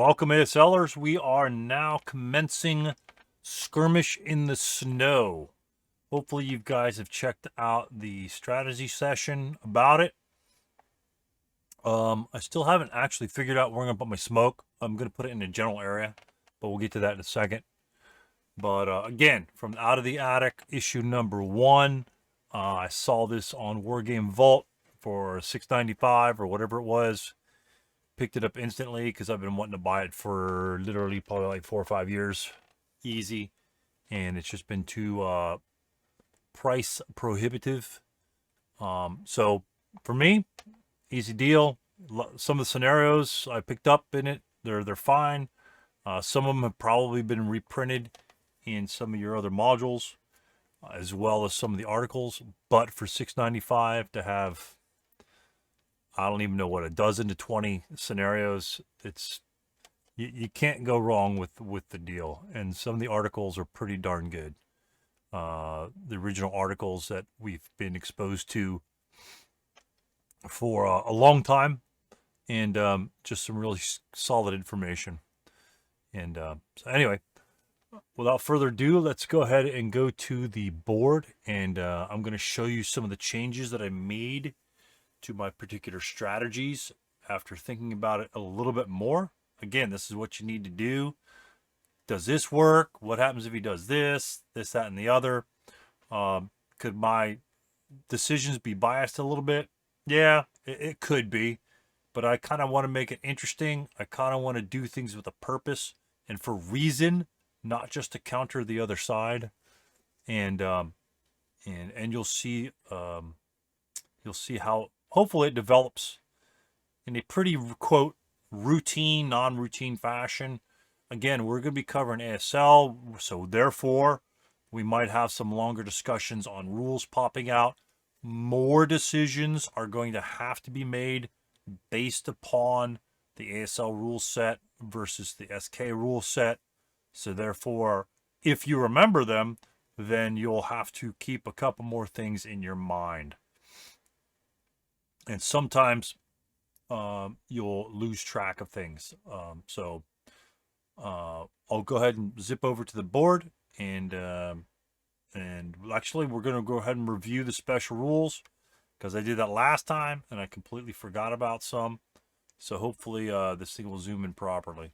Welcome, ASLers. We are now commencing Skirmish in the Snow. Hopefully you guys have checked out the strategy session about it. I still haven't actually figured out where I'm going to put my smoke. I'm going to put it in a general area, but we'll get to that in a second. But again, from Out of the Attic, issue number 1. I saw this on Wargame Vault for $6.95 or whatever it was. Picked it up instantly because I've been wanting to buy it for literally probably like 4 or 5 years. Easy. And it's just been too price prohibitive. So for me, easy deal. Some of the scenarios I picked up in it, they're fine. Some of them have probably been reprinted in some of your other modules, as well as some of the articles. But for $6.95 to have, I don't even know what, a dozen to 20 scenarios, it's you can't go wrong with the deal. And some of the articles are pretty darn good. The original articles that we've been exposed to for a long time, and just some really solid information. And so anyway, without further ado, let's go ahead and go to the board, and I'm going to show you some of the changes that I made to my particular strategies after thinking about it a little bit more. Again, this is what you need to do. Does this work? What happens if he does this, that, and the other? Could my decisions be biased a little bit? Yeah, it could be, but I kind of want to make it interesting. I kind of want to do things with a purpose and for reason, not just to counter the other side. And you'll see how hopefully it develops in a pretty, quote, routine, non-routine fashion. Again, we're going to be covering ASL, so therefore we might have some longer discussions on rules popping out. More decisions are going to have to be made based upon the ASL rule set versus the SK rule set. So therefore, if you remember them, then you'll have to keep a couple more things in your mind. And sometimes you'll lose track of things. So I'll go ahead and zip over to the board, and actually we're going to go ahead and review the special rules because I did that last time and I completely forgot about some. So hopefully this thing will zoom in properly.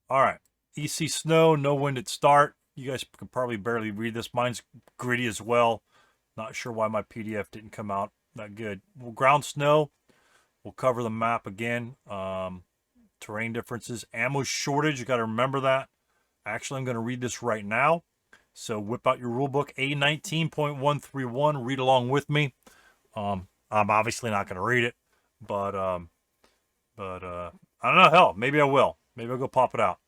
All right, EC Snow, no wind at start. You guys can probably barely read this. Mine's gritty as well. Not sure why my PDF didn't come out that good. Well, ground snow, we'll cover the map again. Terrain differences, ammo shortage, you got to remember that. Actually, I'm going to read this right now. So whip out your rulebook, A19.131, read along with me. I'm obviously not going to read it, but I don't know, hell, maybe I will. Maybe I'll go pop it out.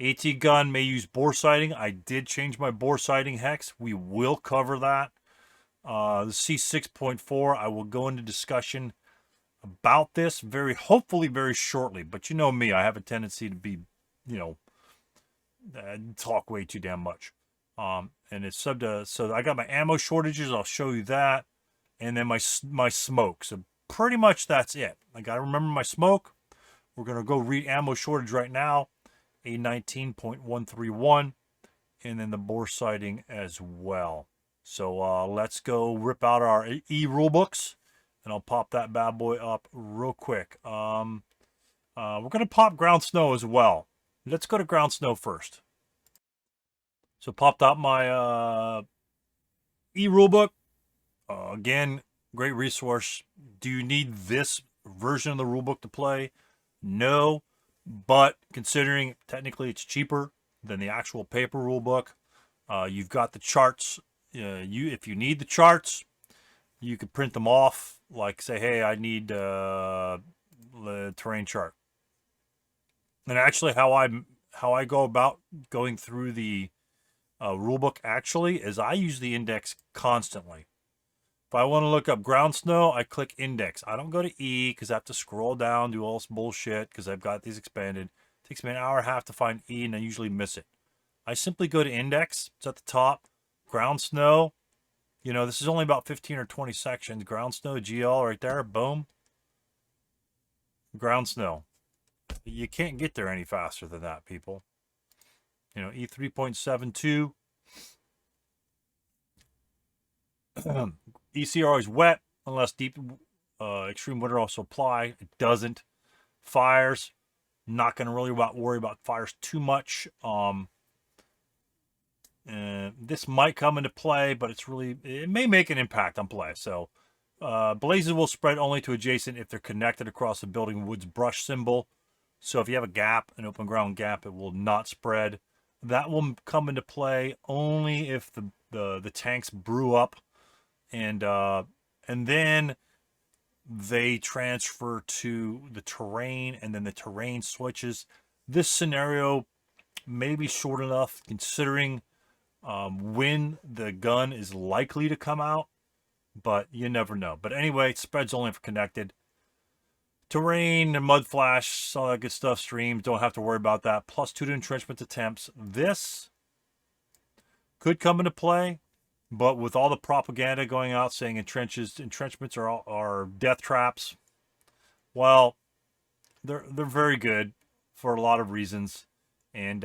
AT gun may use bore sighting. I did change my bore sighting hex. We will cover that. The C6.4, I will go into discussion about this hopefully very shortly. But you know me, I have a tendency to be, talk way too damn much. And it's so I got my ammo shortages. I'll show you that, and then my smoke. So pretty much that's it. I got to remember my smoke. We're gonna go read ammo shortage right now, A19.131, and then the bore sighting as well. So let's go rip out our E rulebooks, and I'll pop that bad boy up real quick. We're going to pop ground snow as well. Let's go to ground snow first. So popped out my E rulebook. Again, great resource. Do you need this version of the rulebook to play? No, but considering technically it's cheaper than the actual paper rulebook, you've got the charts. If you need the charts, you could print them off. Like say, hey, I need the terrain chart. And actually, how I go about going through the rulebook actually is I use the index constantly. If I want to look up ground snow, I click index. I don't go to E because I have to scroll down, do all this bullshit because I've got these expanded. It takes me an hour and a half to find E, and I usually miss it. I simply go to index. It's at the top. Ground snow. This is only about 15 or 20 sections. Ground snow, GL right there. Boom. ground snow. You can't get there any faster than that, people. You know, E3.72. ECR is wet unless deep extreme winter also apply. It doesn't. Fires, not going to really worry about fires too much. This might come into play, but it may make an impact on play. So blazes will spread only to adjacent if they're connected across the building woods brush symbol. So if you have a gap, an open ground gap, it will not spread. That will come into play only if the tanks brew up, and then they transfer to the terrain, and then the terrain switches. This scenario may be short enough considering when the gun is likely to come out, but you never know. But anyway, it spreads only if connected. Terrain, mud flash, all that good stuff, streams, don't have to worry about that. +2 to entrenchment attempts. This could come into play, but with all the propaganda going out saying entrenchments are death traps, well, they're very good for a lot of reasons, and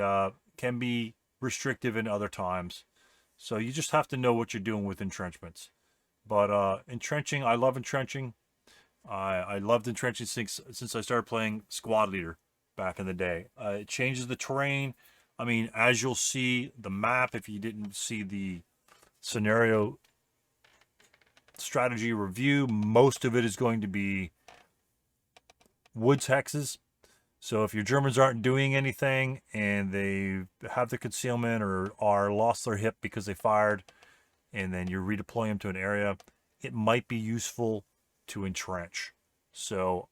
can be restrictive in other times. So you just have to know what you're doing with entrenchments. But entrenching, I love entrenching. I loved entrenching since I started playing squad leader back in the day. It changes the terrain. I mean, as you'll see the map, if you didn't see the scenario strategy review, most of it is going to be woods hexes. So if your Germans aren't doing anything and they have the concealment or are lost their hip because they fired, and then you redeploy them to an area, it might be useful to entrench. So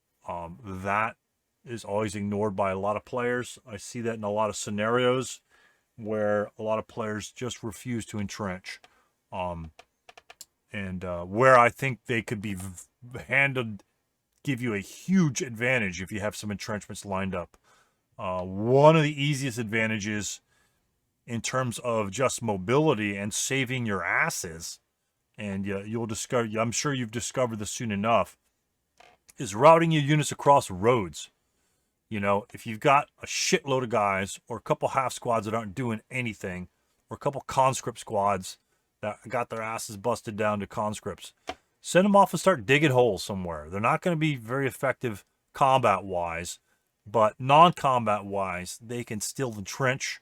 that is always ignored by a lot of players. I see that in a lot of scenarios where a lot of players just refuse to entrench. Where I think they could be handled, give you a huge advantage if you have some entrenchments lined up. One of the easiest advantages in terms of just mobility and saving your asses, and you'll discover, I'm sure you've discovered this soon enough, is routing your units across roads. You know, if you've got a shitload of guys or a couple half squads that aren't doing anything, or a couple conscript squads that got their asses busted down to conscripts, send them off and start digging holes somewhere. They're not going to be very effective combat-wise, but non-combat-wise, they can still entrench.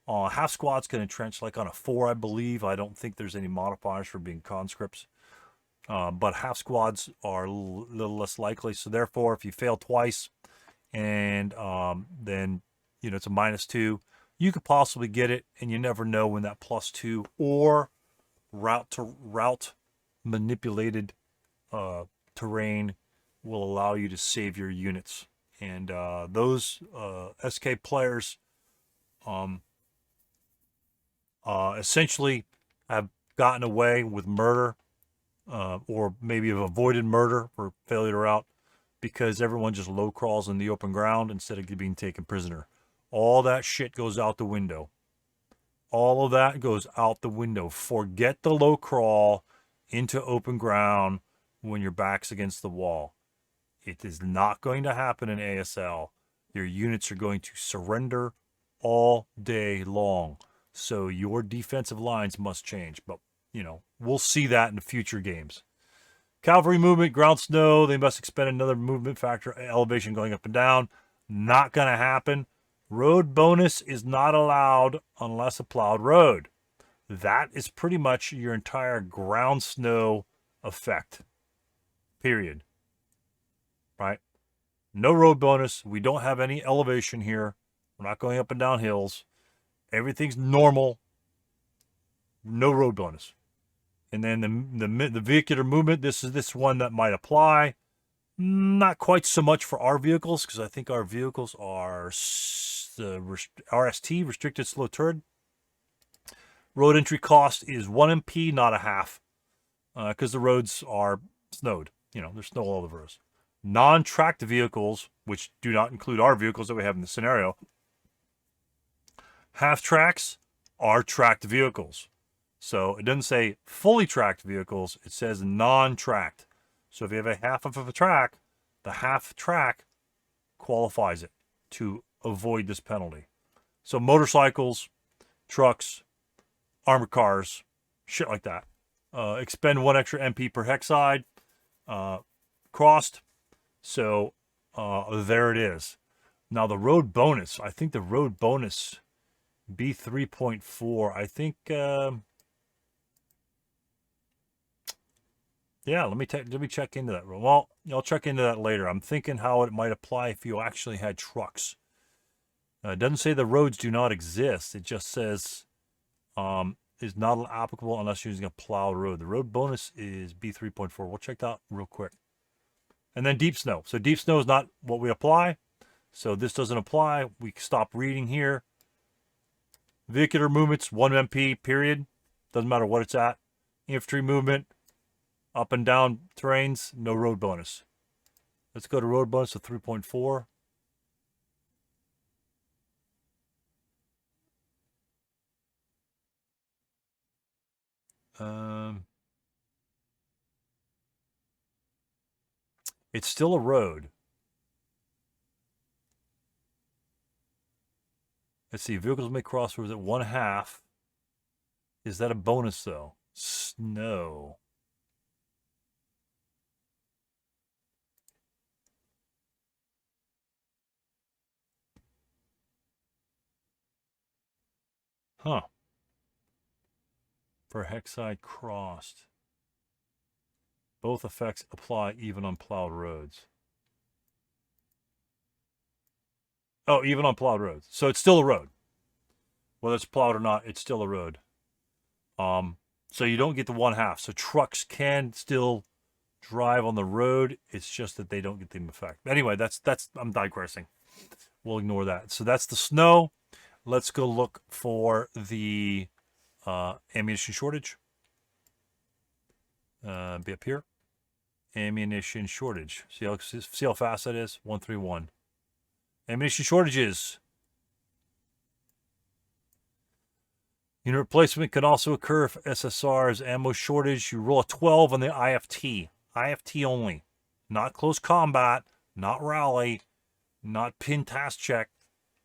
Half squads can entrench like on a 4, I believe. I don't think there's any modifiers for being conscripts. But half squads are a little less likely. So therefore, if you fail twice, and then, you know, it's a -2, you could possibly get it, and you never know when that +2 or route manipulated terrain will allow you to save your units. And those SK players essentially have gotten away with murder, or maybe have avoided murder for failure to route, because everyone just low crawls in the open ground instead of being taken prisoner. All that shit goes out the window. All of that goes out the window. Forget the low crawl into open ground when your back's against the wall. It is not going to happen in ASL. Your units are going to surrender all day long. So your defensive lines must change. But, you know, we'll see that in future games. Cavalry movement, ground snow, they must expend another movement factor, elevation going up and down. Not going to happen. Road bonus is not allowed unless a plowed road. That is pretty much your entire ground snow effect. Period. Right? No road bonus. We don't have any elevation here. We're not going up and down hills. Everything's normal. No road bonus. And then the vehicular movement, this is this one that might apply. Not quite so much for our vehicles, because I think our vehicles are RST, restricted slow turret. Road entry cost is 1 MP, not a half, because the roads are snowed. You know, there's snow all over us. Non-tracked vehicles, which do not include our vehicles that we have in the scenario. Half tracks are tracked vehicles. So it doesn't say fully tracked vehicles, it says non-tracked. So if you have a half of a track, the half track qualifies it to avoid this penalty. So motorcycles, trucks, armored cars, shit like that. Expend 1 extra MP per hexide. Crossed. So there it is. Now the road bonus. I think the road bonus B3.4. I think. Yeah, let me check into that. Well, I'll check into that later. I'm thinking how it might apply if you actually had trucks. It doesn't say the roads do not exist. It just says is not applicable unless you're using a plowed road. The road bonus is B3.4. We'll check that out real quick. And then deep snow. So deep snow is not what we apply. So this doesn't apply. We stop reading here. Vehicular movements, 1 MP, period. Doesn't matter what it's at. Infantry movement, up and down terrains, no road bonus. Let's go to road bonus of 3.4. It's still a road. Let's see. Vehicles may cross roads at 1/2. Is that a bonus though? Snow. Huh. For hexide crossed. Both effects apply even on plowed roads. Oh, even on plowed roads. So it's still a road. Whether it's plowed or not, it's still a road. So you don't get the 1/2. So trucks can still drive on the road. It's just that they don't get the effect. Anyway, that's I'm digressing. We'll ignore that. So that's the snow. Let's go look for the ammunition shortage. Be up here. Ammunition shortage. See how fast that is? 131. Ammunition shortages. Unit replacement can also occur if SSR's ammo shortage. You roll a 12 on the IFT. IFT only. Not close combat. Not rally. Not pin task check.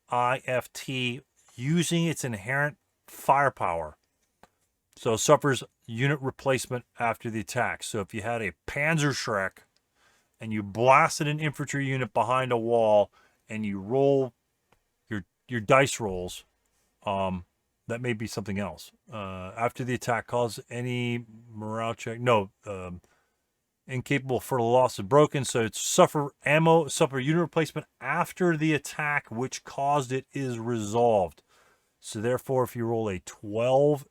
IFT using its inherent firepower. So suffers unit replacement after the attack. So if you had a Panzerschreck and you blasted an infantry unit behind a wall and you roll your dice rolls, that may be something else. After the attack, cause any morale check. No, incapable for the loss of broken. So it's suffer unit replacement after the attack which caused it is resolved. So therefore, if you roll a 12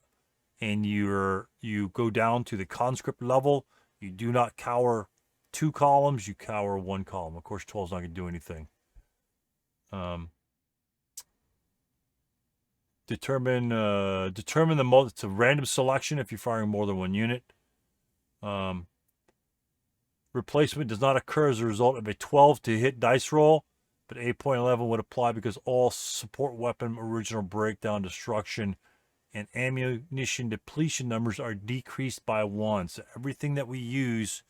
and you go down to the conscript level, you do not cower 2 columns, you cower 1 column. Of course, 12 is not going to do anything. Determine the it's a random selection if you're firing more than 1 unit. Replacement does not occur as a result of a 12 to hit dice roll, but 8.11 would apply because all support weapon original breakdown destruction and ammunition depletion numbers are decreased by 1. So everything that we use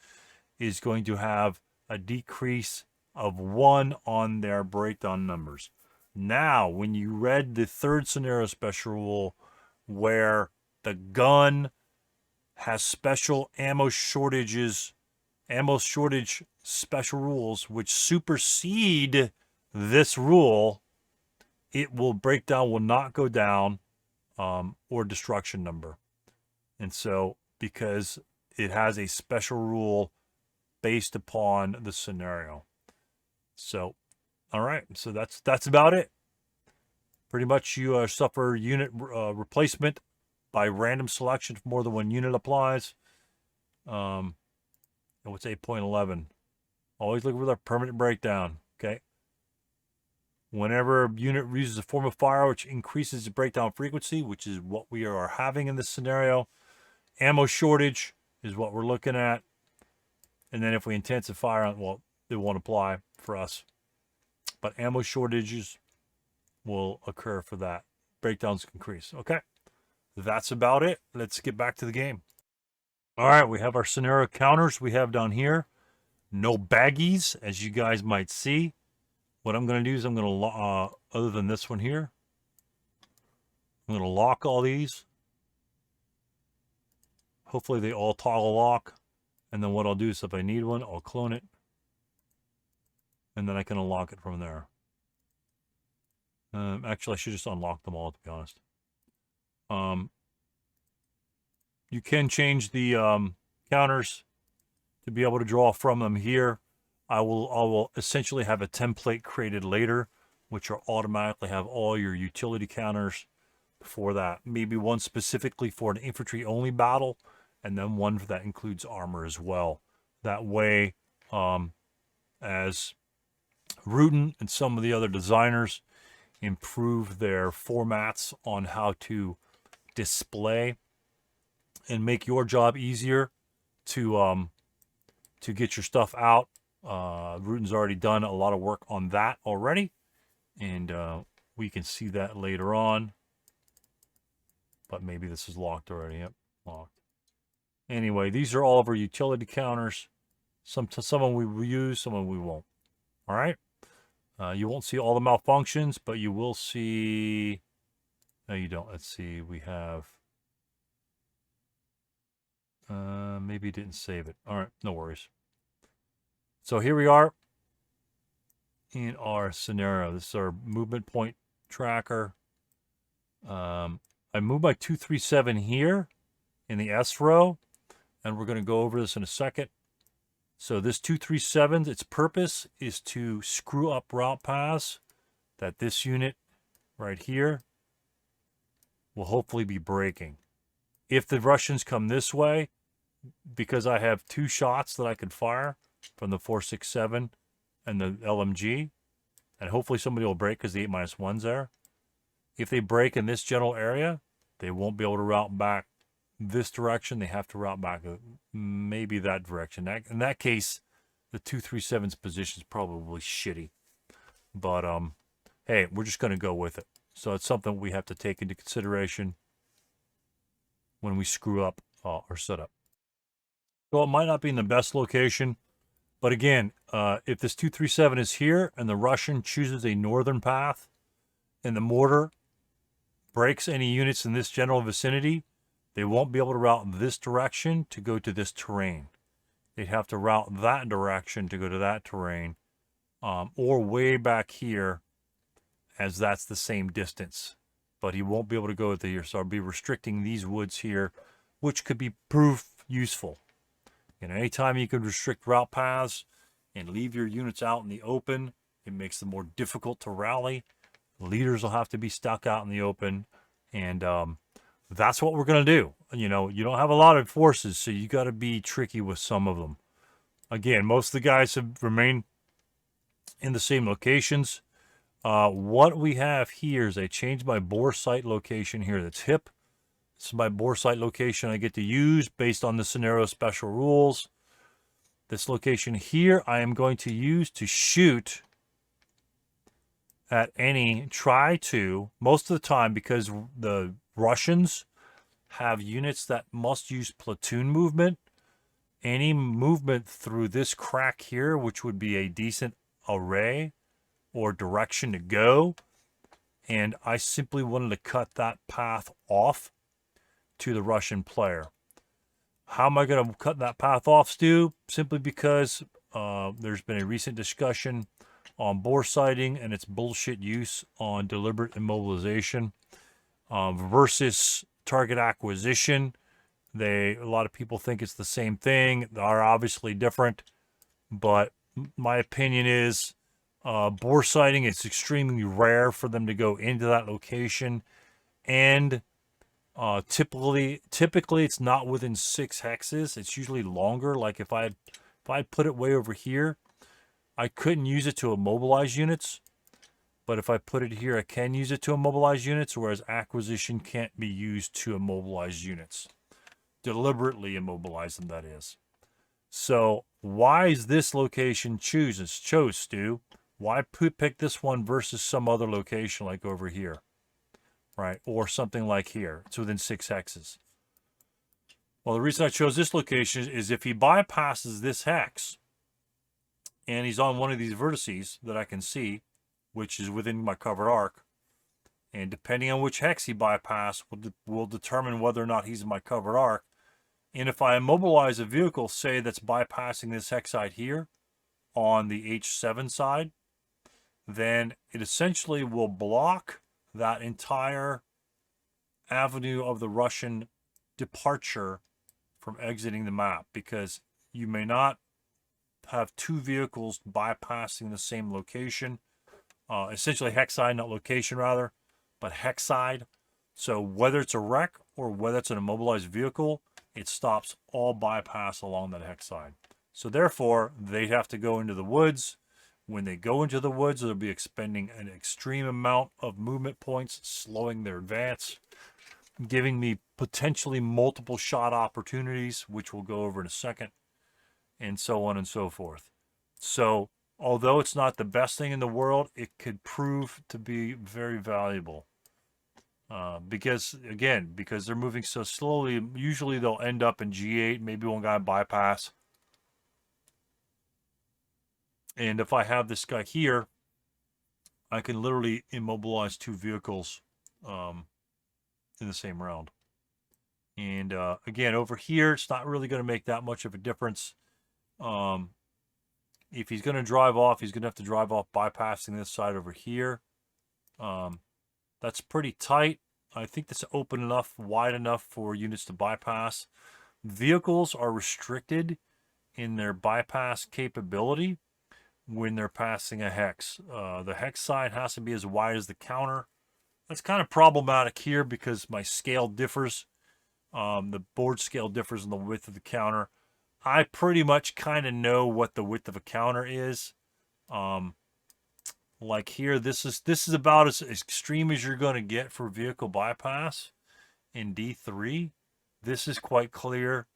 is going to have a decrease of 1 on their breakdown numbers. Now, when you read the 3rd scenario special rule where the gun has special ammo shortage special rules which supersede this rule, breakdown will not go down, or destruction number. And so because it has a special rule based upon the scenario. So all right, so that's about it. Pretty much you suffer unit replacement by random selection if more than 1 unit applies. And what's 8.11? Always look for the permanent breakdown, okay? Whenever a unit uses a form of fire which increases the breakdown frequency, which is what we are having in this scenario, ammo shortage is what we're looking at. And then if we intensify, well, it won't apply for us. But ammo shortages will occur for that. Breakdowns increase. Okay, that's about it. Let's get back to the game. All right, we have our scenario counters we have down here. No baggies, as you guys might see. what I'm going to do is I'm going to, other than this one here, I'm going to lock all these. Hopefully they all toggle lock. And then what I'll do is if I need one, I'll clone it. And then I can unlock it from there. Actually, I should just unlock them all, to be honest. You can change the counters to be able to draw from them here. I will essentially have a template created later, which will automatically have all your utility counters for that. Maybe one specifically for an infantry-only battle, and then one that includes armor as well. That way, as Rudin and some of the other designers improve their formats on how to display and make your job easier to get your stuff out. Rudin's already done a lot of work on that already, and we can see that later on. But maybe this is locked already. Yep, locked. Anyway, these are all of our utility counters. Some of them we will use, some of them we won't. All right. You won't see all the malfunctions, but you will see. No, you don't. Let's see. We have. Maybe it didn't save it. All right, no worries. So here we are in our scenario. This is our movement point tracker. I moved my 237 here in the S row, and we're going to go over this in a second. So this 237, its purpose is to screw up route paths that this unit right here will hopefully be breaking. If the Russians come this way, because I have two shots that I could fire from the 4.67 and the LMG, and hopefully somebody will break because the 8-1's there. If they break in this general area, they won't be able to route back this direction. They have to route back maybe that direction. In that case, the 237's position is probably shitty. But hey, we're just going to go with it. So it's something we have to take into consideration when we screw up our setup. So it might not be in the best location, but again, if this 237 is here and the Russian chooses a northern path and the mortar breaks any units in this general vicinity, they won't be able to route this direction to go to this terrain. They'd have to route that direction to go to that terrain, or way back here, as that's the same distance. But he won't be able to go to here, so I'll be restricting these woods here, which could be proof useful. And anytime you can restrict route paths and leave your units out in the open, it makes them more difficult to rally. Leaders will have to be stuck out in the open, and that's what we're going to do. You know, you don't have a lot of forces, so you got to be tricky with some of them. Again, most of the guys have remained in the same locations. What we have here is I changed my bore site location here. That's hip. This is my bore site location I get to use based on the scenario special rules. This location here I am going to use to shoot at any, try to, most of the time, because the Russians have units that must use platoon movement. Any movement through this crack here, which would be a decent array or direction to go, and I simply wanted to cut that path off to the Russian player. How am I going to cut that path off, Stu? Simply because there's been a recent discussion on bore sighting and its bullshit use on deliberate immobilization versus target acquisition. A lot of people think it's the same thing. They are obviously different, but my opinion is bore sighting, it's extremely rare for them to go into that location, and typically it's not within 6 hexes. It's usually longer. Like if I put it way over here, I couldn't use it to immobilize units, but if I put it here, I can use it to immobilize units, whereas acquisition can't be used to immobilize units. Deliberately immobilize them, that is. So why is this location chose, Stu? Why pick this one versus some other location like over here, right? Or something like here. It's within 6 hexes. Well, the reason I chose this location is if he bypasses this hex, and he's on one of these vertices that I can see, which is within my covered arc. And depending on which hex he bypass will determine whether or not he's in my covered arc. And if I immobilize a vehicle, say that's bypassing this hex side here on the H7 side, then it essentially will block that entire avenue of the Russian departure from exiting the map, because you may not have two vehicles bypassing the same location. Essentially hex side, not location rather, but hex side. So whether it's a wreck or whether it's an immobilized vehicle, it stops all bypass along that hex side. So therefore, they have to go into the woods. When they go into the woods, they'll be expending an extreme amount of movement points, slowing their advance, giving me potentially multiple shot opportunities, which we'll go over in a second, and so on and so forth. So although it's not the best thing in the world, it could prove to be very valuable. Because they're moving so slowly, usually they'll end up in G8, maybe one guy bypass. And if I have this guy here, I can literally immobilize two vehicles in the same round. And again, over here, it's not really going to make that much of a difference. If he's going to drive off, he's going to have to drive off bypassing this side over here. That's pretty tight. I think that's open enough, wide enough for units to bypass. Vehicles are restricted in their bypass capability when they're passing a hex. The hex side has to be as wide as the counter. That's kind of problematic here because my scale differs. The board scale differs in the width of the counter. I pretty much kind of know what the width of a counter is. Like here, this is about as extreme as you're going to get for vehicle bypass in D3. This is quite clear.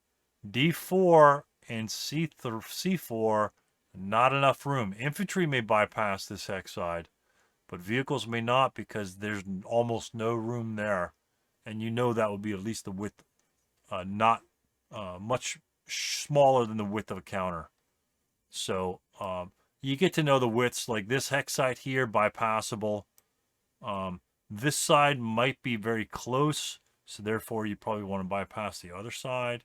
D4 and C4, not enough room. Infantry may bypass this hex side, but vehicles may not because there's almost no room there. And you know that would be at least the width, not much smaller than the width of a counter. So you get to know the widths, like this hex side here, bypassable. This side might be very close, so therefore you probably want to bypass the other side.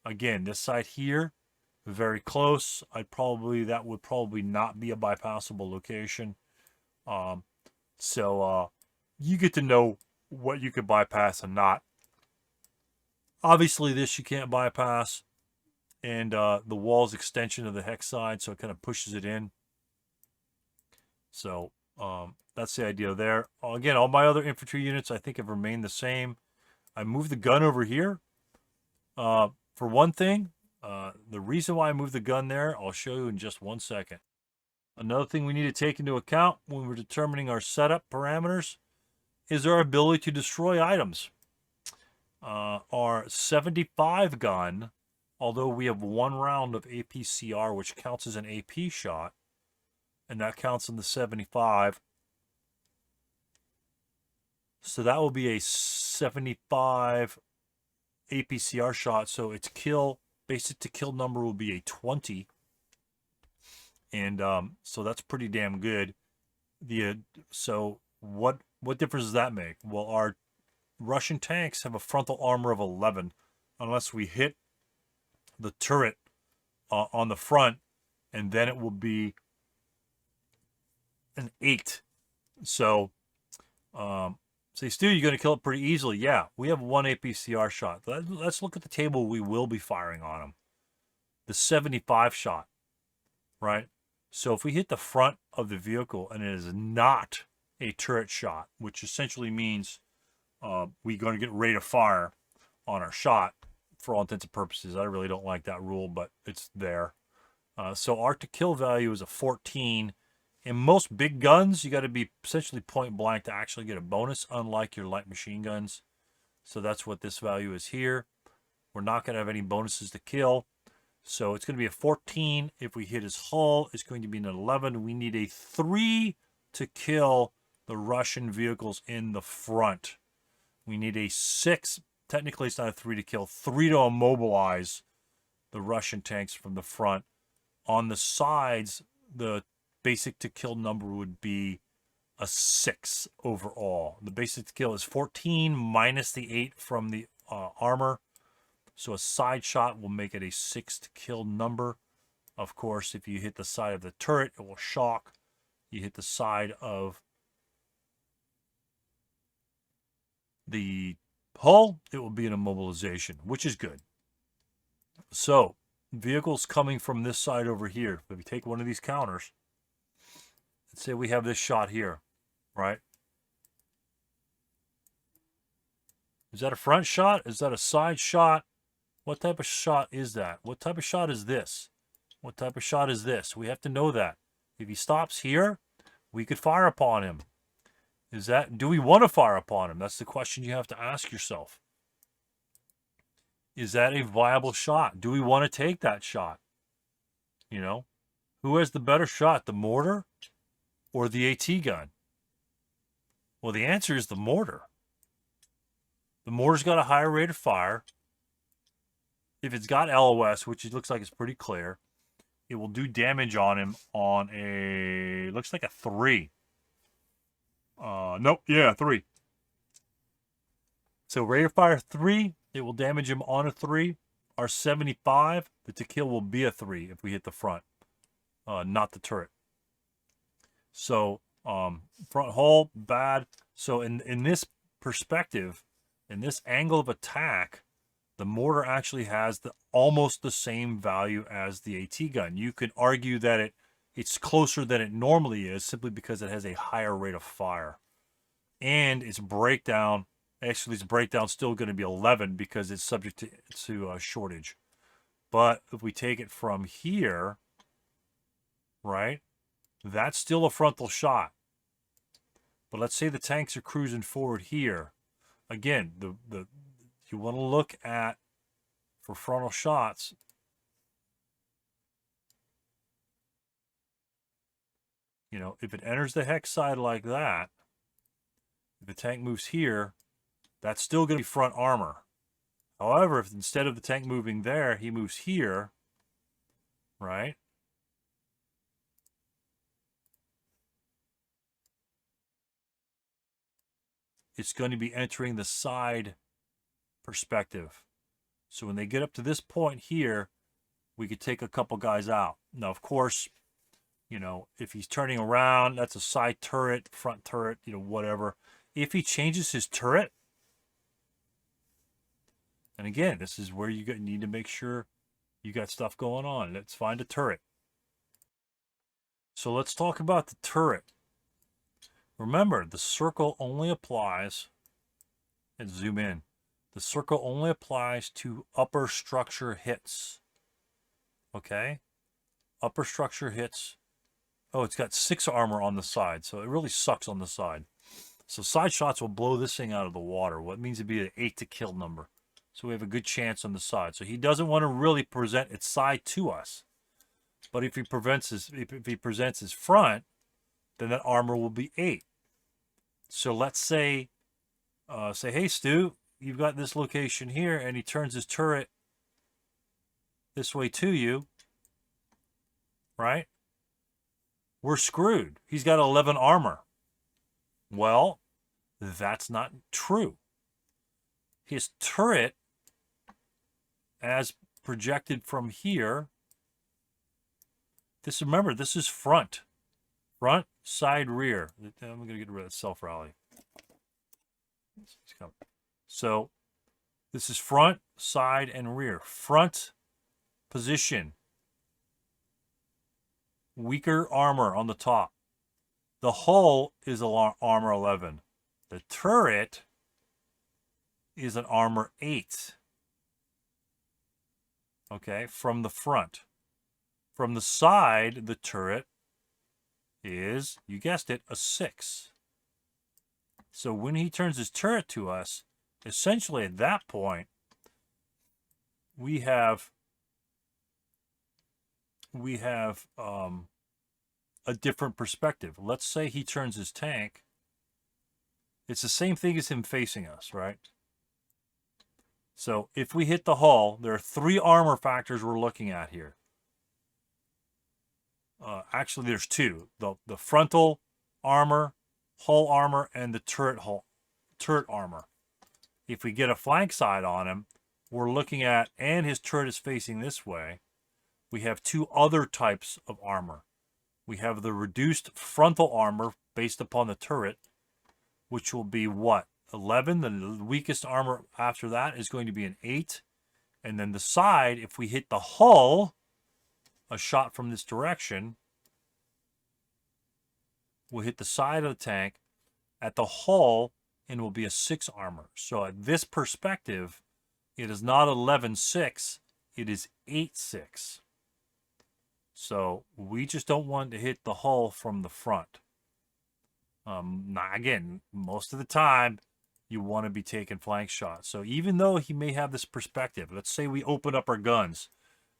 Again, this side here, very close. That would probably not be a bypassable location. So you get to know what you could bypass and not. Obviously, this you can't bypass, and the wall's extension of the hex side, so it kind of pushes it in. So that's the idea there. Again, all my other infantry units I think have remained the same. I moved the gun over here. For one thing, the reason why I moved the gun there, I'll show you in just 1 second. Another thing we need to take into account when we're determining our setup parameters is our ability to destroy items. Our 75 gun, although we have 1 round of APCR, which counts as an AP shot, and that counts in the 75. So that will be a 75 APCR shot. So its basic to kill number will be a 20. And so that's pretty damn good. So what difference does that make? Well, our Russian tanks have a frontal armor of 11, unless we hit the turret on the front, and then it will be an 8. So, say, Stu, you're going to kill it pretty easily. Yeah, we have 1 APCR shot. Let's look at the table we will be firing on them. The 75 shot, right? So if we hit the front of the vehicle and it is not a turret shot, which essentially means we're going to get rate of fire on our shot for all intents and purposes. I really don't like that rule, but it's there. So our to kill value is a 14. In most big guns, you got to be essentially point blank to actually get a bonus, unlike your light machine guns. So that's what this value is here. We're not going to have any bonuses to kill. So it's going to be a 14. If we hit his hull, it's going to be an 11. We need a 3 to kill the Russian vehicles in the front. We need a 6. Technically, it's not a 3 to kill. 3 to immobilize the Russian tanks from the front. On the sides, the basic to kill number would be a 6 overall. The basic to kill is 14 minus the 8 from the armor. So a side shot will make it a 6 to kill number. Of course, if you hit the side of the turret, it will shock. You hit the side of the hull, it will be an immobilization, which is good. So, vehicles coming from this side over here. If we take one of these counters, let's say we have this shot here, right? Is that a front shot? Is that a side shot? What type of shot is that? What type of shot is this? What type of shot is this? We have to know that. If he stops here, we could fire upon him. Do we want to fire upon him? That's the question you have to ask yourself. Is that a viable shot? Do we want to take that shot? You know, who has the better shot, the mortar or the AT gun? Well, the answer is the mortar. The mortar's got a higher rate of fire. If it's got LOS, which it looks like it's pretty clear, it will do damage on him on a, looks like a 3. Nope, yeah, 3. So rate of fire 3, it will damage him on a 3. Our 75, the to kill will be a 3 if we hit the front, not the turret. So front hull, bad. So in this perspective, in this angle of attack, the mortar actually has almost the same value as the AT gun. You could argue that it's closer than it normally is simply because it has a higher rate of fire. And its breakdown, actually its breakdown still going to be 11 because it's subject to shortage. But if we take it from here, right, that's still a frontal shot. But let's say the tanks are cruising forward here. Again, you want to look at, for frontal shots, you know, if it enters the hex side like that, if the tank moves here, that's still going to be front armor. However, if instead of the tank moving there, he moves here, right? It's going to be entering the side perspective. So when they get up to this point here, we could take a couple guys out. Now, of course, you know, if he's turning around, that's a side turret, front turret, you know, whatever. If he changes his turret, and again, this is where you need to make sure you got stuff going on. Let's find a turret. So let's talk about the turret. Remember, the circle only applies, and zoom in. The circle only applies to upper structure hits. Okay? Upper structure hits. Oh, it's got 6 armor on the side, so it really sucks on the side. So side shots will blow this thing out of the water. What means it'd be an 8 to kill number. So we have a good chance on the side. So he doesn't want to really present its side to us. But if he presents his front, then that armor will be 8. So let's say, hey, Stu, you've got this location here, and he turns his turret this way to you, right? We're screwed. He's got 11 armor. Well, that's not true. His turret, as projected from here, remember, this is front. Front, side, rear. I'm going to get rid of self-rally. So this is front, side, and rear. Front position. Weaker armor on the top. The hull is armor 11. The turret is an armor 8. Okay, from the front. From the side, the turret is, you guessed it, a 6. So when he turns his turret to us, essentially at that point, we have a different perspective. Let's say he turns his tank. It's the same thing as him facing us, right? So if we hit the hull, there are 3 armor factors we're looking at here. Actually, there's 2. The frontal armor hull armor and the turret armor. If we get a flank side on him, we're looking at, and his turret is facing this way, we have two other types of armor. We have the reduced frontal armor based upon the turret, which will be what? 11. The weakest armor after that is going to be an 8. And then the side, if we hit the hull, a shot from this direction, we'll hit the side of the tank at the hull and will be a 6 armor. So at this perspective, it is not 11-6, it is 8-6. So we just don't want to hit the hull from the front. Now again, most of the time, you want to be taking flank shots. So even though he may have this perspective, let's say we open up our guns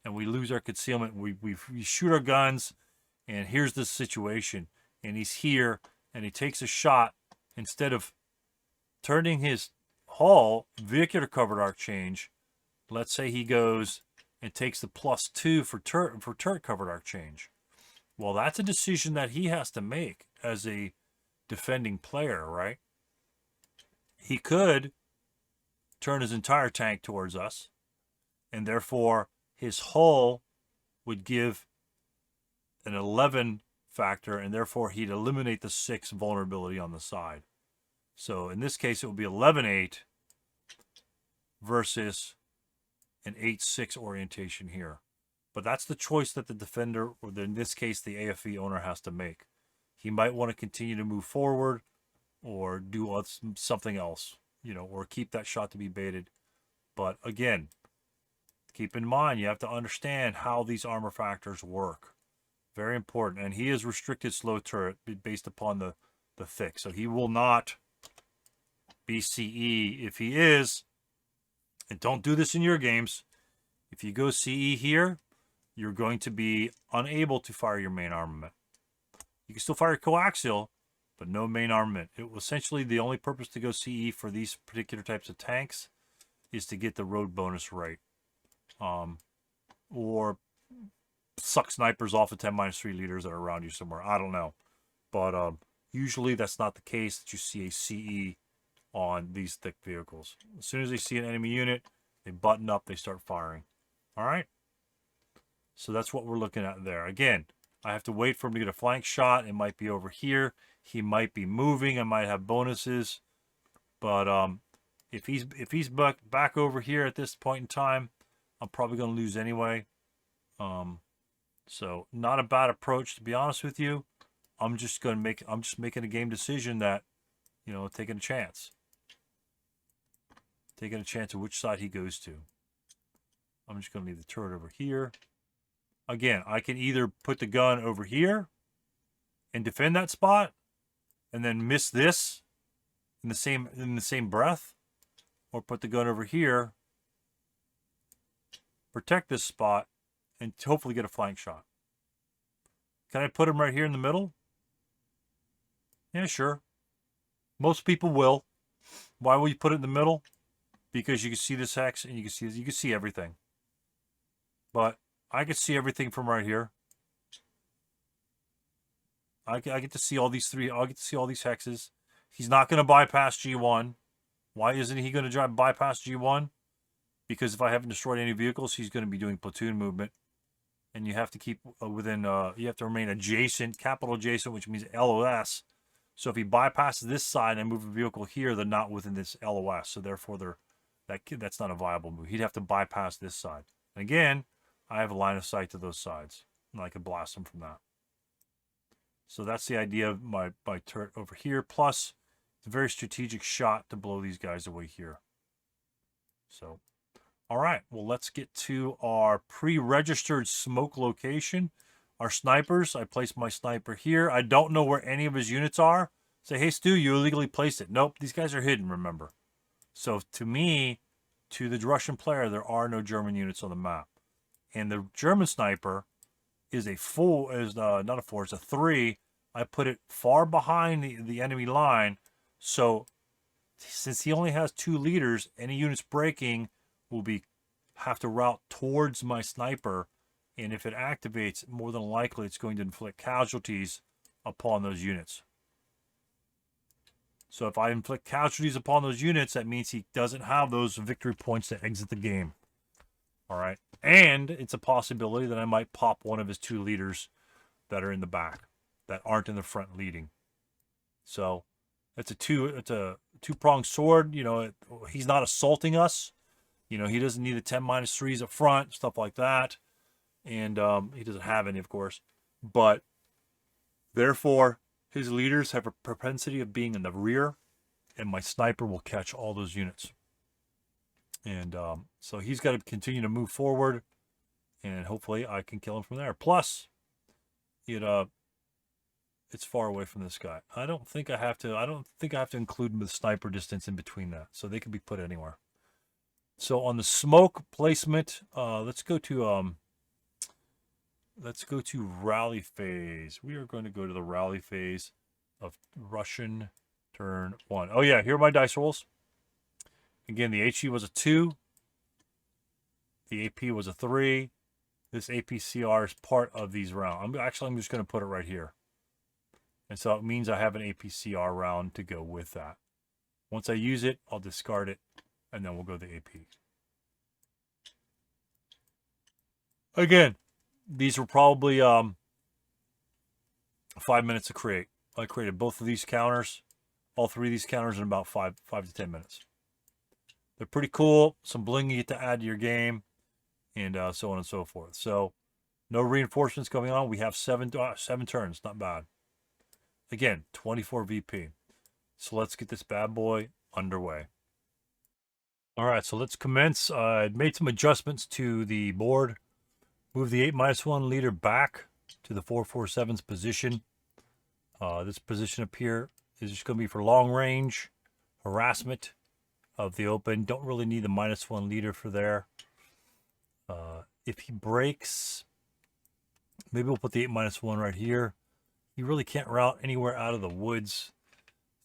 and we lose our concealment, we shoot our guns, and here's the situation, and he's here, and he takes a shot. Instead of turning his hull vehicular covered arc change, let's say he goes and takes the +2 for turret covered arc change. Well, that's a decision that he has to make as a defending player, right? He could turn his entire tank towards us, and therefore his hull would give an 11 factor, and therefore he'd eliminate the 6 vulnerability on the side. So in this case, it would be 11-8 versus an 8-6 orientation here. But that's the choice that the defender, or in this case, the AFE owner, has to make. He might want to continue to move forward or do something else, or keep that shot to be baited. But again, keep in mind, you have to understand how these armor factors work. Very important. And he is restricted slow turret based upon the thick. So he will not be CE. If he is, and don't do this in your games, if you go CE here, you're going to be unable to fire your main armament. You can still fire coaxial, but no main armament. It will essentially, the only purpose to go CE for these particular types of tanks is to get the road bonus right. Or suck snipers off of 10-3 liters that are around you somewhere. I don't know. But usually that's not the case, that you see a CE on these thick vehicles. As soon as they see an enemy unit, they button up, they start firing. All right? So that's what we're looking at there. Again, I have to wait for him to get a flank shot. It might be over here. He might be moving. I might have bonuses. But if he's back over here at this point in time, I'm probably going to lose anyway. So not a bad approach, to be honest with you. I'm just making a game decision that, taking a chance. Taking a chance of which side he goes to. I'm just going to leave the turret over here. Again, I can either put the gun over here and defend that spot and then miss this in the same breath, or put the gun over here, protect this spot, and hopefully get a flank shot. Can I put him right here in the middle? Yeah, sure. Most people will. Why will you put it in the middle? Because you can see this hex and you can see everything. But I can see everything from right here. I get to see all these I get to see all these hexes. He's not going to bypass G1. Why isn't he going to bypass G1? Because if I haven't destroyed any vehicles, he's going to be doing platoon movement. And you have to keep within, you have to remain adjacent, capital adjacent, which means LOS. So if he bypasses this side and I move a vehicle here, they're not within this LOS. So therefore, that's not a viable move. He'd have to bypass this side. And again, I have a line of sight to those sides, and I can blast them from that. So that's the idea of my turret over here. Plus, it's a very strategic shot to blow these guys away here. So, all right. Well, let's get to our pre-registered smoke location. Our snipers, I placed my sniper here. I don't know where any of his units are. Say, hey, Stu, you illegally placed it. Nope, these guys are hidden, remember. So to me, to the Russian player, there are no German units on the map. And the German sniper is a 3. I put it far behind the enemy line. So since he only has 2 liters, any units breaking will have to route towards my sniper. And if it activates, more than likely it's going to inflict casualties upon those units. So if I inflict casualties upon those units, that means he doesn't have those victory points to exit the game. All right. And it's a possibility that I might pop one of his 2 leaders that are in the back, that aren't in the front leading. So it's a two-pronged sword. You know, he's not assaulting us. You know, he doesn't need the 10-3s up front, stuff like that. And he doesn't have any, of course. But therefore, his leaders have a propensity of being in the rear, and my sniper will catch all those units. And so he's got to continue to move forward, and hopefully I can kill him from there. Plus, it's far away from this guy. I don't think I have to include him with sniper distance in between that, so they can be put anywhere. So on the smoke placement, let's go to rally phase. We are going to go to the rally phase of Russian turn 1. Oh yeah, here are my dice rolls. Again, the HE was a 2. The AP was a 3. This APCR is part of these rounds. I'm just going to put it right here. And so it means I have an APCR round to go with that. Once I use it, I'll discard it, and then we'll go to the AP. Again, these were probably 5 minutes to create. I created both of these counters, all 3 of these counters in about 5 to 10 minutes. They're pretty cool. Some bling you get to add to your game, and so on and so forth. So no reinforcements going on. We have 7 turns. Not bad. Again, 24 VP. So let's get this bad boy underway. All right, so let's commence. I made some adjustments to the board. Move the 8-1 leader back to the 447's position. This position up here is just going to be for long range harassment of the open. Don't really need the -1 leader for there. If he breaks, maybe we'll put the 8-1 right here. You really can't route anywhere out of the woods.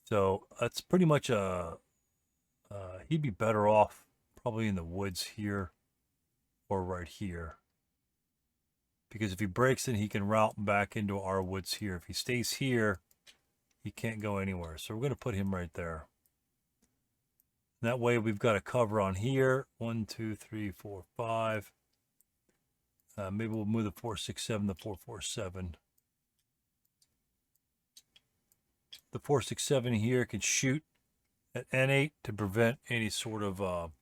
So that's pretty much he'd be better off probably in the woods here or right here. Because if he breaks, then he can route back into our woods here. If he stays here, he can't go anywhere. So we're going to put him right there. That way we've got a cover on here. 1, 2, 3, 4, 5. Maybe we'll move the 467 to 447. The 467 here can shoot at N8 to prevent any sort of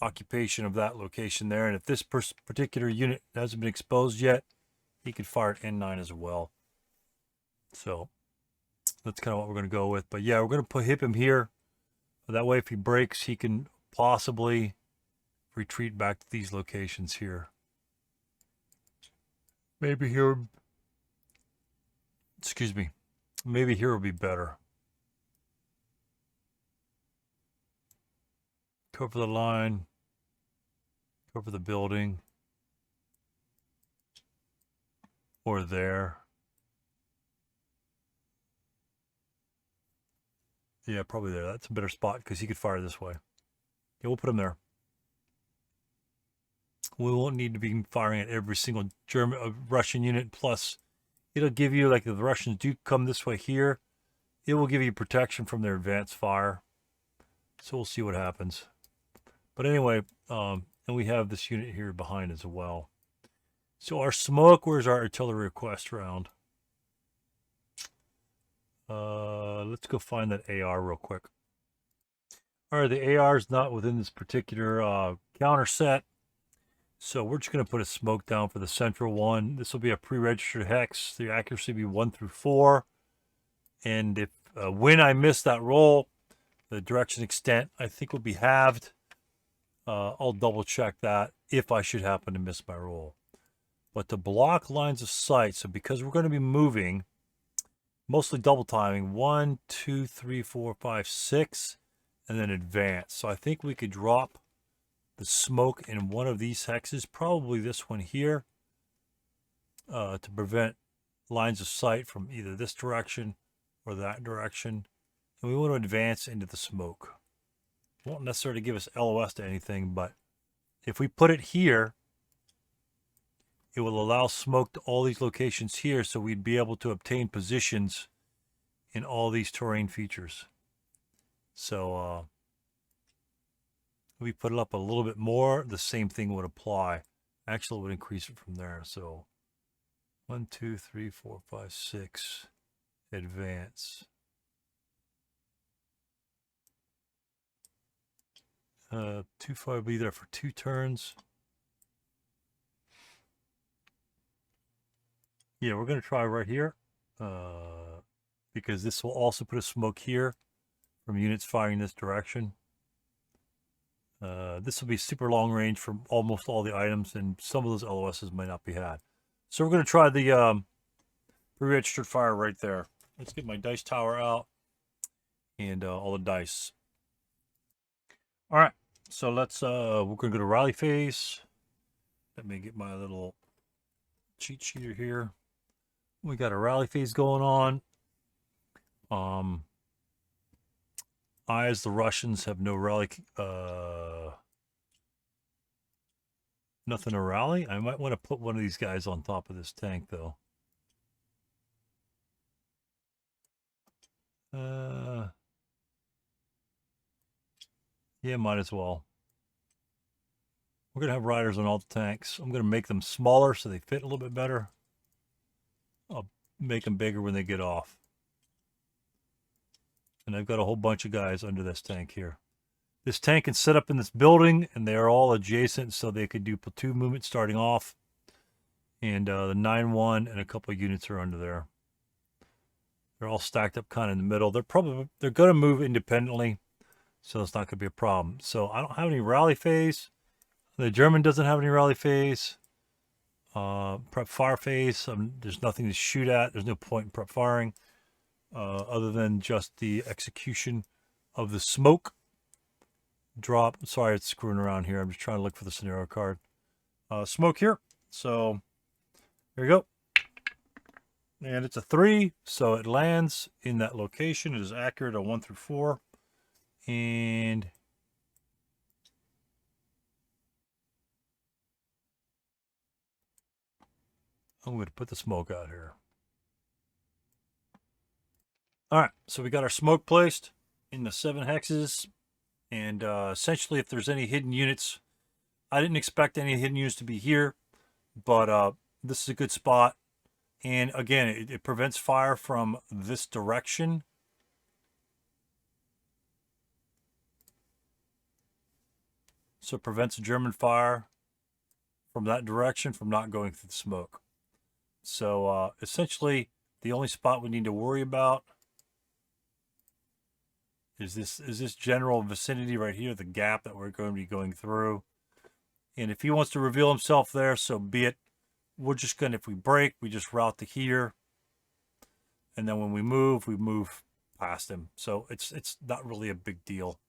occupation of that location there. And if this particular unit hasn't been exposed yet, he can fire at N9 as well. So that's kind of what we're going to go with. But yeah, we're going to hit him here. That way, if he breaks, he can possibly retreat back to these locations here. Maybe here, excuse me, maybe here will be better. Cover the line, cover the building, or there. Yeah, probably there. That's a better spot because he could fire this way. Yeah, we'll put him there. We won't need to be firing at every single Russian unit. Plus, it'll give you, like if the Russians do come this way here, it will give you protection from their advanced fire. So we'll see what happens. But anyway, and we have this unit here behind as well. So our smoke, where's our artillery request round? Let's go find that AR real quick. All right, the AR is not within this particular counter set. So we're just going to put a smoke down for the central one. This will be a pre-registered hex. The accuracy will be 1 through 4. And if when I miss that roll, the direction extent, I think will be halved. I'll double check that if I should happen to miss my roll. But to block lines of sight, so because we're going to be moving, mostly double timing, 1, 2, 3, 4, 5, 6, and then advance. So I think we could drop the smoke in one of these hexes, probably this one here, to prevent lines of sight from either this direction or that direction. And we want to advance into the smoke. It won't necessarily give us LOS to anything, but if we put it here, it will allow smoke to all these locations here, so we'd be able to obtain positions in all these terrain features. So if we put it up a little bit more, the same thing would apply. Actually, it would increase it from there. So 1, 2, 3, 4, 5, 6, advance. 2, 5 will be there for 2 turns. Yeah, we're going to try right here because this will also put a smoke here from units firing this direction. This will be super long range for almost all the items, and some of those LOSs might not be had. So we're going to try the pre-registered fire right there. Let's get my dice tower out and all the dice. All right, so let's we're going to go to rally phase. Let me get my little cheat sheet here. We got a rally phase going on. I, as the Russians, have no rally. Nothing to rally. I might want to put one of these guys on top of this tank, though. Yeah, might as well. We're going to have riders on all the tanks. I'm going to make them smaller so they fit a little bit better. I'll make them bigger when they get off. And I've got a whole bunch of guys under this tank here. This tank can set up in this building, and they are all adjacent, so they could do platoon movement starting off. And the 9-1 and a couple of units are under there. They're all stacked up kind of in the middle. They're going to move independently, so it's not going to be a problem. So I don't have any rally phase. The German doesn't have any rally phase. Prep fire phase. There's nothing to shoot at. There's no point in prep firing, other than just the execution of the smoke drop. Sorry, it's screwing around here. I'm just trying to look for the scenario card. Smoke here. So here we go. And it's a 3, so it lands in that location. It is accurate on 1 through 4. And I'm going to put the smoke out here. All right, so we got our smoke placed in the 7 hexes. And essentially, if there's any hidden units, I didn't expect any hidden units to be here, but this is a good spot. And again, it prevents fire from this direction. So it prevents German fire from that direction from not going through the smoke. So essentially, the only spot we need to worry about is this general vicinity right here, the gap that we're going to be going through. And if he wants to reveal himself there, so be it. We're just going to, if we break, we just route to here. And then when we move past him. So it's not really a big deal.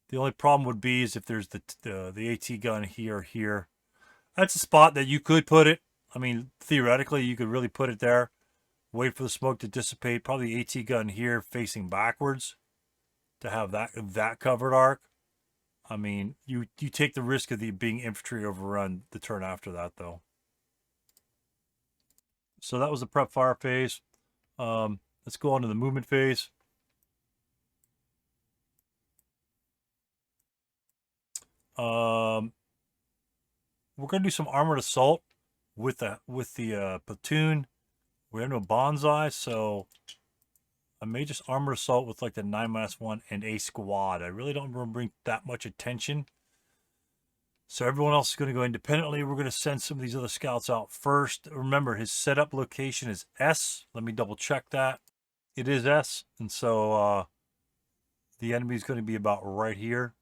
The only problem would be is if there's the AT gun here. That's a spot that you could put it. I mean, theoretically, you could really put it there. Wait for the smoke to dissipate. Probably AT gun here facing backwards to have that covered arc. I mean, you take the risk of being infantry overrun the turn after that, though. So that was the prep fire phase. Let's go on to the movement phase. We're going to do some armored assault with the platoon. We have no bonsai, so I may just armored assault with like the 9-1 and a squad. I really don't want to bring that much attention. So everyone else is going to go independently. We're going to send some of these other scouts out first. Remember, his setup location is S. Let me double check that. It is S. And so the enemy is going to be about right here.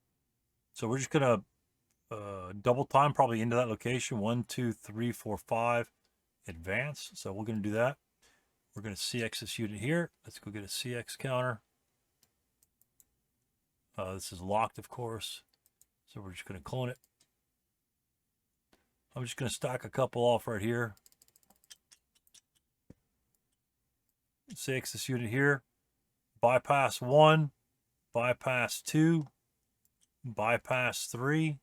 So we're just going to double time probably into that location. 1, 2, 3, 4, 5. Advance. So we're going to do that. We're going to CX this unit here. Let's go get a CX counter. This is locked, of course. So we're just going to clone it. I'm just going to stack a couple off right here. CX this unit here. Bypass 1. Bypass 2. Bypass 3.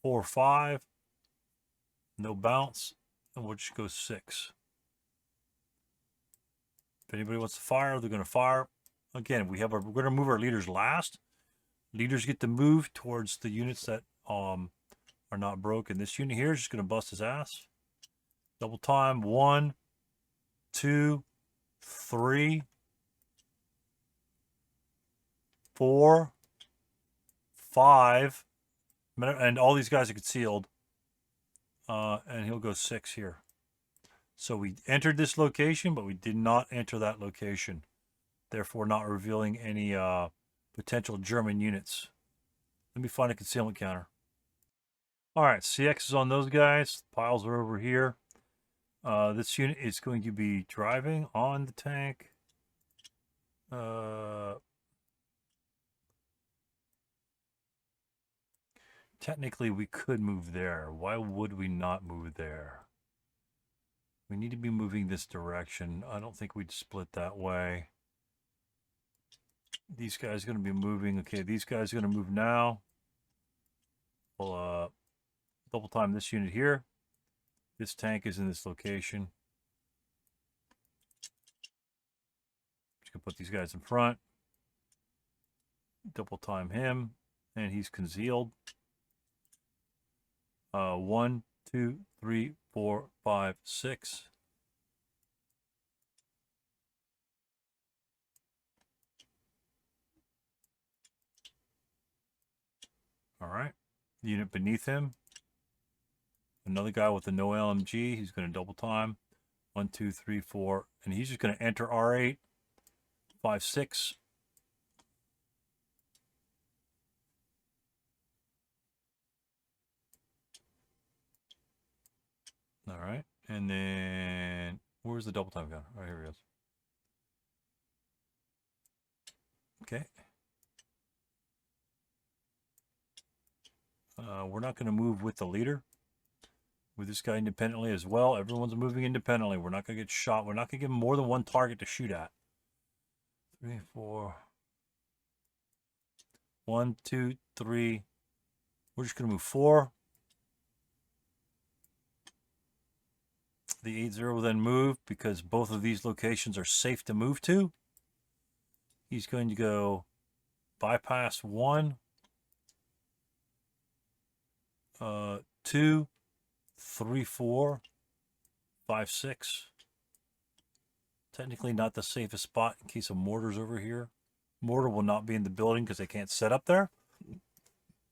4, 5. No bounce. And we'll just go 6. If anybody wants to fire, they're going to fire. Again, we're going to move our leaders last. Leaders get to move towards the units that are not broken. This unit here is just going to bust his ass. Double time. 1, 2, 3, 4, 5. And all these guys are concealed. And he'll go 6 here. So we entered this location, but we did not enter that location. Therefore, not revealing any potential German units. Let me find a concealment counter. All right, CX is on those guys. Piles are over here. This unit is going to be driving on the tank. Technically, we could move there. Why would we not move there? We need to be moving this direction. I don't think we'd split that way. These guys are going to be moving. Okay, these guys are going to move now. We'll double time this unit here. This tank is in this location. Just going to put these guys in front. Double time him. And he's concealed. 1, 2, 3, 4, 5, 6. All right. Unit beneath him. Another guy with a no LMG. He's going to double time. 1, 2, 3, 4. And he's just going to enter R8. 5, 6. All right. And then where's the double time gun? Oh, here he is. Okay. We're not going to move with the leader. With this guy independently as well. Everyone's moving independently. We're not going to get shot. We're not going to give him more than one target to shoot at. 3, 4. 1, 2, 3. We're just going to move 4. The 8-0 will then move because both of these locations are safe to move to. He's going to go bypass 1, 2, 3, 4, 5, 6. Technically not the safest spot in case a mortar's over here. Mortar will not be in the building because they can't set up there.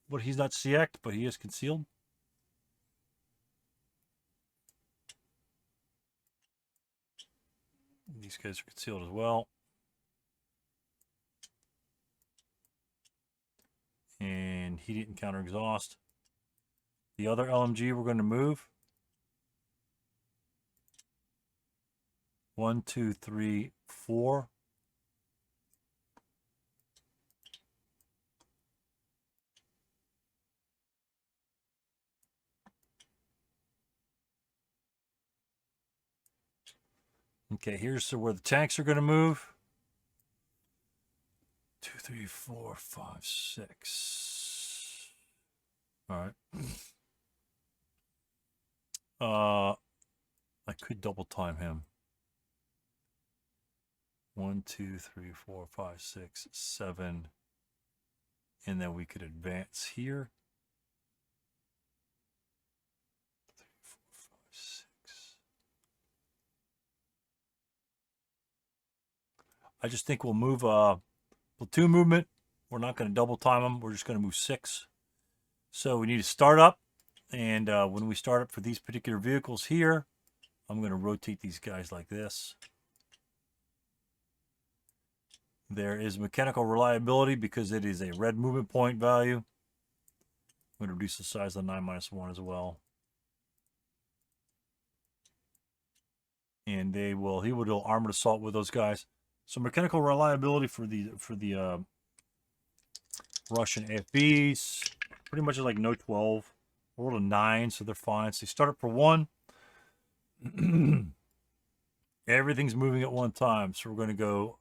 But he's not CX'd, but he is concealed. These guys are concealed as well. And he didn't counter exhaust. The other LMG we're going to move. 1, 2, 3, 4. Okay, here's where the tanks are going to move. 2, 3, 4, 5, 6. All right. I could double time him. 1, 2, 3, 4, 5, 6, 7. And then we could advance here. 3, 4, 5, 6. I just think we'll move platoon movement. We're not going to double time them. We're just going to move 6. So we need to start up. And when we start up for these particular vehicles here, I'm going to rotate these guys like this. There is mechanical reliability because it is a red movement point value. I'm going to reduce the size of the 9-1 as well. And he will do armored assault with those guys. So mechanical reliability for the Russian AFBs pretty much is like no 12. Roll a 9, so they're fine. So they start up for 1. Everything's moving at one time. So we're going to go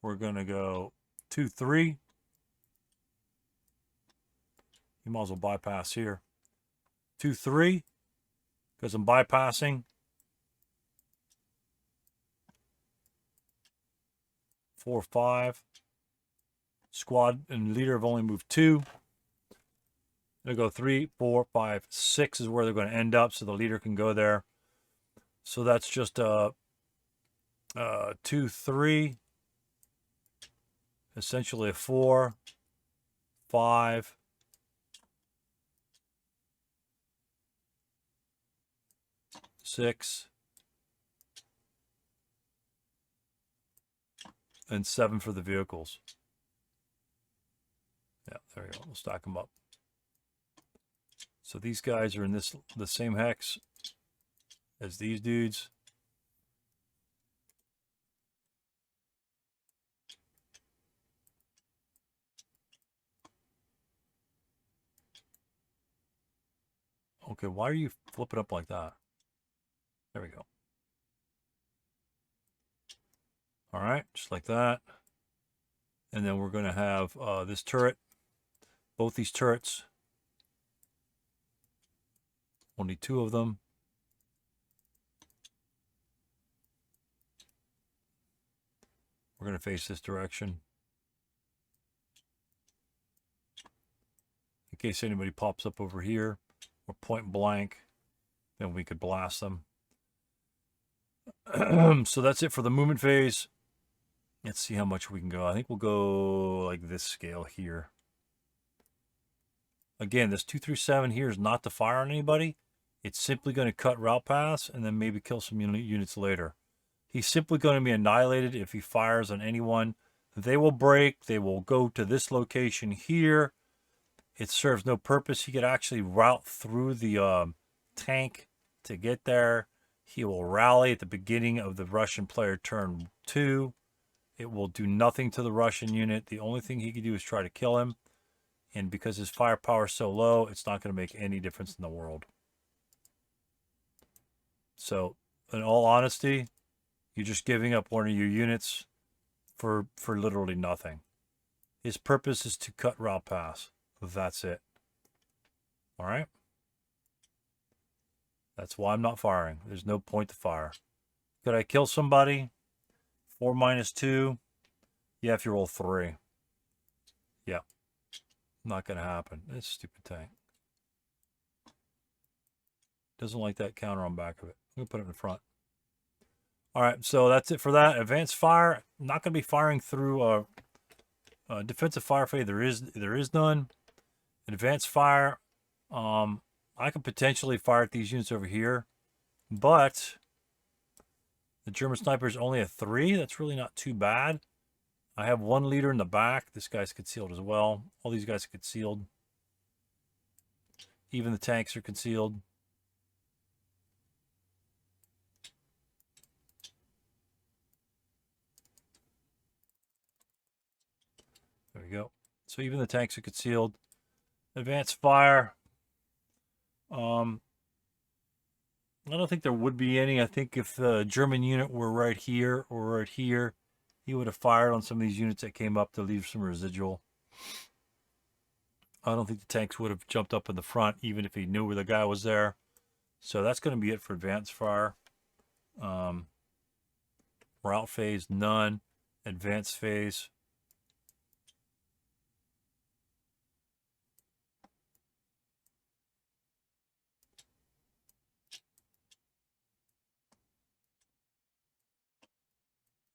We're going to go 2-3. You might as well bypass here. 2-3, because I'm bypassing. 4-5. Squad and leader have only moved 2. They'll go 3, 4, 5, 6 is where they're going to end up, so the leader can go there. So that's just 2-3. Essentially a 4, 5, 6, and 7 for the vehicles. Yeah, there we go. We'll stack them up. So these guys are in the same hex as these dudes. Okay, why are you flipping up like that? There we go. All right, just like that. And then we're going to have this turret. Both these turrets. Only 2 of them. We're going to face this direction. In case anybody pops up over here or point blank, then we could blast them. So that's it for the movement phase. Let's see how much we can go. I think we'll go like this scale here. Again, this 2-3-7 here is not to fire on anybody. It's simply going to cut route paths and then maybe kill some units later. He's simply going to be annihilated if he fires on anyone. They will break. They will go to this location here. It serves no purpose. He could actually route through the tank to get there. He will rally at the beginning of the Russian player turn 2. It will do nothing to the Russian unit. The only thing he can do is try to kill him. And because his firepower is so low, it's not going to make any difference in the world. So, in all honesty, you're just giving up one of your units for literally nothing. His purpose is to cut route paths. That's it. All right? That's why I'm not firing. There's no point to fire. Could I kill somebody? 4 minus 2. Yeah, if you roll 3. Yeah. Not going to happen. It's a stupid tank. Doesn't like that counter on back of it. I'm going to put it in front. All right, so that's it for that. Advanced fire. I'm not going to be firing through defensive fire phase. There is none. Advanced fire. I could potentially fire at these units over here, but the German sniper is only a 3. That's really not too bad. I have 1 leader in the back. This guy's concealed as well. All these guys are concealed. Even the tanks are concealed. There we go. So even the tanks are concealed. Advanced fire. I don't think there would be any. I think if the German unit were right here or right here, he would have fired on some of these units that came up to leave some residual. I don't think the tanks would have jumped up in the front, even if he knew where the guy was there. So that's going to be it for advanced fire. Route phase, none. Advanced phase.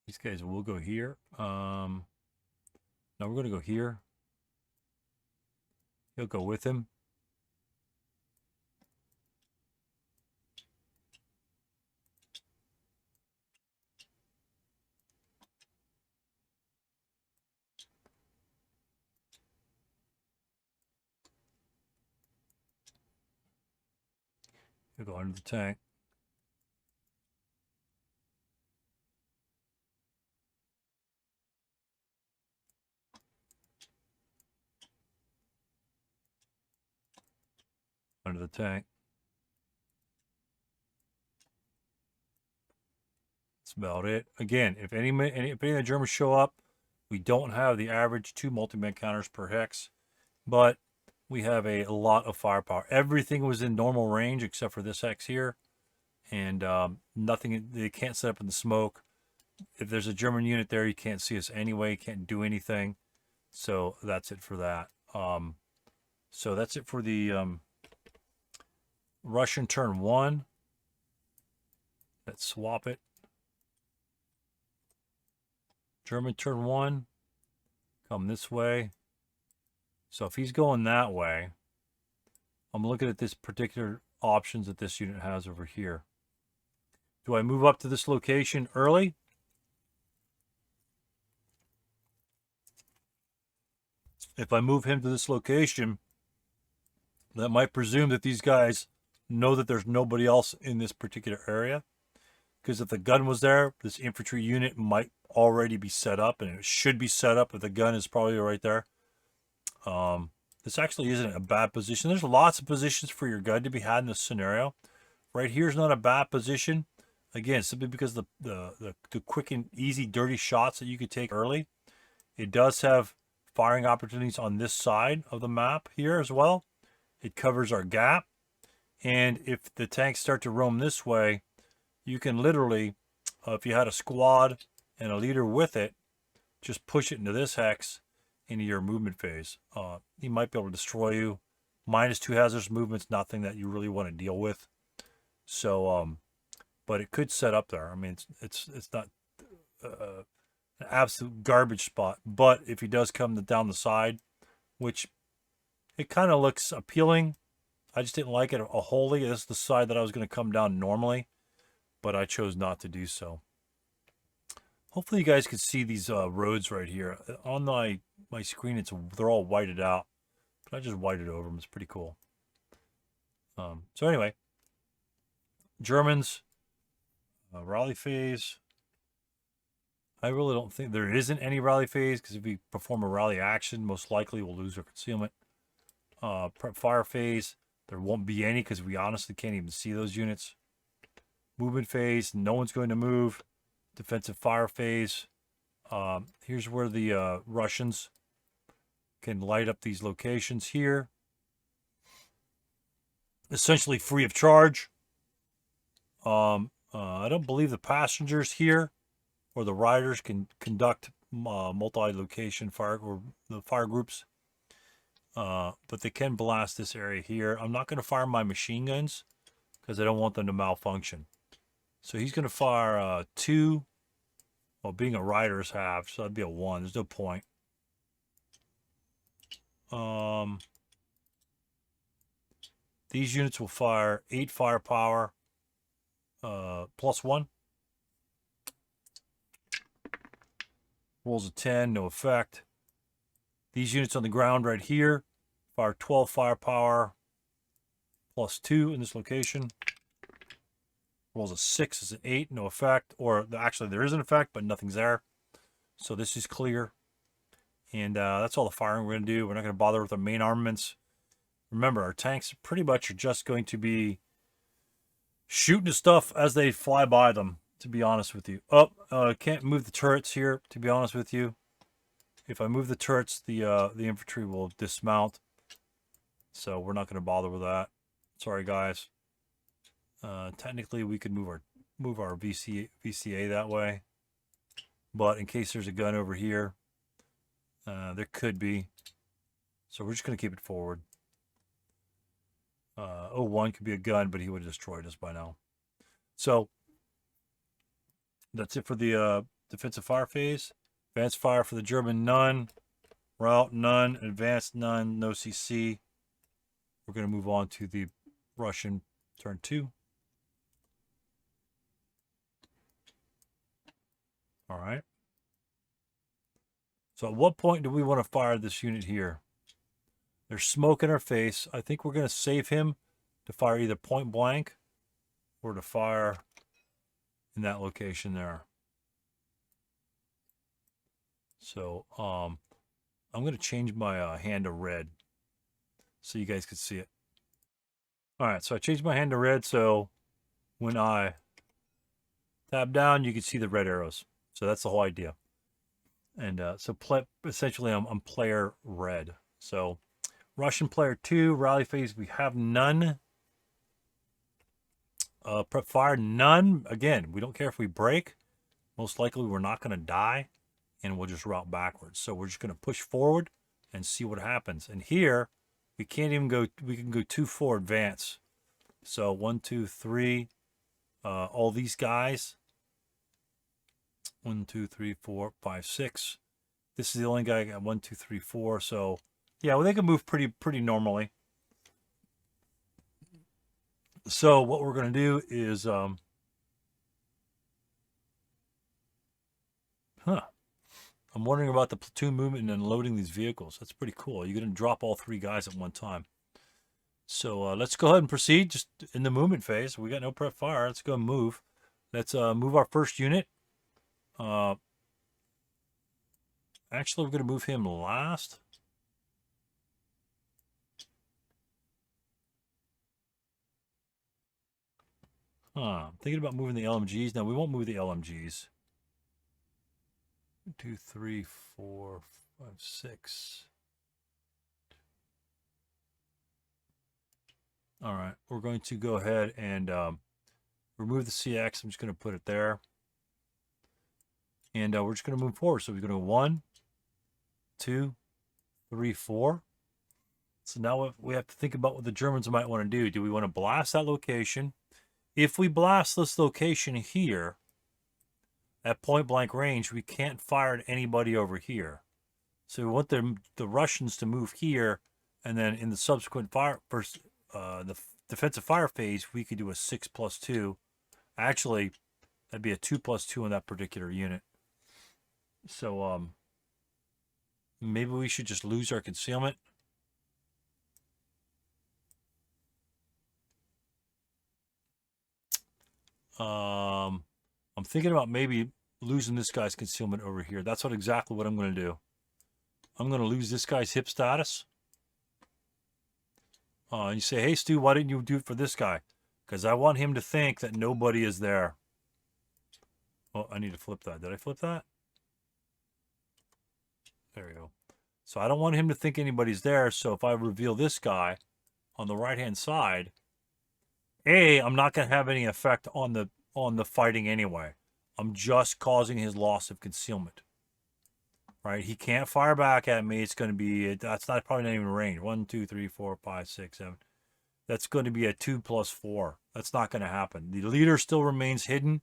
These guys will go here. No, we're going to go here. He'll go with him. He'll go under the tank. Under the tank. That's about it. Again, if any of the Germans show up, We don't have the average 2 multi-man counters per hex, but we have a lot of firepower. Everything was in normal range except for this hex here, and nothing. They can't set up in the smoke. If there's a German unit there, you can't see us anyway. Can't do anything. So that's it for that. So that's it for the Russian turn 1. Let's swap it. German turn 1. Come this way. So if he's going that way, I'm looking at this particular options that this unit has over here. Do I move up to this location early? If I move him to this location, that might presume that these guys know that there's nobody else in this particular area. Because if the gun was there, this infantry unit might already be set up, and it should be set up if the gun is probably right there. This actually isn't a bad position. There's lots of positions for your gun to be had in this scenario. Right here is not a bad position. Again, simply because the quick and easy, dirty shots that you could take early. It does have firing opportunities on this side of the map here as well. It covers our gap. And if the tanks start to roam this way, you can literally, if you had a squad and a leader with it, just push it into this hex into your movement phase. He might be able to destroy you. -2 hazardous movement's nothing that you really want to deal with. So, but it could set up there. I mean, it's not an absolute garbage spot. But if he does come down the side, which it kind of looks appealing, I just didn't like it wholly. This is the side that I was going to come down normally, but I chose not to do so. Hopefully you guys can see these roads right here. On my screen, they're all whited out, but I just whited over them. It's pretty cool. So anyway, Germans, rally phase. I really don't think there isn't any rally phase, because if we perform a rally action, most likely we'll lose our concealment. Prep fire phase, there won't be any because we honestly can't even see those units. Movement phase, no one's going to move. Defensive fire phase. Here's where the Russians can light up these locations here. Essentially free of charge. I don't believe the passengers here or the riders can conduct multi-location fire or the fire groups. But they can blast this area here. I'm not going to fire my machine guns because I don't want them to malfunction. So he's going to fire 2. Well, being a rider is half, so that'd be a 1. There's no point. These units will fire 8 firepower, +1. Rolls a 10, no effect. These units on the ground right here fire 12 firepower, +2 in this location. Rolls a 6 is an 8, no effect. Or actually there is an effect, but nothing's there. So this is clear. And that's all the firing we're going to do. We're not going to bother with our main armaments. Remember, our tanks pretty much are just going to be shooting the stuff as they fly by them, to be honest with you. Can't move the turrets here, to be honest with you. If I move the turrets, the infantry will dismount. So we're not going to bother with that. Sorry, guys. Technically, we could move our VCA that way. But in case there's a gun over here, there could be. So we're just going to keep it forward. OA1 could be a gun, but he would have destroyed us by now. So that's it for the defensive fire phase. Advanced fire for the German, none. Route, none. Advanced, none. No CC. We're going to move on to the Russian turn 2. All right. So at what point do we want to fire this unit here? There's smoke in our face. I think we're going to save him to fire either point blank or to fire in that location there. So I'm going to change my hand to red so you guys can see it. All right, so I changed my hand to red, so when I tab down, you can see the red arrows. So that's the whole idea. And so essentially I'm player red. So Russian player 2, rally phase, we have none. Prep fire, none. Again, we don't care if we break. Most likely we're not going to die, and we'll just route backwards. So we're just going to push forward and see what happens. And here, we can't even go, we can go 2-4 advance. So 1, 2, 3, all these guys. 1, 2, 3, 4, 5, 6. This is the only guy I got 1, 2, 3, 4. So yeah, well, they can move pretty normally. So what we're going to do is, I'm wondering about the platoon movement and loading these vehicles. That's pretty cool. You're going to drop all 3 guys at one time. So let's go ahead and proceed just in the movement phase. We got no prep fire. Let's go and move. Let's move our first unit. Actually, we're going to move him last. I'm thinking about moving the LMGs. Now, we won't move the LMGs. 1, 2, 3, 4, 5, 6. All right, we're going to go ahead and remove the CX. I'm just going to put it there. And we're just going to move forward. So we're going to go 1, 2, 3, 4. So now we have to think about what the Germans might want to do. Do we want to blast that location? If we blast this location here at point blank range, we can't fire at anybody over here. So we want the Russians to move here, and then in the subsequent fire, the defensive fire phase, we could do a 6+2. Actually, that'd be a 2+2 on that particular unit. So maybe we should just lose our concealment. I'm thinking about maybe losing this guy's concealment over here. That's exactly what I'm going to do. I'm going to lose this guy's hip status. And you say, hey, Stu, why didn't you do it for this guy? Because I want him to think that nobody is there. Oh, I need to flip that. Did I flip that? There we go. So I don't want him to think anybody's there. So if I reveal this guy on the right-hand side, I'm not going to have any effect on the fighting anyway. I'm just causing his loss of concealment. Right? He can't fire back at me. It's going to be, that's not probably not even range. 1, 2, 3, 4, 5, 6, 7. That's going to be a 2+4. That's not going to happen. The leader still remains hidden.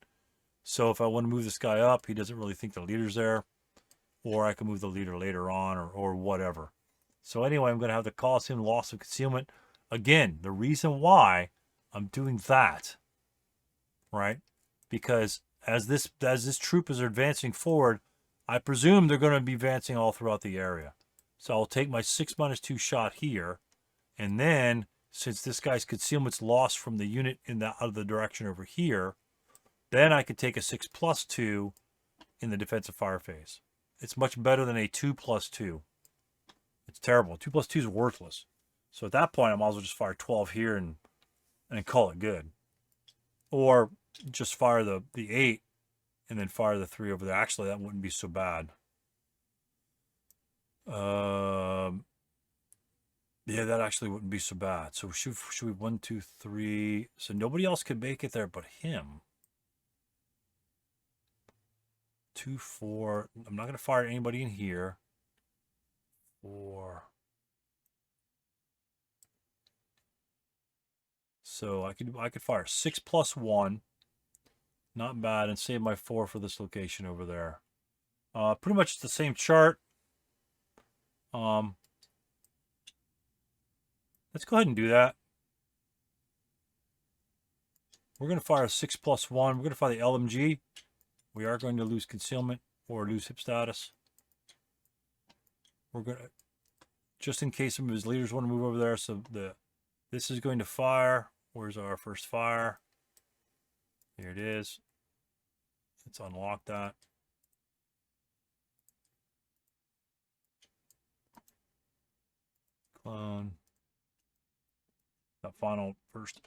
So if I want to move this guy up, he doesn't really think the leader's there. Or I can move the leader later on or whatever. So anyway, I'm going to have to cause him loss of concealment. Again, the reason why I'm doing that, right? Because as this troop is advancing forward, I presume they're going to be advancing all throughout the area. So I'll take my 6-2 shot here, and then since this guy's concealment's lost from the unit in the out of the direction over here, then I could take a 6+2 in the defensive fire phase. It's much better than a 2+2. It's terrible. 2+2 is worthless. So at that point, I might as well just fire 12 here and call it good. Or just fire the 8 and then fire the 3 over there. Actually, that wouldn't be so bad. Yeah, that actually wouldn't be so bad. So should we 1, 2, 3? So nobody else could make it there but him. 2, 4. I'm not going to fire anybody in here. 4. So I could fire 6+1. Not bad, and save my 4 for this location over there. Pretty much the same chart. Let's go ahead and do that. We're going to fire 6+1. We're going to fire the LMG. We are going to lose concealment or lose hip status. We're going to, just in case some of his leaders want to move over there. So this is going to fire. Where's our first fire? Here it is. Let's unlock that. Clone. That final first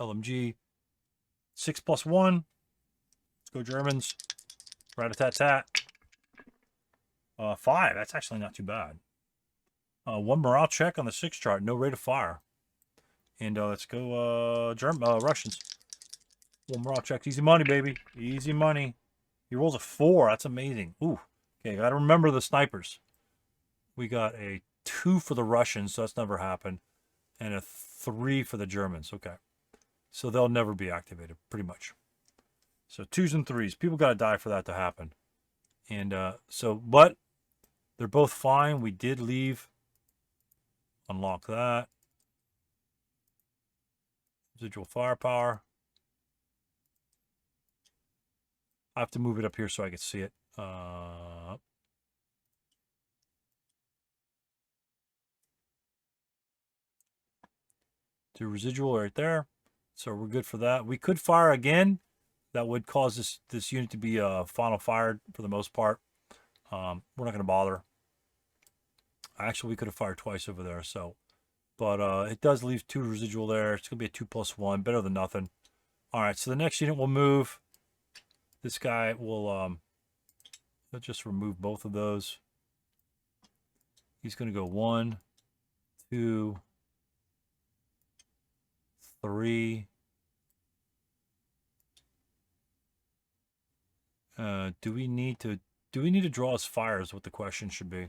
LMG. 6+1. Let's go Germans. Rat-a-tat-tat. 5. That's actually not too bad. 1 morale check on the 6 chart. No rate of fire. And let's go Russians. 1 morale check. Easy money, baby. Easy money. He rolls a 4. That's amazing. Ooh. Okay, got to remember the snipers. We got a 2 for the Russians, so that's never happened. And a 3 for the Germans. Okay. So they'll never be activated, pretty much. So 2s and 3s. People got to die for that to happen. And but they're both fine. We did leave. Unlock that. Residual firepower. I have to move it up here so I can see it. Do residual right there. So we're good for that. We could fire again. That would cause this unit to be final fired for the most part. We're not going to bother. Actually, we could have fired twice over there. So, but it does leave 2 residual there. It's going to be a 2+1. Better than nothing. All right. So the next unit will move. This guy will let's just remove both of those. He's going to go 1, 2, 3. Do we need to draw his fires? What the question should be.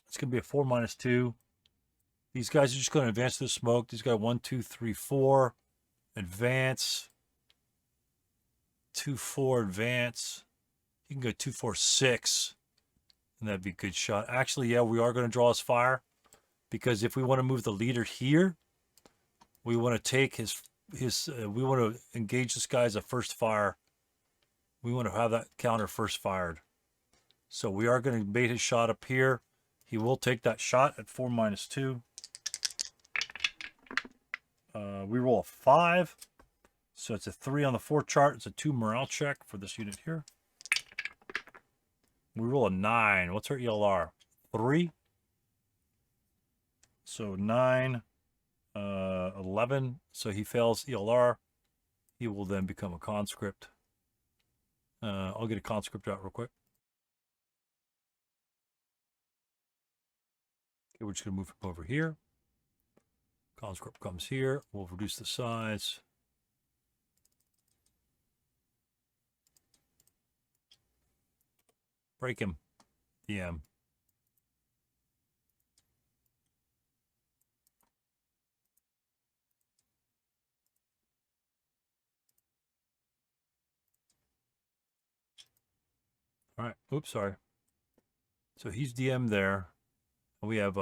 It's going to be a 4-2. These guys are just going to advance to the smoke. These guys 1, 2, 3, 4. Advance. 2, 4, advance. You can go 2, 4, 6. And that'd be a good shot. Actually, yeah, we are going to draw his fire. Because if we want to move the leader here, we want to take we want to engage this guy as a first fire. We want to have that counter first fired. So we are going to bait his shot up here. He will take that shot at 4-2. We roll a 5. So it's a 3 on the 4 chart. It's a 2 morale check for this unit here. We roll a 9. What's our ELR? 3. So 9, 11. So he fails ELR. He will then become a conscript. I'll get a conscript out real quick. Okay, we're just going to move him over here. Conscript comes here. We'll reduce the size. Break him. DM. All right. Oops, sorry. So he's DM there. We have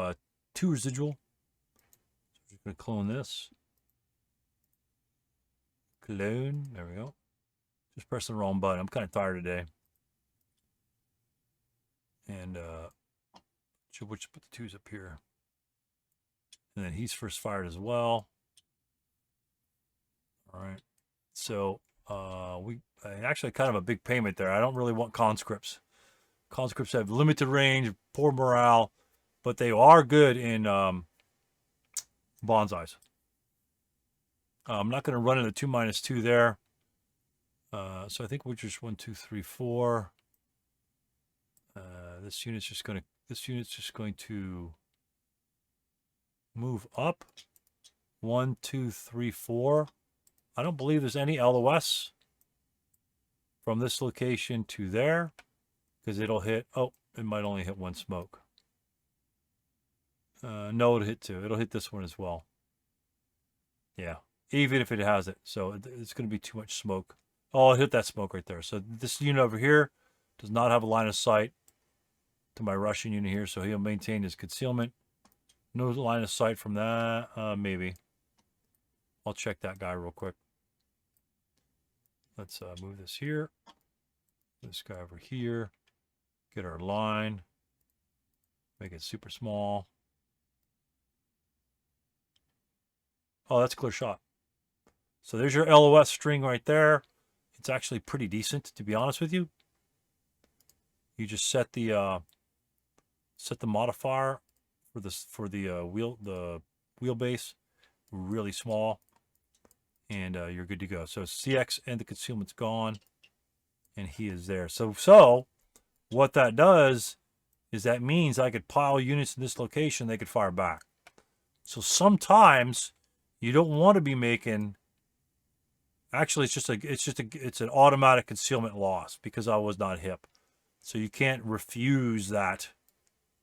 2 residual. So we're just going to clone this. Clone. There we go. Just press the wrong button. I'm kind of tired today. And we'll just put the 2s up here. And then he's first fired as well. All right. So we actually kind of a big payment there. I don't really want conscripts. Conscripts have limited range, poor morale, but they are good in bonsais. I'm not going to run into 2-2 there. So I think we're just 1, 2, 3, 4. This unit's just going to move up. 1, 2, 3, 4. I don't believe there's any LOS from this location to there, because it'll hit. Oh, it might only hit 1 smoke. No, it'll hit 2. It'll hit this one as well. Yeah, even if it has it. So it's going to be too much smoke. Oh, it hit that smoke right there. So this unit over here does not have a line of sight to my Russian unit here, so he'll maintain his concealment. No line of sight from that. Maybe. I'll check that guy real quick. Let's move this here. This guy over here. Get our line. Make it super small. Oh, that's a clear shot. So there's your LOS string right there. It's actually pretty decent, to be honest with you. You just set the modifier for the wheelbase really small, and you're good to go. So CX and the concealment's gone, and he is there. So What that does is that means I could pile units in this location, they could fire back. So sometimes you don't want to be making, actually it's an automatic concealment loss because I was not hip. So you can't refuse that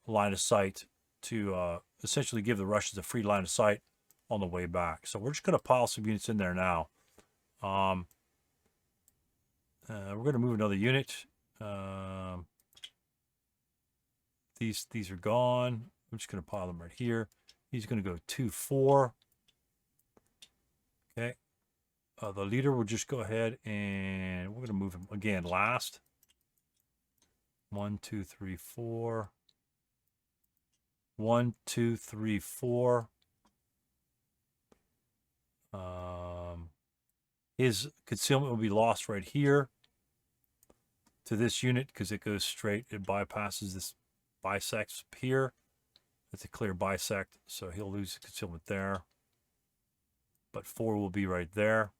line of sight to essentially give the Russians a free line of sight on the way back. So we're just going to pile some units in there now. We're going to move another unit. These are gone. I'm just going to pile them right here. He's going to go 2-4. Okay. The leader will just go ahead and we're going to move him again last. 1, 2, 3, 4. 1, 2, 3, 4. His concealment will be lost right here to this unit because it goes straight. It bypasses this bisects up here. It's a clear bisect, so he'll lose concealment there. But 4 will be right there.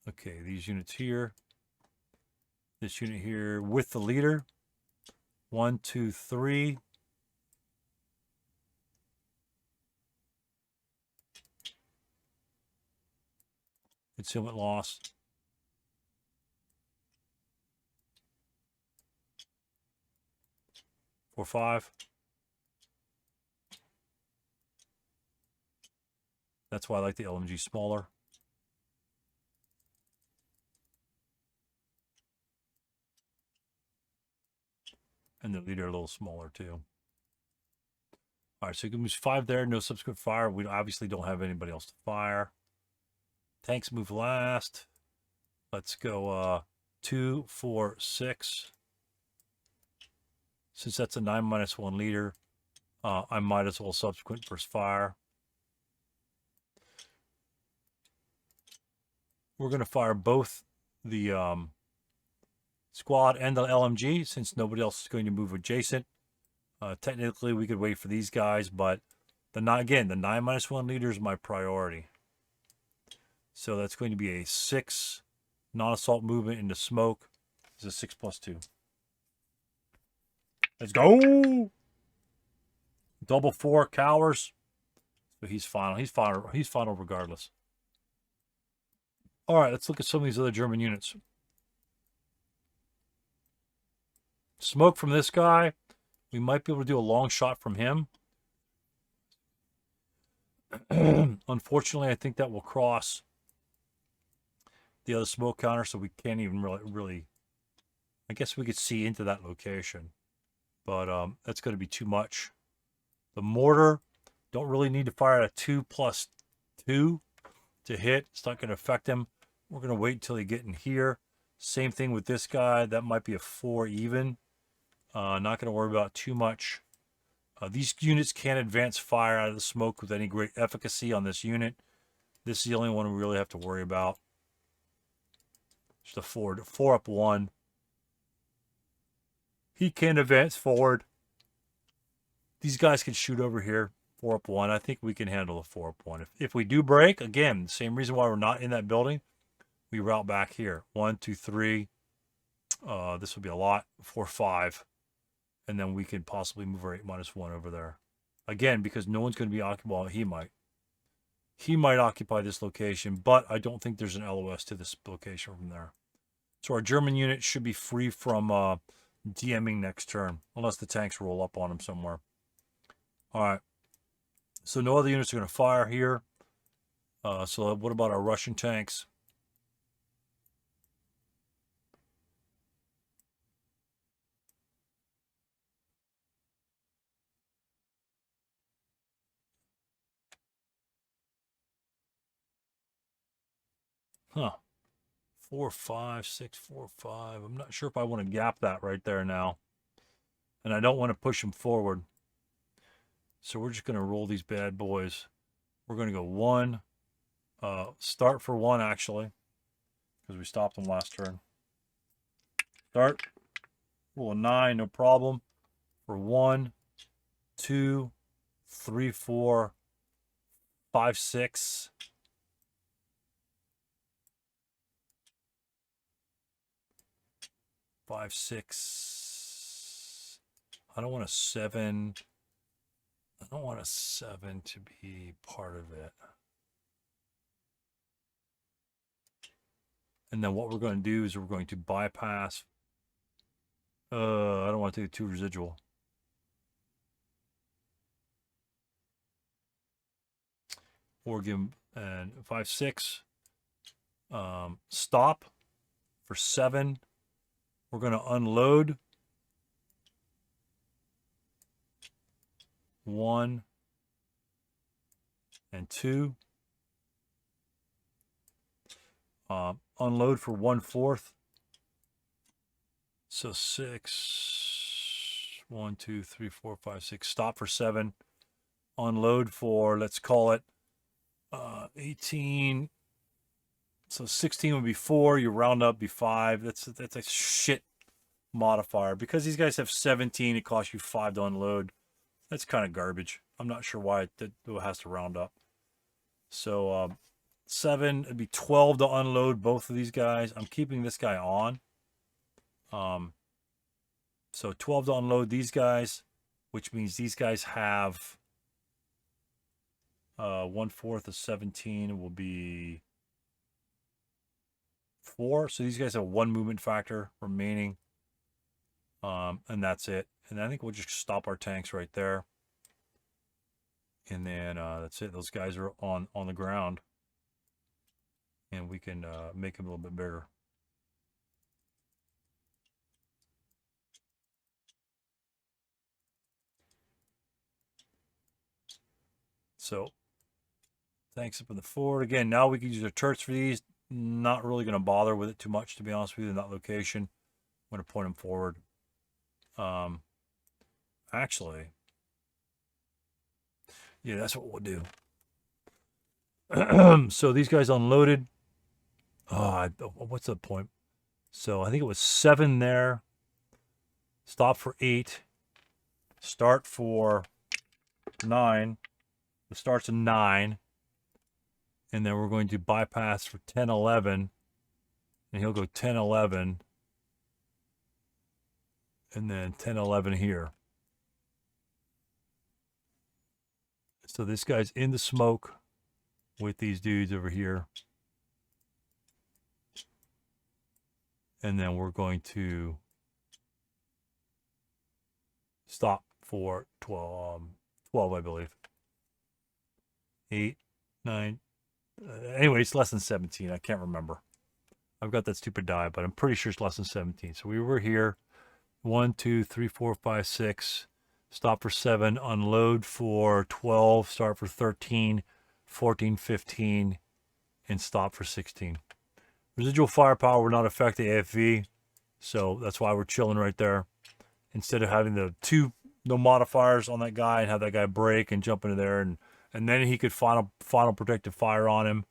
Okay, these units here. This unit here with the leader. 1, 2, 3. Concealment loss. Four, 5. That's why I like the LMG smaller. And the leader a little smaller too. All right, so you can move 5 there, no subsequent fire. We obviously don't have anybody else to fire. Tanks move last. Let's go 2, 4, 6. Since that's a 9-1 leader, I might as well subsequent first fire. We're going to fire both the squad and the LMG since nobody else is going to move adjacent. Technically, we could wait for these guys, but the 9-1 leader is my priority. So that's going to be a 6 non-assault movement into smoke. It's a 6+2. Let's go. Double 4 cowers. So he's final. He's final regardless. All right, let's look at some of these other German units. Smoke from this guy. We might be able to do a long shot from him. Unfortunately, I think that will cross the other smoke counter, so we can't even really. I guess we could see into that location, but that's going to be too much. The mortar, don't really need to fire a 2+2 to hit. It's not going to affect him. We're going to wait until they get in here. Same thing with this guy. That might be a 4 even. Not going to worry about too much. These units can't advance fire out of the smoke with any great efficacy on this unit. This is the only one we really have to worry about. Just a 4 up 1. He can advance forward. These guys can shoot over here. 4 up 1. I think we can handle a 4 up 1. If we do break, again, the same reason why we're not in that building, we route back here. 1, 2, 3. This will be a lot. 4, 5. And then we could possibly move our 8-1 over there. Again, because no one's going to be occupied. Well, he might. He might occupy this location, but I don't think there's an LOS to this location from there. So our German unit should be free from DMing next turn, unless the tanks roll up on him somewhere. All right. So no other units are going to fire here. So what about our Russian tanks? Huh. 4, 5, 6, 4, 5. I'm not sure if I want to gap that right there now. And I don't want to push them forward. So we're just going to roll these bad boys. We're going to go 1. Start for 1, actually. Because we stopped them last turn. Start. Roll a 9, no problem. For 1, 2, 3, 4, 5, 6. 5, 6. I don't want a 7. I don't want a 7 to be part of it. And then what we're going to do is we're going to bypass. I don't want to take 2 residual. Or give him and 5, 6. Stop for 7. We're going to unload 1 and 2. Unload for 1/4. So 6. 1, 2, 3, 4, 5, 6. Stop for 7. Unload for, let's call it 18. So 16 would be 4. You round up, be 5. That's a shit modifier. Because these guys have 17, it costs you 5 to unload. That's kind of garbage. I'm not sure why it has to round up. So 7, it'd be 12 to unload both of these guys. I'm keeping this guy on. So 12 to unload these guys, which means these guys have 1/4 of 17 will be 4. So these guys have 1 movement factor remaining. And that's it. And I think we'll just stop our tanks right there. And then that's it. Those guys are on the ground. And we can make them a little bit bigger. So tanks up in the forward. Again, now we can use our turrets for these. Not really going to bother with it too much, to be honest with you, in that location. I'm going to point them forward. Actually, yeah, that's what we'll do. So these guys unloaded. What's the point? So I think it was 7 there. Stop for 8. Start for 9. It starts at 9. And then we're going to bypass for 10, 11. And he'll go 10, 11. And then 10, 11 here. So this guy's in the smoke with these dudes over here. And then we're going to stop for 12, I believe. 8, 9. Anyway, it's less than 17. I can't remember. I've got that stupid die, but I'm pretty sure it's less than 17. So we were here. 1, 2, 3, 4, 5, 6. Stop for 7. Unload for 12. Start for 13, 14, 15. And stop for 16. Residual firepower will not affect the AFV. So that's why we're chilling right there. Instead of having the no modifiers on that guy and have that guy break and jump into there. And then he could final protective fire on him.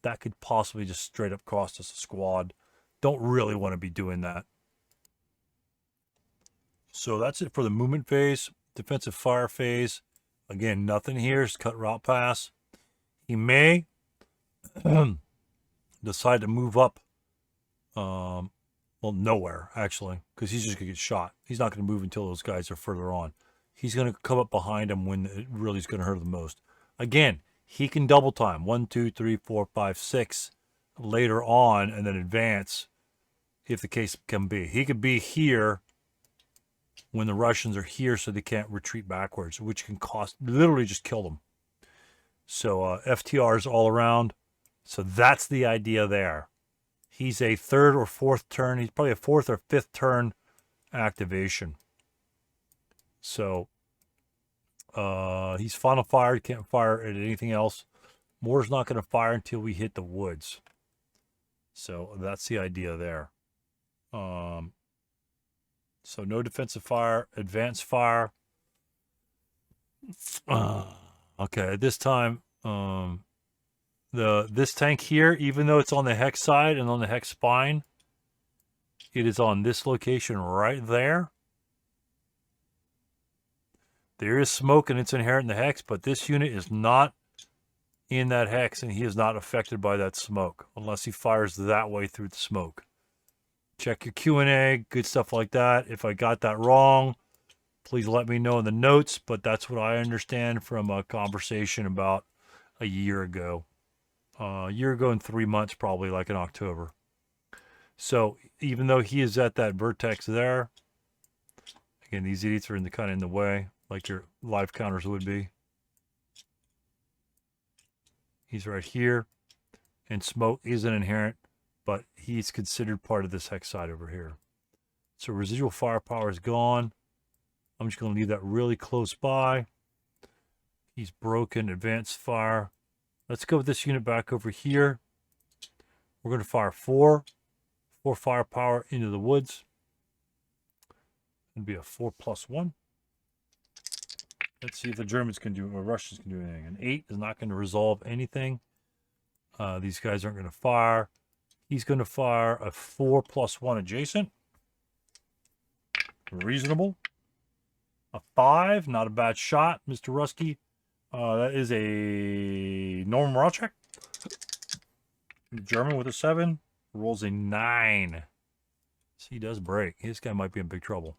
That could possibly just straight up cost us a squad. Don't really want to be doing that. So that's it for the movement phase. Defensive fire phase. Again, nothing here. Just cut route pass. He may decide to move up. Well, nowhere, actually. Because he's just going to get shot. He's not going to move until those guys are further on. He's going to come up behind him when it really is going to hurt him the most. Again, he can double time. 1, 2, 3, 4, 5, 6 later on and then advance if the case can be. He could be here when the Russians are here so they can't retreat backwards, which can cost, literally just kill them. So FTRs all around. So that's the idea there. He's a 3rd or 4th turn. He's probably a 4th or 5th turn activation. So he's final fire. Can't fire at anything else. Moore's not going to fire until we hit the woods. So that's the idea there. So no defensive fire, advanced fire. Okay, at this time, this tank here, even though it's on the hex side and on the hex spine, it is on this location right there. There is smoke and it's inherent in the hex, but this unit is not in that hex and he is not affected by that smoke unless he fires that way through the smoke. Check your Q&A, good stuff like that. If I got that wrong, please let me know in the notes, but that's what I understand from a conversation about a year ago. A year ago and 3 months, probably, like in October. So even though he is at that vertex there, again, these idiots are kind of in the way, like your live counters would be. He's right here, and smoke isn't inherent, but he's considered part of this hex side over here. So residual firepower is gone. I'm just going to leave that really close by. He's broken, advanced fire. Let's go with this unit back over here. We're going to fire four firepower into the woods. It'll be a 4+1. Let's see if the Germans can do, or Russians can do anything. An 8 is not going to resolve anything. These guys aren't going to fire. He's going to fire a 4+1 adjacent. Reasonable. A 5, not a bad shot, Mr. Rusky. That is a normal morale check. German with a 7 rolls a 9. So he does break. This guy might be in big trouble.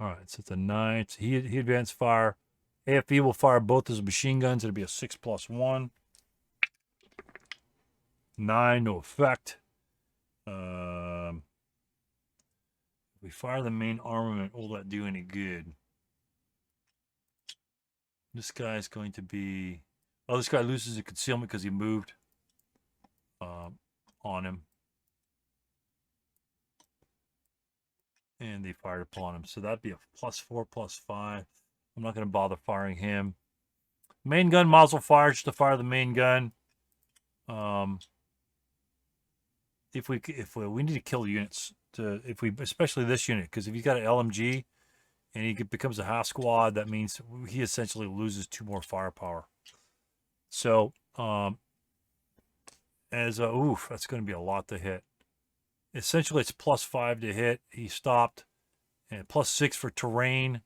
All right, so it's a 9. So he advanced fire. AFV will fire both his machine guns. It'll be a 6+1. 9, no effect. If we fire the main armament, will that do any good? This guy is going to be... Oh, this guy loses a concealment because he moved on him. And they fired upon him. So that'd be a +4/+5. I'm not going to bother firing him. Main gun muzzle fire, just to fire the main gun. If we need to kill units especially this unit, because if he's got an LMG and he becomes a half squad, that means he essentially loses 2 more firepower. So that's going to be a lot to hit. Essentially, it's +5 to hit. He stopped, and +6 for terrain.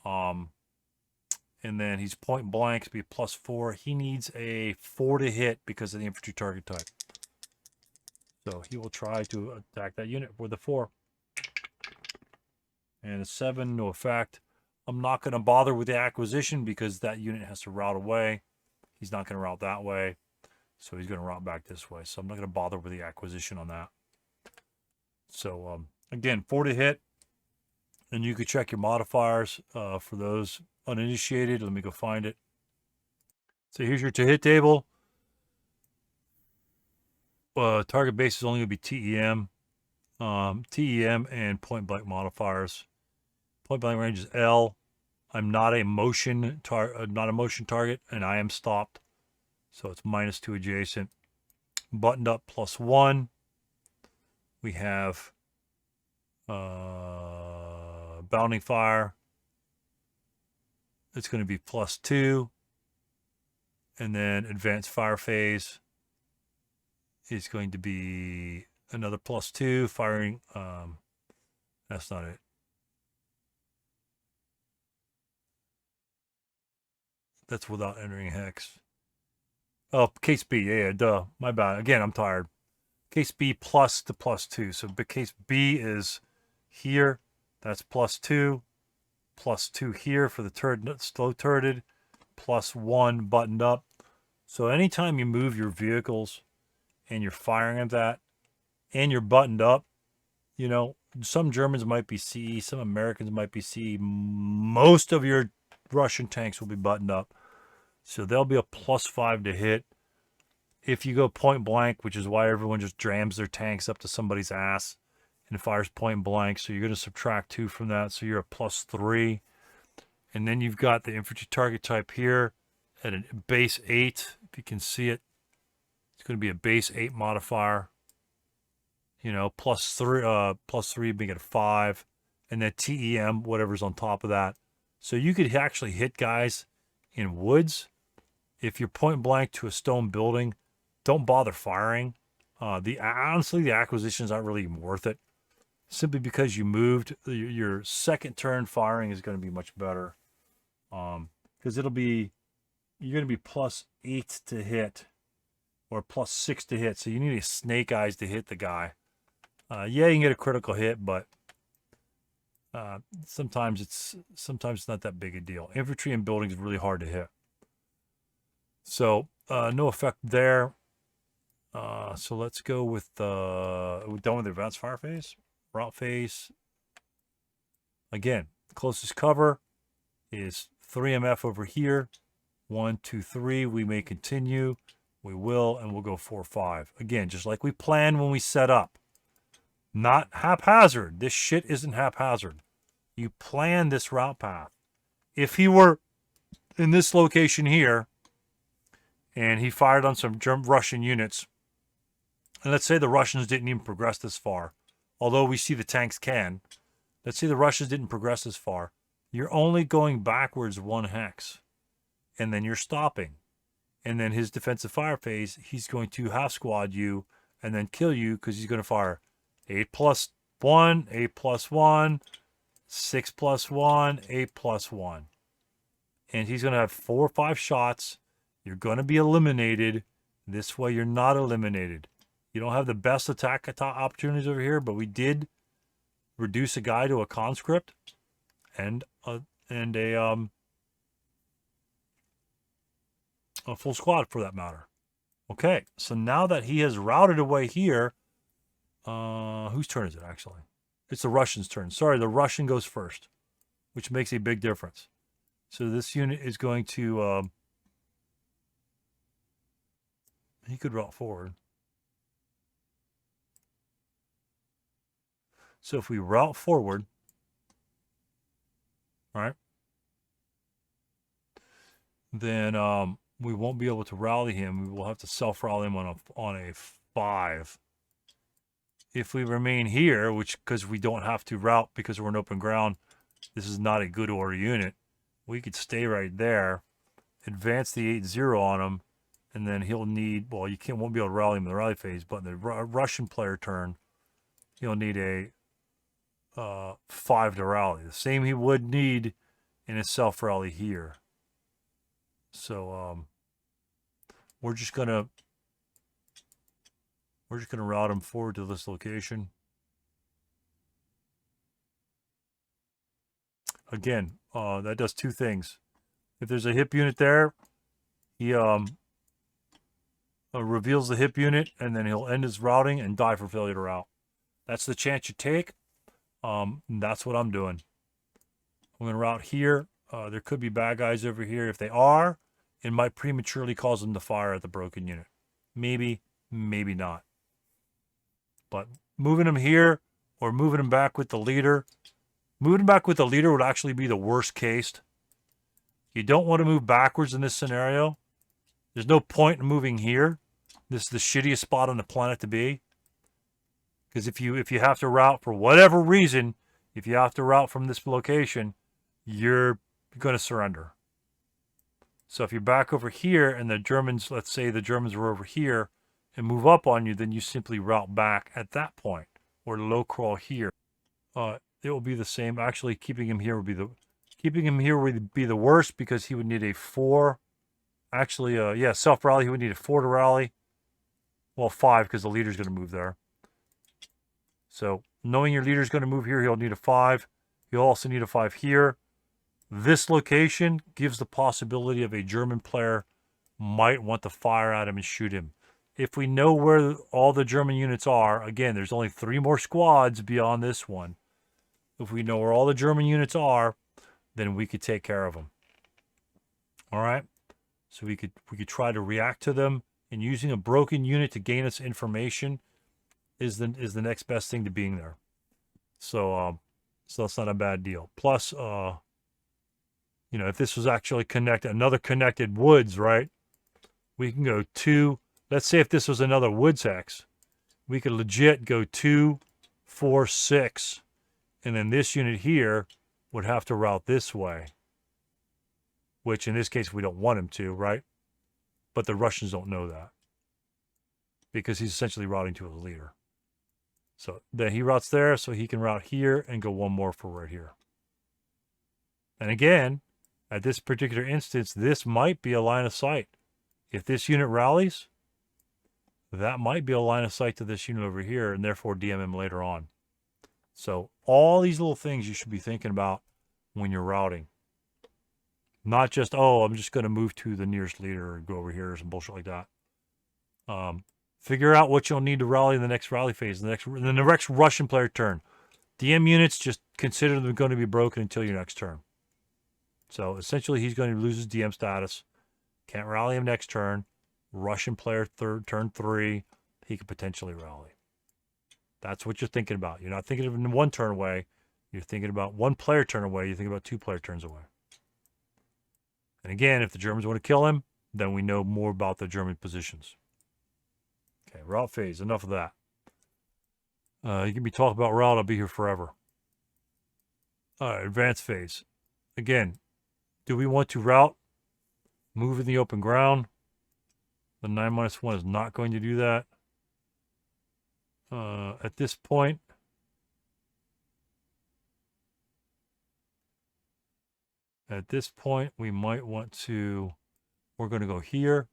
And then he's point blank to be +4. He needs a 4 to hit because of the infantry target type. So he will try to attack that unit with a 4. And a 7, no effect. I'm not going to bother with the acquisition because that unit has to route away. He's not going to route that way. So he's going to route back this way. So I'm not going to bother with the acquisition on that. So again, 4 to hit. And you could check your modifiers for those uninitiated. Let me go find it. So here's your to hit table. Target base is only going to be TEM. TEM and point blank modifiers. Point blank range is L. I'm not a motion target, and I am stopped. So it's -2 adjacent. Buttoned up +1. We have bounding fire. It's going to be +2. And then advanced fire phase is going to be another +2. Firing, that's not it. That's without entering hex. Oh, case B, yeah, duh, my bad. Again, I'm tired. Case B plus the +2. So case B is here. That's +2. +2 here for the slow turreted. +1 buttoned up. So anytime you move your vehicles and you're firing at that and you're buttoned up, you know, some Germans might be CE, some Americans might be CE. Most of your Russian tanks will be buttoned up. So they'll be a +5 to hit. If you go point blank, which is why everyone just jams their tanks up to somebody's ass and fires point blank. So you're going to subtract 2 from that. So you're a +3. And then you've got the infantry target type here at a base 8. If you can see it, it's going to be a base 8 modifier. You know, +3 being at a 5. And then TEM, whatever's on top of that. So you could actually hit guys in woods. If you're point blank to a stone building, don't bother firing. Honestly, the acquisition's not really even worth it. simply because you moved. Your second turn firing is going to be much better, because you're going to be +8 to hit, or +6 to hit. So you need a snake eyes to hit the guy. Yeah, you can get a critical hit, but sometimes it's not that big a deal. Infantry and buildings is really hard to hit. So no effect there. So let's go with we're done with the advanced fire phase, route phase. Again, closest cover is 3MF over here. 1, 2, 3. We may continue. We will, and we'll go 4, 5. Again, just like we planned when we set up. Not haphazard. This shit isn't haphazard. You plan this route path. If he were in this location here, and he fired on some Russian units, and let's say the Russians didn't even progress this far, although we see the tanks can. Let's say the Russians didn't progress this far. You're only going backwards 1 hex, and then you're stopping. And then his defensive fire phase, he's going to half squad you and then kill you because he's going to fire 8+1, 8+1, 6+1, 8+1. And he's going to have 4 or 5 shots. You're going to be eliminated. This way you're not eliminated. You don't have the best attack opportunities over here, but we did reduce a guy to a conscript and a full squad for that matter. Okay, so now that he has routed away here, whose turn is it actually? It's the Russian's turn. Sorry, the Russian goes first, which makes a big difference. So this unit is going to, he could route forward. So if we route forward, right, then we won't be able to rally him. We will have to self-rally him on a 5. If we remain here, which because we don't have to route because we're in open ground, this is not a good order unit. We could stay right there, advance the 8-0 on him, and then he'll need, well, won't be able to rally him in the rally phase, but in the Russian player turn, he'll need a 5 to rally. The same he would need in a self-rally here. So we're just gonna route him forward to this location. Again, that does 2 things. If there's a hip unit there, he reveals the hip unit, and then he'll end his routing and die for failure to route. That's the chance you take. That's what I'm doing. I'm going to route here. There could be bad guys over here. If they are, it might prematurely cause them to fire at the broken unit. Maybe, maybe not. But moving them here or moving them back with the leader. Moving them back with the leader would actually be the worst case. You don't want to move backwards in this scenario. There's no point in moving here. This is the shittiest spot on the planet to be. Because if you have to route for whatever reason, if you have to route from this location, you're going to surrender. So if you're back over here and the Germans, let's say the Germans were over here and move up on you, then you simply route back at that point or low crawl here. It will be the same. Actually, keeping him here would be the worst because he would need a 4. Actually, yeah, self-rally, he would need a 4 to rally. Well, 5 because the leader's going to move there. So knowing your leader's going to move here, he'll need a 5. He'll also need a 5 here. This location gives the possibility of a German player might want to fire at him and shoot him. If we know where all the German units are, again, there's only 3 more squads beyond this one. If we know where all the German units are, then we could take care of them. All right? So we could try to react to them, and using a broken unit to gain us information is the next best thing to being there. So that's not a bad deal. Plus, if this was actually another connected woods, right? We can go 2. Let's say if this was another woods hex, we could legit go 2, 4, 6, and then this unit here would have to route this way, which in this case we don't want him to, right? But the Russians don't know that because he's essentially routing to his leader. So then he routes there, so he can route here and go one more for right here. And again, at this particular instance, this might be a line of sight. If this unit rallies, that might be a line of sight to this unit over here, and therefore DM him later on. So all these little things you should be thinking about when you're routing. Not just, oh, I'm just going to move to the nearest leader or go over here or some bullshit like that. Figure out what you'll need to rally in the next rally phase, the next Russian player turn. DM units, just consider them going to be broken until your next turn. So essentially, he's going to lose his DM status. Can't rally him next turn. Russian player turn 3, he could potentially rally. That's what you're thinking about. You're not thinking of it in one turn away. You're thinking about one player turn away. You're thinking about 2 player turns away. And again, if the Germans want to kill him, then we know more about the German positions. Okay, route phase. Enough of that. You can be talking about route. I'll be here forever. All right, advanced phase. Again, do we want to route? Move in the open ground. The 9-1 is not going to do that. At this point, we might want to, we're going to go here,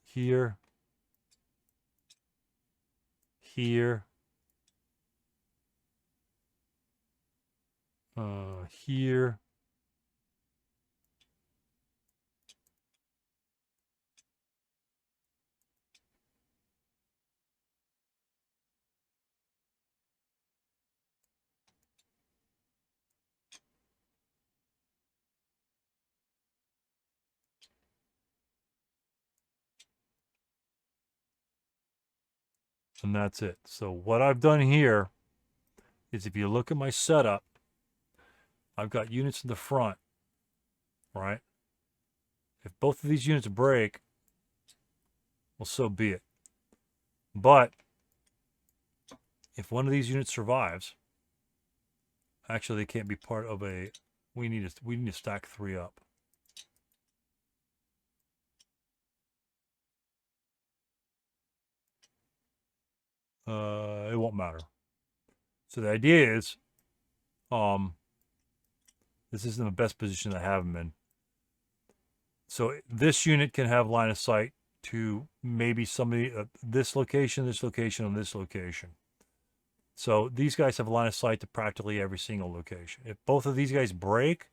here, here, here, and that's it. So what I've done here is, if you look at my setup, I've got units in the front, right? If both of these units break, well, so be it. But if one of these units survives, actually they can't be part of a, we need to stack 3 up. It won't matter. So the idea is, this isn't the best position to have them in. So this unit can have line of sight to maybe somebody at this location, and this location. So these guys have line of sight to practically every single location. If both of these guys break,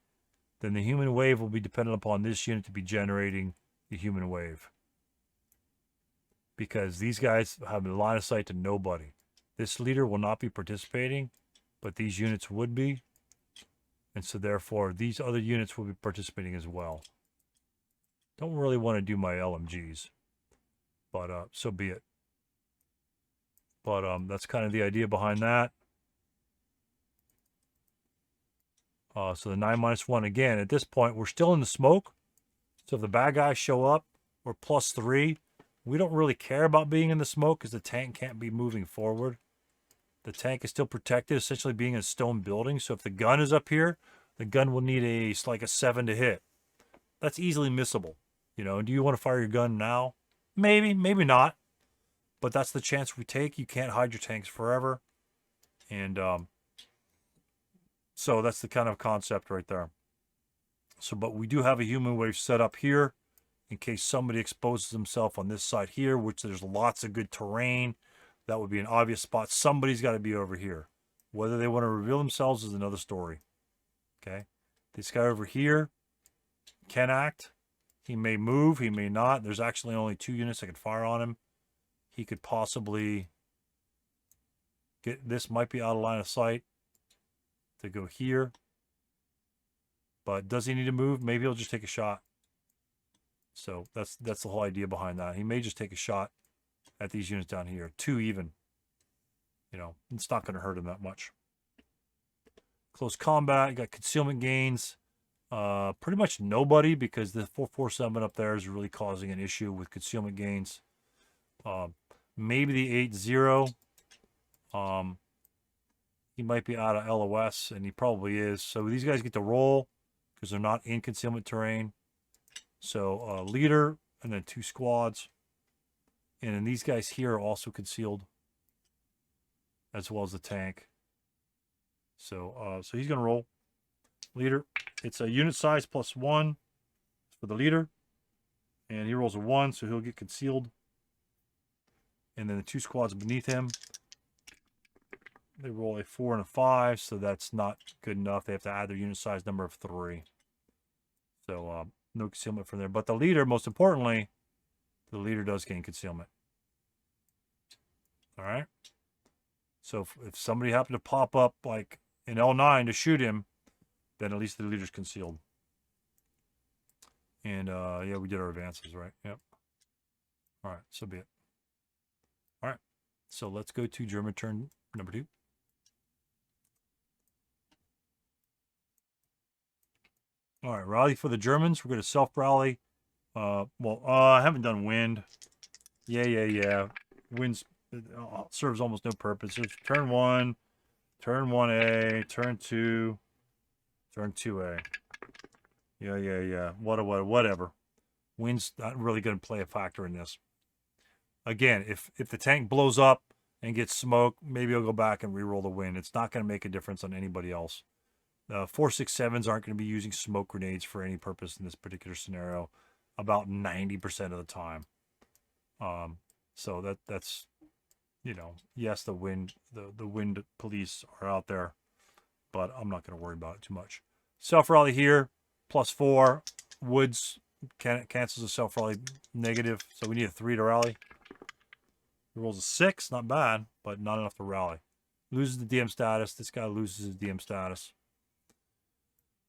then the human wave will be dependent upon this unit to be generating the human wave. Because these guys have a line of sight to nobody. This leader will not be participating, but these units would be. And so therefore, these other units will be participating as well. Don't really want to do my LMGs, but so be it. But that's kind of the idea behind that. So the 9-1, again, at this point, we're still in the smoke. So if the bad guys show up, we're +3. We don't really care about being in the smoke because the tank can't be moving forward. The tank is still protected, essentially being in a stone building. So if the gun is up here, the gun will need like a 7 to hit. That's easily missable. You know, do you want to fire your gun now? Maybe, maybe not. But that's the chance we take. You can't hide your tanks forever. And so that's the kind of concept right there. So, but we do have a human wave set up here in case somebody exposes himself on this side here, which there's lots of good terrain. That would be an obvious spot. Somebody's got to be over here. Whether they want to reveal themselves is another story. Okay. This guy over here can act. He may move. He may not. There's actually only 2 units that can fire on him. He could possibly get, this might be out of line of sight to go here. But does he need to move? Maybe he'll just take a shot. So that's the whole idea behind that. He may just take a shot at these units down here. 2 even. You know, it's not going to hurt him that much. Close combat. You got concealment gains. Pretty much nobody, because the 447 up there is really causing an issue with concealment gains. Maybe the 8-0. He might be out of LOS, and he probably is. So these guys get to roll because they're not in concealment terrain. So leader and then 2 squads. And then these guys here are also concealed, as well as the tank. So so he's going to roll. Leader, it's a unit size +1 for the leader. And he rolls a 1, so he'll get concealed. And then the 2 squads beneath him, they roll a 4 and a 5, so that's not good enough. They have to add their unit size number of 3. So no concealment from there. But the leader, most importantly, the leader does gain concealment. All right. So if somebody happened to pop up like in L9 to shoot him, then at least the leader's concealed. And yeah, we did our advances, right? Yep. All right, so be it. All right, so let's go to German turn number 2. All right, rally for the Germans. We're going to self-rally. I haven't done wind. Yeah. Wind serves almost no purpose. It's turn 1, turn 1A, turn 2, turn 2A. Yeah. Whatever. Wind's not really going to play a factor in this. Again, if the tank blows up and gets smoked, maybe I'll go back and re-roll the wind. It's not going to make a difference on anybody else. 4.67s aren't going to be using smoke grenades for any purpose in this particular scenario about 90% of the time. So that's, you know, yes, the wind police are out there, but I'm not going to worry about it too much. Self-rally here, +4. Woods cancels the self-rally negative, so we need a 3 to rally. He rolls a 6, not bad, but not enough to rally. Loses the DM status. This guy loses his DM status.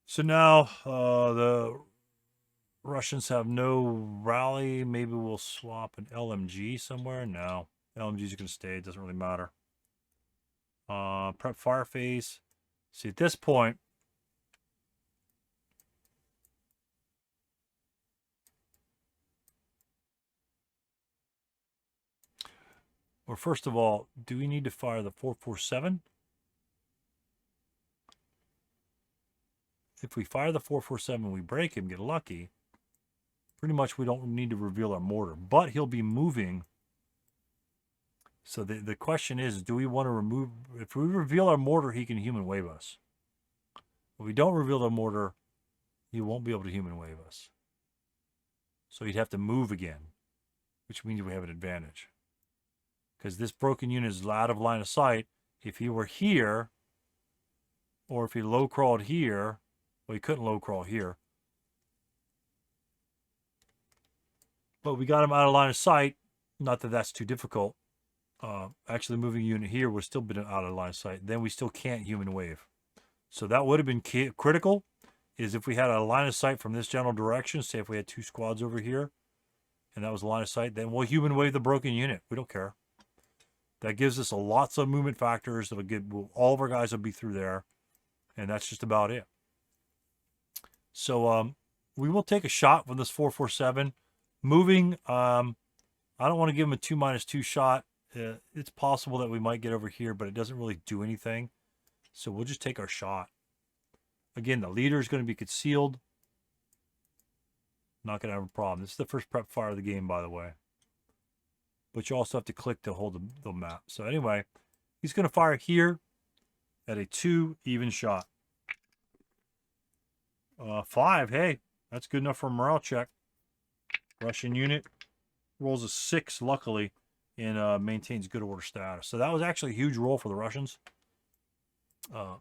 So now the Russians have no rally. Maybe we'll swap an LMG somewhere. No, LMGs are going to stay. It doesn't really matter. Prep fire phase. See, at this point, well, first of all, do we need to fire the 4.47? If we fire the 4.47, we break him, get lucky. Pretty much we don't need to reveal our mortar, but he'll be moving. So the question is, do we want to remove... If we reveal our mortar, he can human wave us. If we don't reveal the mortar, he won't be able to human wave us. So he'd have to move again, which means we have an advantage. Because this broken unit is out of line of sight. If he were here, or if he low crawled here, well, he couldn't low crawl here. But we got him out of line of sight. Not that that's too difficult. Actually, moving a unit here would still been out of line of sight. Then we still can't human wave. So that would have been critical, is if we had a line of sight from this general direction, say if we had 2 squads over here, and that was a line of sight, then we'll human wave the broken unit. We don't care. That gives us lots of movement factors. It'll give all of our guys will be through there, and that's just about it. So we will take a shot from this 4.47. Moving, I don't want to give him a 2-2 shot. It's possible that we might get over here, but it doesn't really do anything. So we'll just take our shot. Again, the leader is going to be concealed. Not going to have a problem. This is the first prep fire of the game, by the way. But you also have to click to hold the map. So anyway, he's going to fire here at a 2 even shot. 5, hey, that's good enough for a morale check. Russian unit rolls a 6, luckily, and maintains good order status. So that was actually a huge roll for the Russians.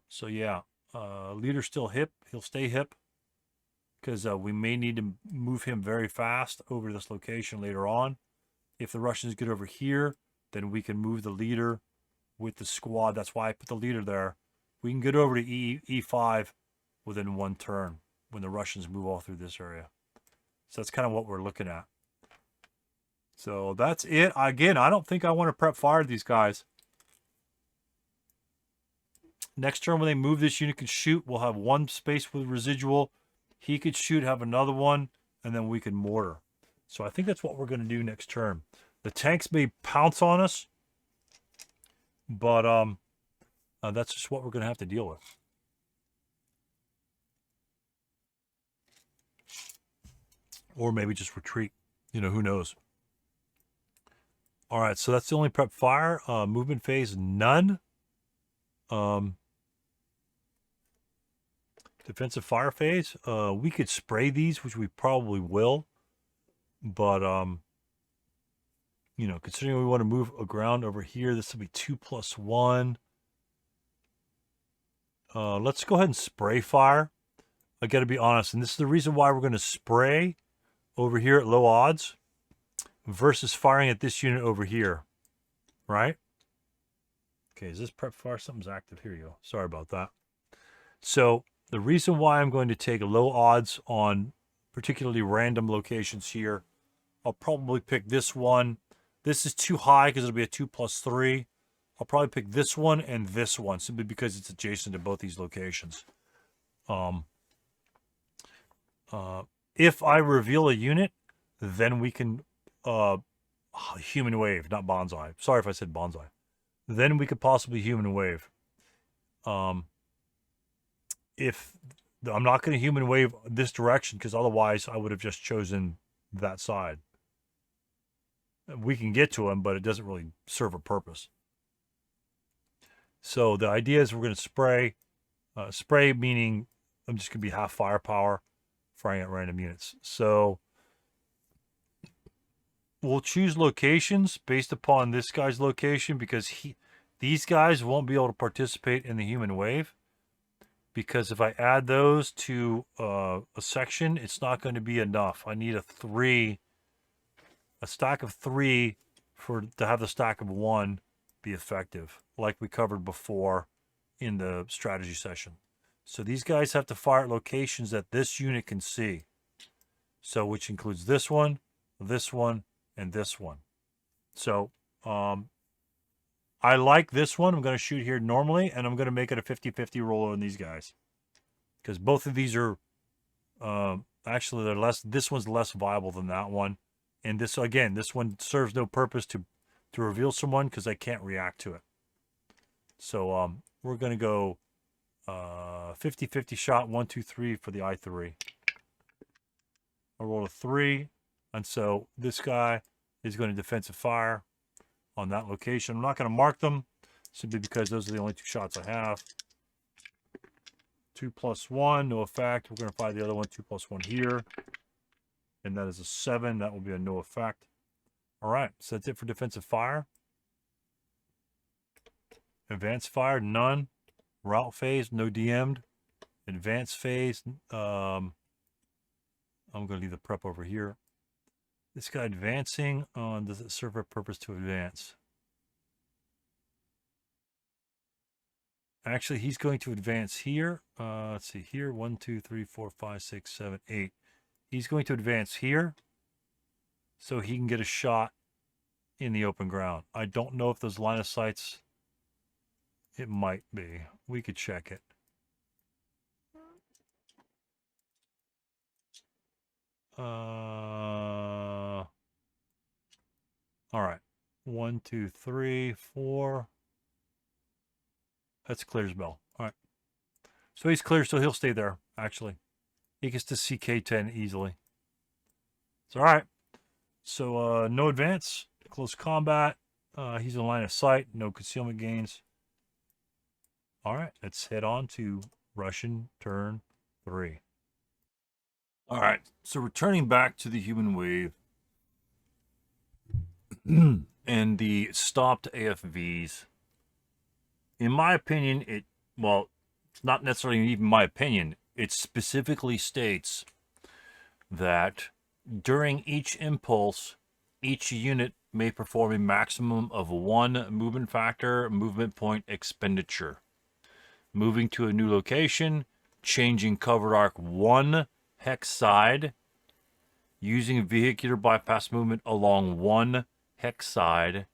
So yeah, leader's still hip. He'll stay hip because we may need to move him very fast over this location later on. If the Russians get over here, then we can move the leader with the squad. That's why I put the leader there. We can get over to E5 within 1 turn when the Russians move all through this area. So that's kind of what we're looking at. So that's it. Again, I don't think I want to prep fire these guys. Next turn when they move, this unit can shoot. We'll have 1 space with residual. He could shoot, have another one, and then we can mortar. So I think that's what we're going to do next turn. The tanks may pounce on us, but that's just what we're going to have to deal with. Or maybe just retreat. You know, who knows? All right, so that's the only prep fire. Movement phase, none. Defensive fire phase. We could spray these, which we probably will. But, you know, considering we want to move around over here, this will be 2+1. Let's go ahead and spray fire. I got to be honest, and this is the reason why we're going to spray over here at low odds versus firing at this unit over here, right? Okay, is this prep fire? Something's active. Here you go. Sorry about that. So the reason why I'm going to take low odds on particularly random locations here, I'll probably pick this one. This is too high because it'll be a 2+3. I'll probably pick this one and this one simply because it's adjacent to both these locations. If I reveal a unit, then we can human wave, not bonsai. Sorry if I said bonsai. Then we could possibly human wave. If I'm not going to human wave this direction because otherwise I would have just chosen that side. We can get to him, but it doesn't really serve a purpose. So the idea is we're going to spray. Spray meaning I'm just going to be half firepower, firing at random units. So we'll choose locations based upon this guy's location because these guys won't be able to participate in the human wave. Because if I add those to a section, it's not going to be enough. I need a stack of 3 to have the stack of 1 be effective, like we covered before in the strategy session. So these guys have to fire at locations that this unit can see. So which includes this one, and this one. So I like this one. I'm going to shoot here normally, and I'm going to make it a 50-50 roll on these guys. Because both of these are, actually, they're less. This one's less viable than that one. And this, again, this one serves no purpose to reveal someone because I can't react to it. So we're going to go 50-50 shot, 1, 2, 3 for the I3. I rolled a 3, and so this guy is going to defensive fire on that location. I'm not going to mark them simply because those are the only 2 shots I have. 2+1, no effect. We're going to fire the other one, 2+1 here. And that is a 7. That will be a no effect. All right, so that's it for defensive fire. Advanced fire, none. Route phase, no DM'd. Advanced phase, I'm going to leave the prep over here. This guy advancing, does it serve a purpose to advance? Actually, he's going to advance here. Let's see here. 1, 2, 3, 4, 5, 6, 7, 8. He's going to advance here so he can get a shot in the open ground. I don't know if those line of sights, it might be. We could check it. All right. 1, 2, 3, 4. That's clear as bell. All right. So he's clear, so he'll stay there, actually. He gets to CK10 easily. It's all right. So no advance, close combat. He's in line of sight, no concealment gains. All right, let's head on to Russian turn 3. All right, so returning back to the human wave and the stopped AFVs. In my opinion, it's not necessarily even my opinion. It specifically states that during each impulse, each unit may perform a maximum of 1 movement factor, movement point expenditure. Moving to a new location, changing covered arc 1 hex side, using vehicular bypass movement along 1 hex side,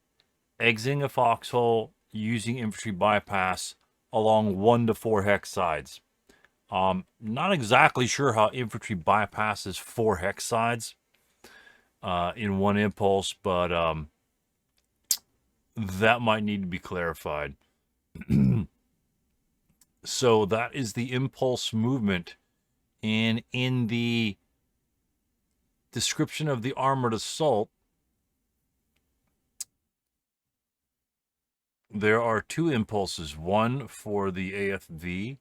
exiting a foxhole, using infantry bypass along 1 to 4 hex sides. Not exactly sure how infantry bypasses 4 hex sides in 1 impulse, but that might need to be clarified. So that is the impulse movement. And in the description of the armored assault, there are two impulses, one for the AFV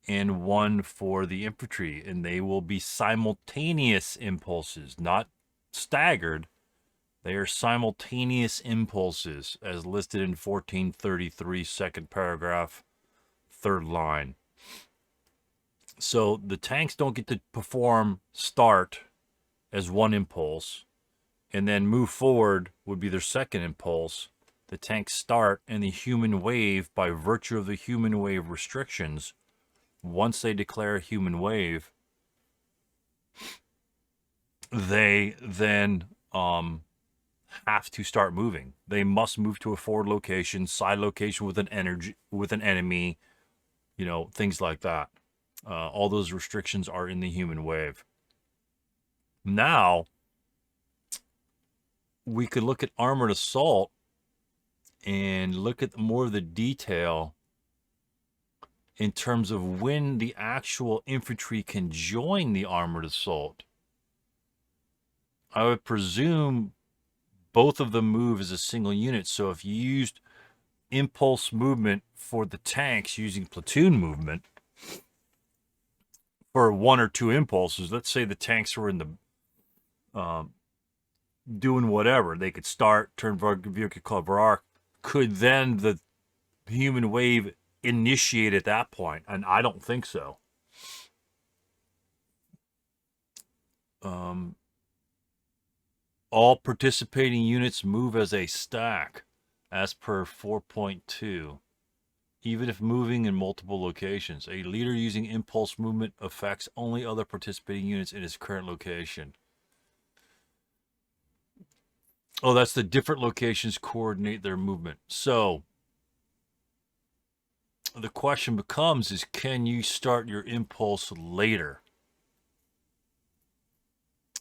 and one for the infantry, and they will be simultaneous impulses, not staggered. They are simultaneous impulses, as listed in 1433, second paragraph, third line. So the tanks don't get to perform start as one impulse, and then move forward would be their second impulse. The tanks start, and the human wave, by virtue of the human wave restrictions, once they declare a human wave, they then have to start moving. They must move to a forward location, side location with an enemy, things like that. All those restrictions are in the human wave. Now, we could look at armored assault and look at more of the detail in terms of when the actual infantry can join the armored assault. I would presume both of them move as a single unit. So if you used impulse movement for the tanks using platoon movement for one or two impulses, let's say the tanks were in the doing whatever, they could start, turn vehicle called Varark, could then the human wave initiate at that point? And I don't think so. All participating units move as a stack, as per 4.2, even if moving in multiple locations. A leader using impulse movement affects only other participating units in his current location. Oh, that's the different locations coordinate their movement. So the question becomes is, can you start your impulse later?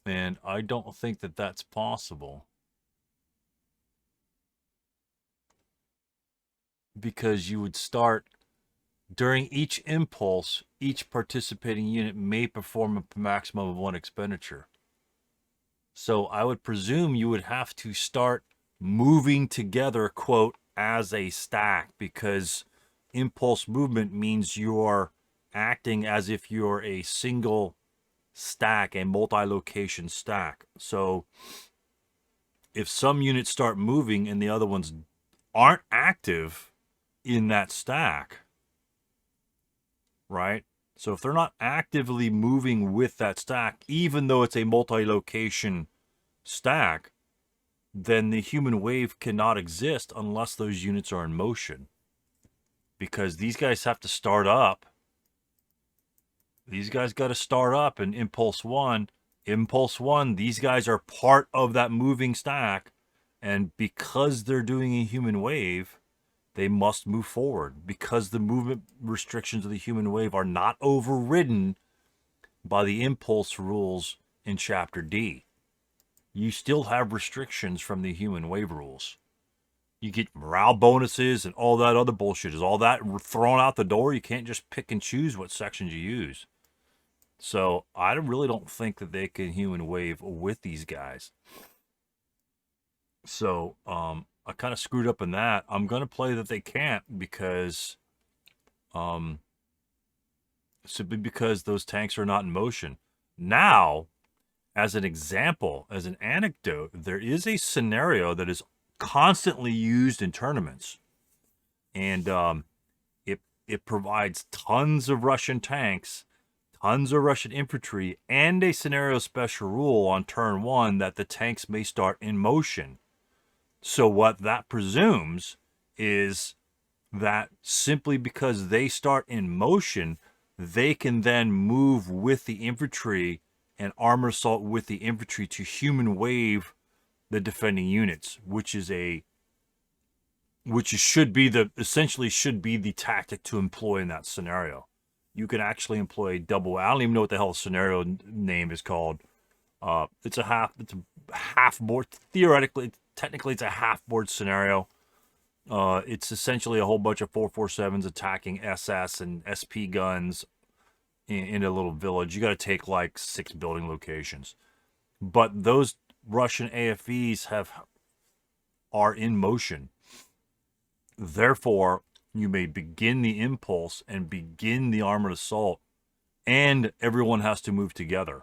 And I don't think that that's possible. Because you would start during each impulse, each participating unit may perform a maximum of one expenditure. So I would presume you would have to start moving together, quote, as a stack, because impulse movement means you're acting as if you're a single stack, a multi-location stack. So if some units start moving and the other ones aren't active in that stack, right? So if they're not actively moving with that stack, even though it's a multi-location stack, then the human wave cannot exist unless those units are in motion. Because these guys have to start up. These guys got to start up in Impulse 1. Impulse 1, these guys are part of that moving stack. And because they're doing a human wave, they must move forward. Because the movement restrictions of the human wave are not overridden by the impulse rules in Chapter D. You still have restrictions from the human wave rules. You get morale bonuses and all that other bullshit. Is all that thrown out the door? You can't just pick and choose what sections you use. So I really don't think that they can human wave with these guys. So I kind of screwed up in that. I'm going to play that they can't because simply because those tanks are not in motion. Now, as an example, as an anecdote, there is a scenario that is constantly used in tournaments. And it provides tons of Russian tanks, tons of Russian infantry, and a scenario special rule on turn 1 that the tanks may start in motion. So what that presumes is that simply because they start in motion, they can then move with the infantry and armor assault with the infantry to human wave the defending units, which should be the tactic to employ in that scenario. You can actually employ double. I don't even know what the hell the scenario name is called. It's a half board. Technically, it's a half board scenario. It's essentially a whole bunch of 447s attacking SS and SP guns in a little village. You got to take like 6 building locations, but those Russian AFVs are in motion. Therefore, you may begin the impulse and begin the armored assault, and everyone has to move together.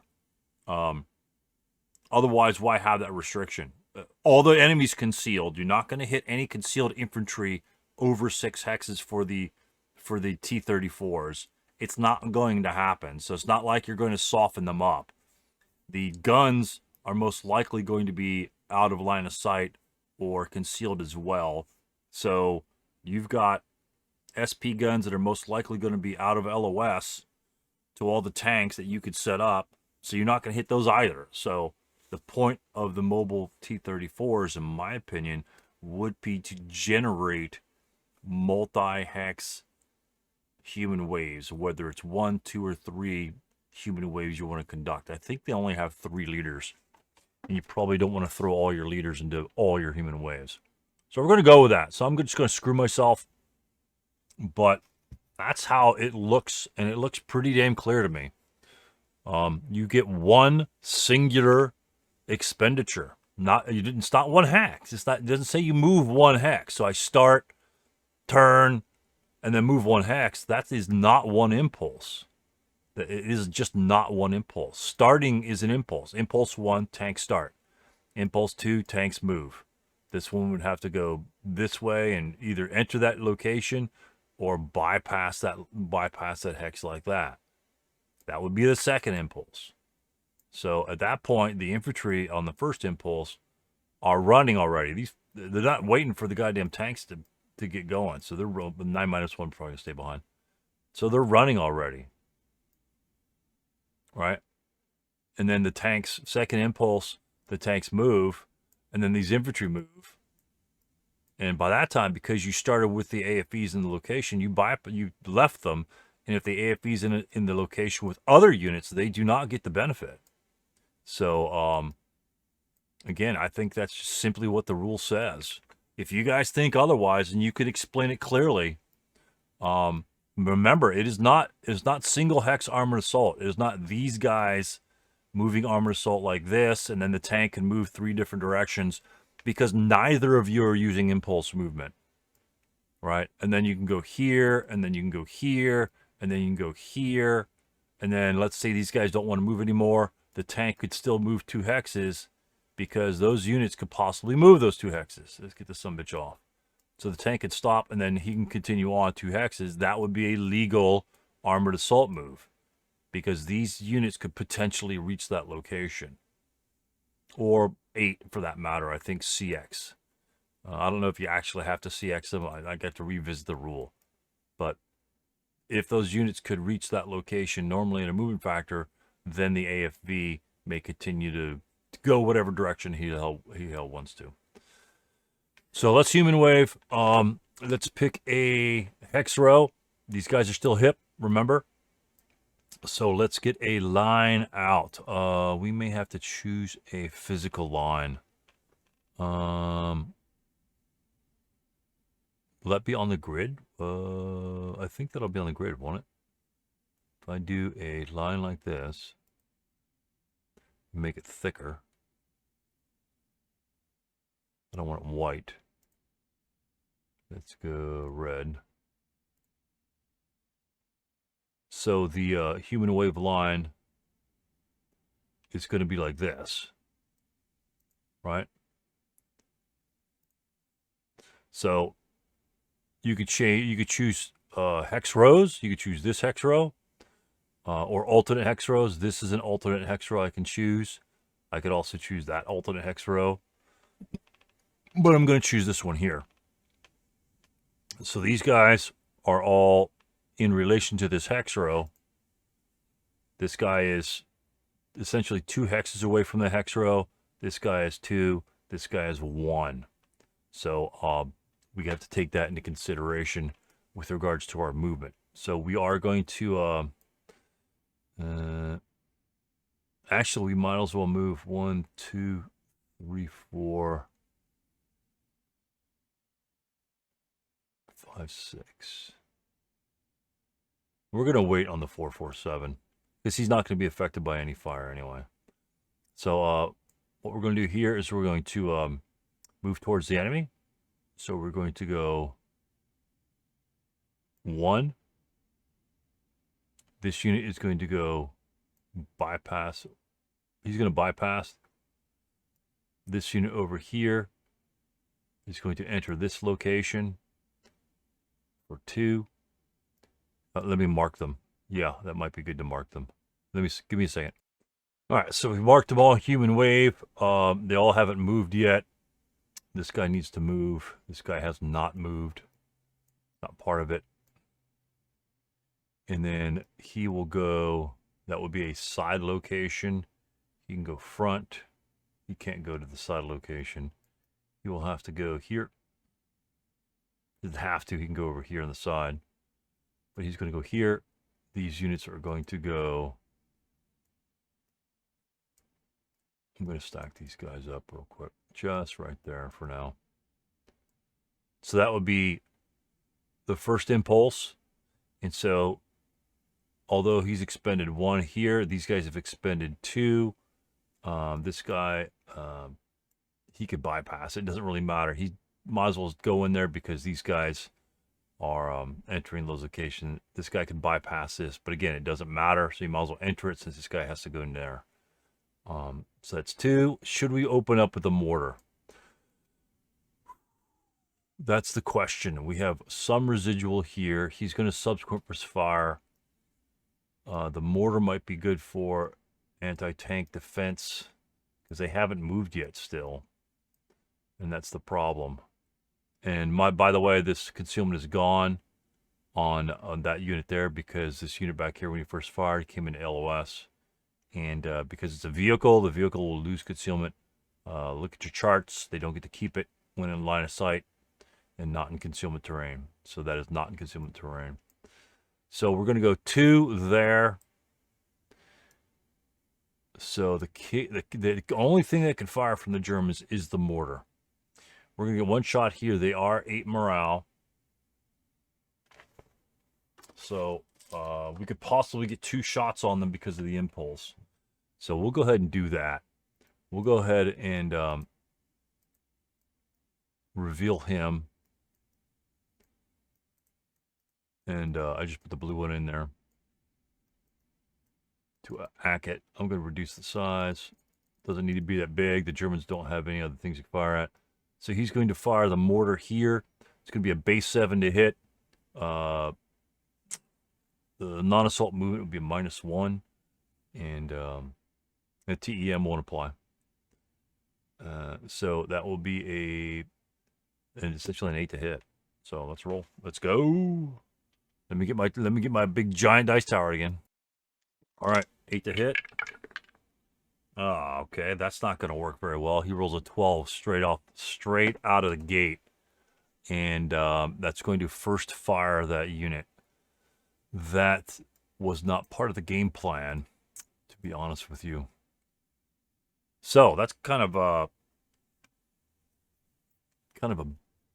Otherwise, why have that restriction? All the enemies concealed. You're not going to hit any concealed infantry over 6 hexes for the T-34s. It's not going to happen. So it's not like you're going to soften them up. The guns are most likely going to be out of line of sight or concealed as well. So you've got SP guns that are most likely going to be out of LOS to all the tanks that you could set up. So you're not going to hit those either. So the point of the mobile T-34s, in my opinion, would be to generate multi-hex human waves, whether it's 1, 2, or 3 human waves you want to conduct. I think they only have 3 leaders, and you probably don't want to throw all your leaders into all your human waves. So we're going to go with that. So I'm just going to screw myself, but that's how it looks, and it looks pretty damn clear to me. You get one singular expenditure. It's not one hex. It doesn't say you move 1 hex. So I start, turn, and then move 1 hex. That is not one impulse. It is just not one impulse. Starting is an impulse. Impulse 1, tanks start. Impulse 2, tanks move. This one would have to go this way and either enter that location or bypass that hex like that. That would be the second impulse. So at that point, the infantry on the first impulse are running already. They're not waiting for the goddamn tanks to get going. So they're 9-1 probably gonna stay behind. So they're running already, right? And then the tanks, second impulse, the tanks move, and then these infantry move. And by that time, because you started with the AFVs in the location, you left them. And if the AFV's in the location with other units, they do not get the benefit. So, again, I think that's just simply what the rule says. If you guys think otherwise, and you could explain it clearly, remember, it is not single hex armored assault. It is not these guys moving armored assault like this, and then the tank can move 3 different directions, because neither of you are using impulse movement, right? And then you can go here, and then you can go here, and then you can go here, and then let's say these guys don't want to move anymore. The tank could still move 2 hexes because those units could possibly move those 2 hexes. Let's get this sumbitch off. So the tank could stop, and then he can continue on 2 hexes. That would be a legal armored assault move because these units could potentially reach that location. Or 8 for that matter, I think CX. I don't know if you actually have to CX them. I got to revisit the rule. But if those units could reach that location normally in a movement factor, then the AFV may continue to go whatever direction he wants to. So let's human wave. Let's pick a hex row. These guys are still hip, remember? So let's get a line out. We may have to choose a physical line. Will that be on the grid? I think that'll be on the grid, won't it? If I do a line like this, make it thicker. I don't want it white. Let's go red. So the human wave line is going to be like this, right? So you could change. You could choose hex rows. You could choose this hex row. Or alternate hex rows. This is an alternate hex row I can choose. I could also choose that alternate hex row. But I'm going to choose this one here. So these guys are all in relation to this hex row. This guy is essentially 2 hexes away from the hex row. This guy is 2. This guy is 1. So we have to take that into consideration with regards to our movement. So we are going to... actually, we might as well move 1, 2, 3, 4, 5, 6. We're going to wait on the 447 because he's not going to be affected by any fire anyway. So what we're going to do here is we're going to move towards the enemy. So we're going to go 1. This unit is going to go bypass. He's going to bypass this unit over here. He's going to enter this location for 2. Let me mark them. Yeah, that might be good to mark them. Give me a second. All right, so we marked them all human wave. They all haven't moved yet. This guy needs to move. This guy has not moved. Not part of it. And then he will go, that would be a side location. He can go front. He can't go to the side location. He will have to go here. He doesn't have to. He can go over here on the side. But he's going to go here. These units are going to go. I'm going to stack these guys up real quick. Just right there for now. So that would be the first impulse. And so, although he's expended 1 here, these guys have expended 2. This guy, he could bypass. It doesn't really matter. He might as well go in there because these guys are entering those locations. This guy can bypass this, but again, it doesn't matter. So you might as well enter it since this guy has to go in there. So that's 2. Should we open up with a mortar? That's the question. We have some residual here. He's going to subsequent fire. The mortar might be good for anti-tank defense because they haven't moved yet still. And that's the problem. And by the way, this concealment is gone on that unit there because this unit back here when he first fired came into LOS. And because it's a vehicle, the vehicle will lose concealment. Look at your charts. They don't get to keep it when in line of sight and not in concealment terrain. So that is not in concealment terrain. So we're going to go 2 there. So the only thing that can fire from the Germans is the mortar. We're going to get 1 shot here. They are 8 morale. So we could possibly get 2 shots on them because of the impulse. So we'll go ahead and do that. We'll go ahead and reveal him. And I just put the blue one in there to hack it. I'm going to reduce the size. Doesn't need to be that big. The Germans don't have any other things to fire at. So he's going to fire the mortar here. It's going to be a base 7 to hit. The non-assault movement would be a -1. And the TEM won't apply. So that will be essentially an 8 to hit. So let's roll. Let's go. Let me get my big giant dice tower again. All right, 8 to hit. Oh, okay, that's not going to work very well. He rolls a 12 straight out of the gate, and that's going to first fire that unit. That was not part of the game plan, to be honest with you. So that's kind of a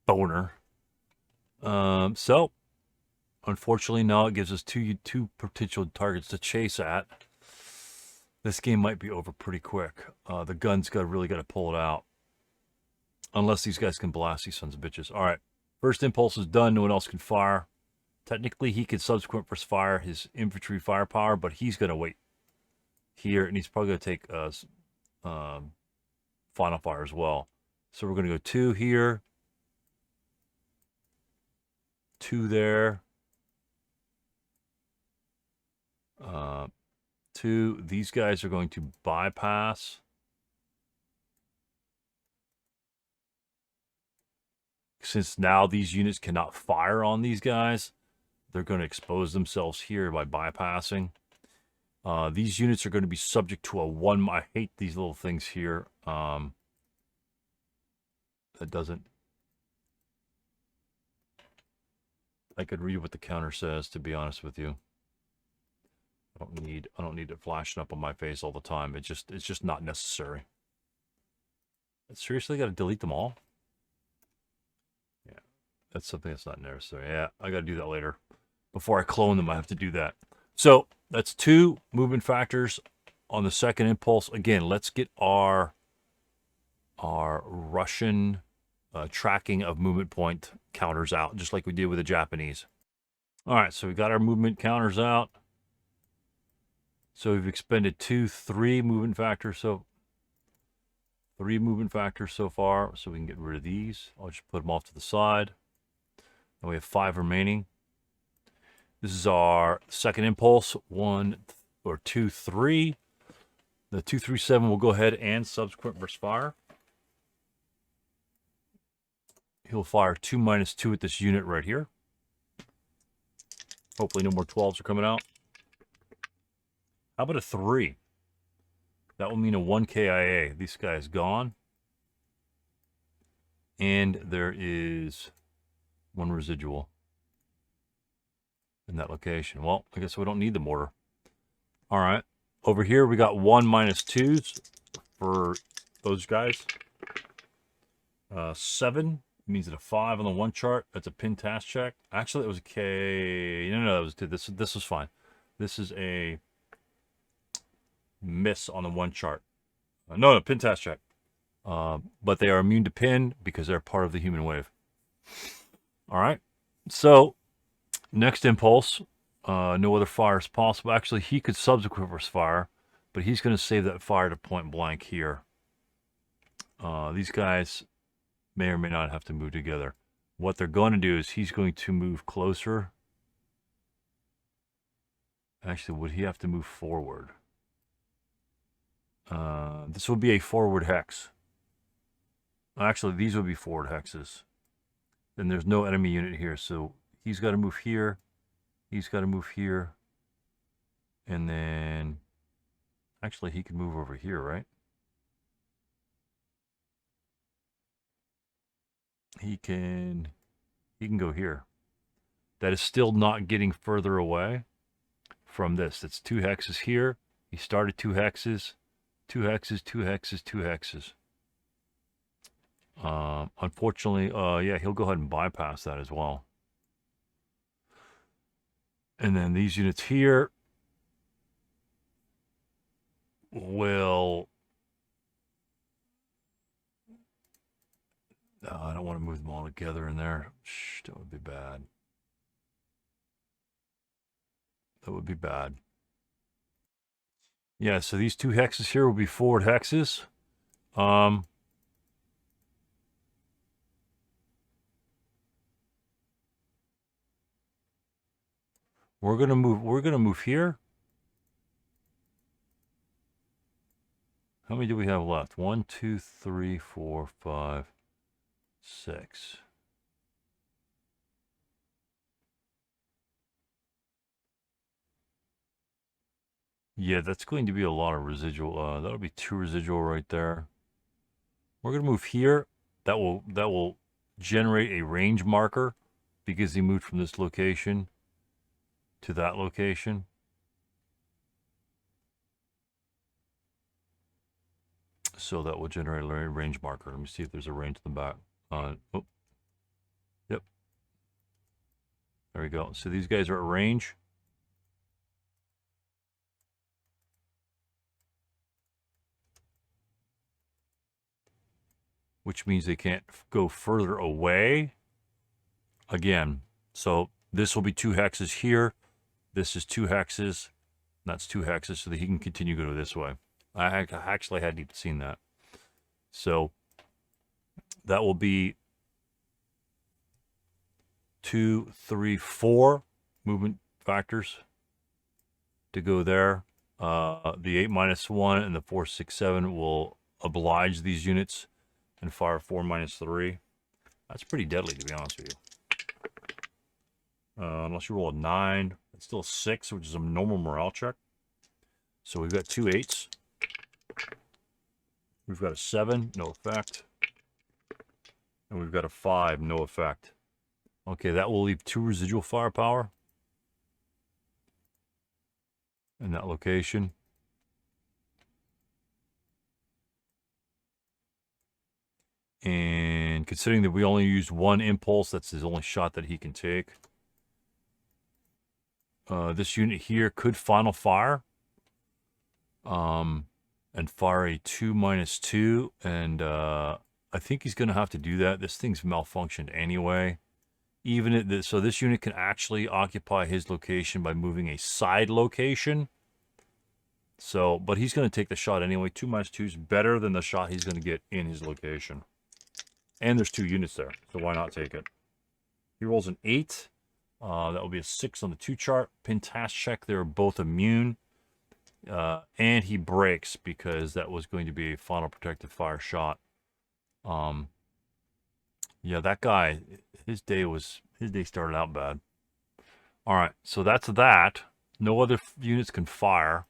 boner. So unfortunately, now it gives us two potential targets to chase at. This game might be over pretty quick. The gun's really got to pull it out. Unless these guys can blast these sons of bitches. All right. First impulse is done. No one else can fire. Technically, he could subsequent first fire his infantry firepower, but he's going to wait here, and he's probably going to take final fire as well. So we're going to go 2 here. 2 there. 2. These guys are going to bypass. Since now these units cannot fire on these guys, they're going to expose themselves here by bypassing. These units are going to be subject to a 1. I hate these little things here. That doesn't... I could read what the counter says, to be honest with you. I don't need it flashing up on my face all the time. It's just not necessary. I seriously got to delete them all? Yeah, that's something that's not necessary. Yeah, I got to do that later. Before I clone them, I have to do that. So that's 2 movement factors on the second impulse. Again, let's get our Russian tracking of movement point counters out, just like we did with the Japanese. All right, so we got our movement counters out. So we've expended 3 movement factors. So 3 movement factors so far. So we can get rid of these. I'll just put them off to the side. And we have 5 remaining. This is our second impulse. 1 or 2, 3. The 237 will go ahead and subsequent burst fire. He'll fire 2-2 at this unit right here. Hopefully no more 12s are coming out. How about a 3? That will mean a 1 KIA. This guy is gone. And there is 1 residual in that location. Well, I guess we don't need the mortar. All right. Over here, we got 1-2s for those guys. 7 means that a 5 on the 1 chart. That's a pin task check. Actually, it was a K. No, that was 2. This was fine. This is a miss on the 1 chart. No, pin task check. But they are immune to pin because they're part of the human wave. All right. So, next impulse. No other fire is possible. Actually, he could subsequent burst fire, but he's going to save that fire to point blank here. These guys may or may not have to move together. What they're going to do is he's going to move closer. Actually, would he have to move forward? This would be a forward hex. Actually, these would be forward hexes. Then there's no enemy unit here, so he's got to move here. He's got to move here. And then... Actually, he can move over here, right? He can go here. That is still not getting further away from this. That's 2 hexes here. He started 2 hexes. 2 hexes, 2 hexes, 2 hexes. Unfortunately, yeah, he'll go ahead and bypass that as well. And then these units here will... I don't want to move them all together in there. Shh, that would be bad. That would be bad. Yeah, so these 2 hexes here will be forward hexes. We're gonna move here. How many do we have left? 1, 2, 3, 4, 5, 6. Yeah, that's going to be a lot of residual. That'll be 2 residual right there. We're gonna move here. That will generate a range marker because he moved from this location to that location. So that will generate a range marker. Let me see if there's a range in the back. Oh, yep. There we go. So these guys are at range. Which means they can't go further away. Again, so this will be 2 hexes here. This is 2 hexes. That's 2 hexes, so that he can continue to go this way. I actually hadn't even seen that. So that will be 2, 3, 4 movement factors to go there. The 8-1 and the 4, 6, 7 will oblige these units and fire 4-3. That's pretty deadly, to be honest with you. Unless you roll a 9, it's still a 6, which is a normal morale check. So we've got 2 8s. We've got a 7, no effect. And we've got a 5, no effect. Okay, that will leave 2 residual firepower in that location. And considering that we only used 1 impulse, that's his only shot that he can take. This unit here could final fire. And fire a 2-2. And I think he's going to have to do that. This thing's malfunctioned anyway. So this unit can actually occupy his location by moving a side location. So, but he's going to take the shot anyway. 2-2 is better than the shot he's going to get in his location. And there's 2 units there, so why not take it? He rolls an 8. That will be a 6 on the 2 chart. Pin task check, they're both immune. And he breaks because that was going to be a final protective fire shot. Yeah, that guy, his day started out bad. All right, so that's that. No other units can fire.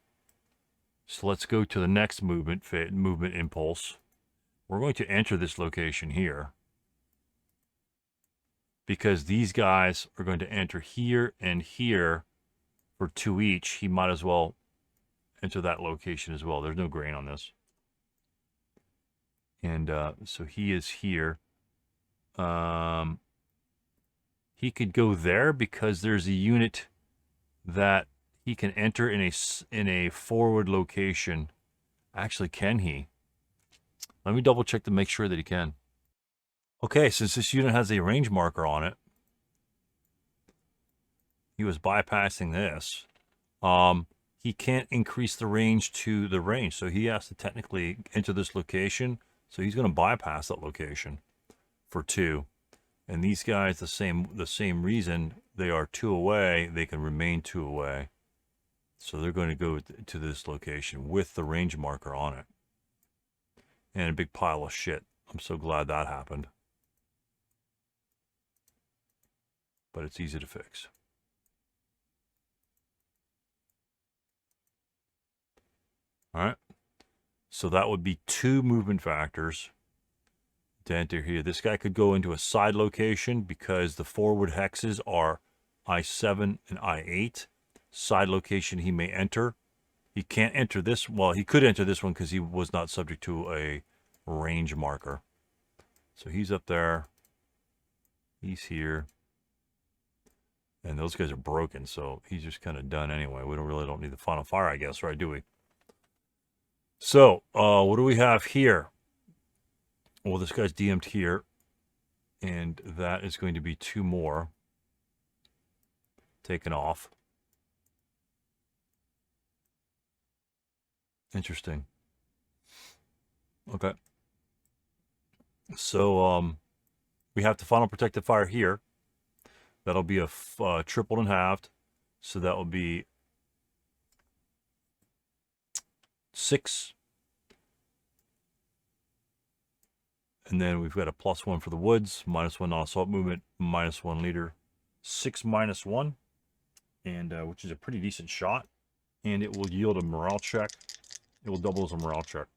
So let's go to the next movement impulse. We're going to enter this location here because these guys are going to enter here and here for 2 each. He might as well enter that location as well. There's no grain on this. And so he is here. He could go there because there's a unit that he can enter in a forward location. Actually, can he? Let me double check to make sure that he can. Okay, since this unit has a range marker on it, he was bypassing this. He can't increase the range to the range, so he has to technically enter this location. So he's going to bypass that location for 2. And these guys, the same reason, they are 2 away. They can remain 2 away. So they're going to go to this location with the range marker on it. And a big pile of shit. I'm so glad that happened. But it's easy to fix. All right. So that would be 2 movement factors to enter here. This guy could go into a side location because the forward hexes are I7 and I8. Side location he may enter. He can't enter this. Well, he could enter this one because he was not subject to a range marker. So he's up there. He's here. And those guys are broken, so he's just kind of done anyway. We don't need the final fire, I guess, right, do we? So, what do we have here? Well, this guy's DM'd here, and that is going to be 2 more taken off. Interesting. Okay. So, we have the final protective fire here. That'll be a tripled and halved. So that will be 6. And then we've got a +1 for the woods, -1 non-assault movement, -1 leader, 6 -1, and which is a pretty decent shot. And it will yield a morale check. It will double as a morale check.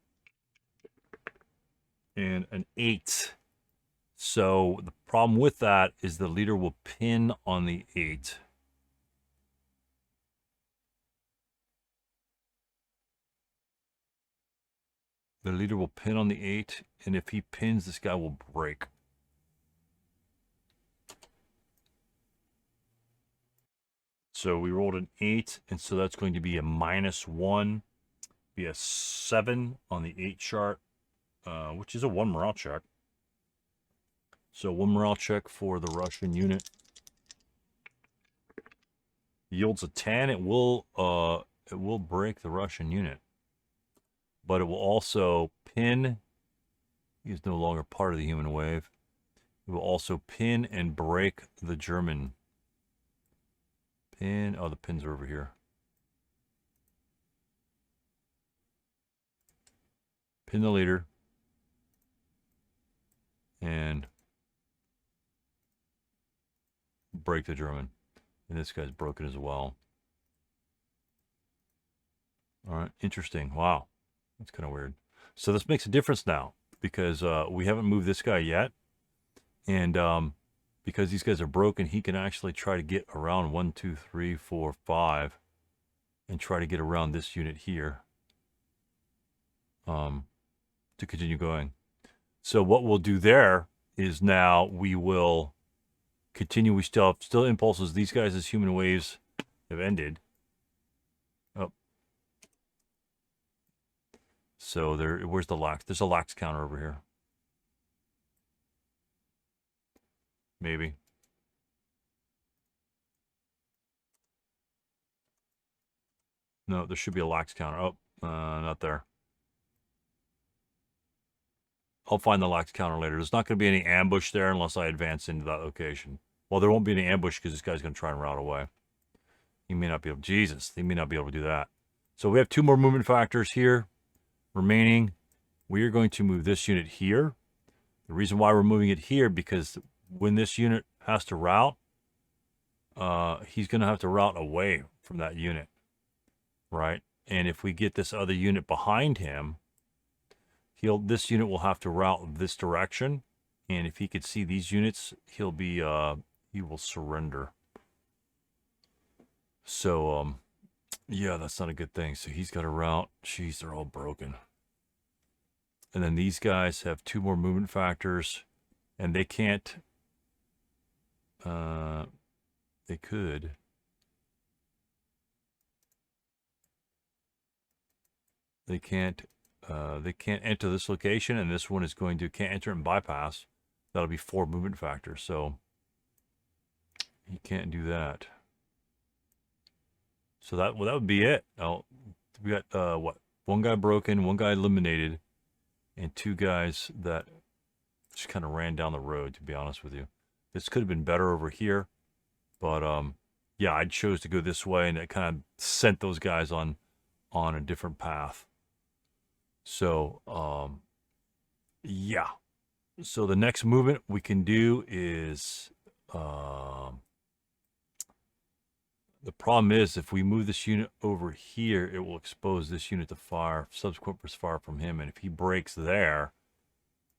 And an 8. So the problem with that is the leader will pin on the 8. The leader will pin on the 8, and if he pins, this guy will break. So we rolled an 8, and so that's going to be a -1, be a 7 on the 8 chart, which is a 1 morale check. So 1 morale check for the Russian unit. Yields a 10. It will break the Russian unit. But it will also pin. He is no longer part of the human wave. It will also pin and break the German. Pin. Oh, the pins are over here. Pin the leader. And break the German. And this guy's broken as well. All right. Interesting. Wow. That's kind of weird. So this makes a difference now because we haven't moved this guy yet. And because these guys are broken, he can actually try to get around 1, 2, 3, 4, 5 and try to get around this unit here to continue going. So what we'll do there is now we will continue. We still have impulses. These guys as human waves have ended. So where's the lax? There's a lax counter over here. Maybe. No, there should be a lax counter. Oh, not there. I'll find the lax counter later. There's not going to be any ambush there unless I advance into that location. Well, there won't be any ambush because this guy's going to try and rout away. He may not be able. Jesus, he may not be able to do that. So we have 2 more movement factors here remaining. We are going to move this unit here. The reason why we're moving it here, because when this unit has to rout, he's going to have to rout away from that unit, right? And if we get this other unit behind him, this unit will have to route this direction. And if he could see these units, he will surrender. So, yeah, that's not a good thing. So he's got a route. Jeez, they're all broken. And then these guys have 2 more movement factors, and they can't. They could. They can't enter this location, and this one is going to can't enter and bypass. That'll be 4 movement factors, so he can't do that. So that would be it. Now we got what? 1 guy broken, 1 guy eliminated, and 2 guys that just kind of ran down the road. To be honest with you, this could have been better over here, but yeah, I chose to go this way, and it kind of sent those guys on a different path. So yeah. So the next movement we can do is the problem is if we move this unit over here, it will expose this unit to fire, subsequent fire from him. And if he breaks there,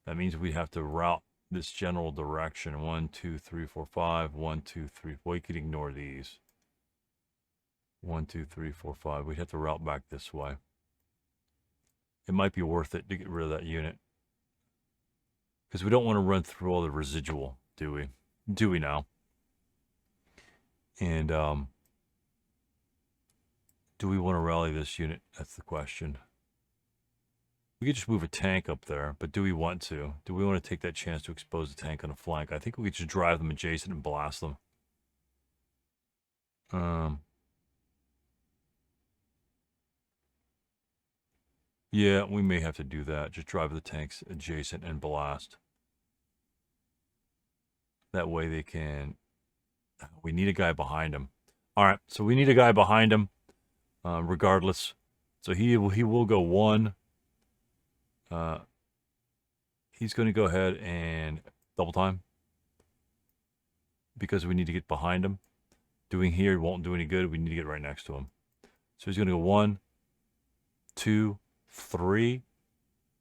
that means we have to route this general direction. 1, 2, 3, 4, 5. 1, 2, 3. Well, you could ignore these. 1, 2, 3, 4, 5. We'd have to route back this way. It might be worth it to get rid of that unit, because we don't want to run through all the residual, do we? Do we now? And do we want to rally this unit? That's the question. We could just move a tank up there, but do we want to? Do we want to take that chance to expose the tank on a flank? I think we could just drive them adjacent and blast them. Yeah, we may have to do that. Just drive the tanks adjacent and blast. That way they can... We need a guy behind him. All right, so we need a guy behind him, regardless. So he will go 1. He's going to go ahead and double time, because we need to get behind him. Doing here won't do any good. We need to get right next to him. So he's going to go 1, 2, 3.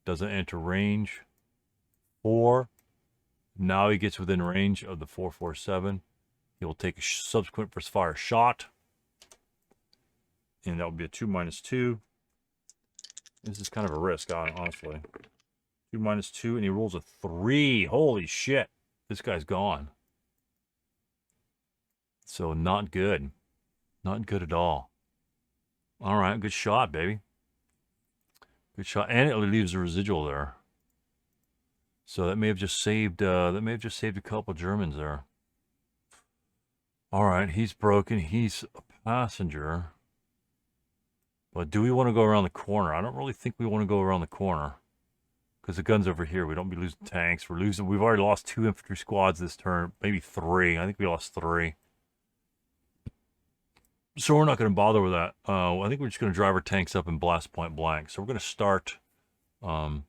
Doesn't enter range. 4. Now he gets within range of the 447. He will take a subsequent fire shot, and that will be a 2-2. This is kind of a risk, honestly. 2-2, and he rolls a 3. Holy shit. This guy's gone. So not good. Not good at all. All right, good shot, baby. Good shot. And it leaves a residual there. So that may have just saved a couple Germans there. All right, he's broken. He's a passenger. But do we want to go around the corner? I don't really think we want to go around the corner, because the gun's over here. We don't be losing tanks. We've already lost 2 infantry squads this turn, maybe 3. I think we lost 3. So we're not going to bother with that. I think we're just going to drive our tanks up and blast point blank. So we're going to start. We're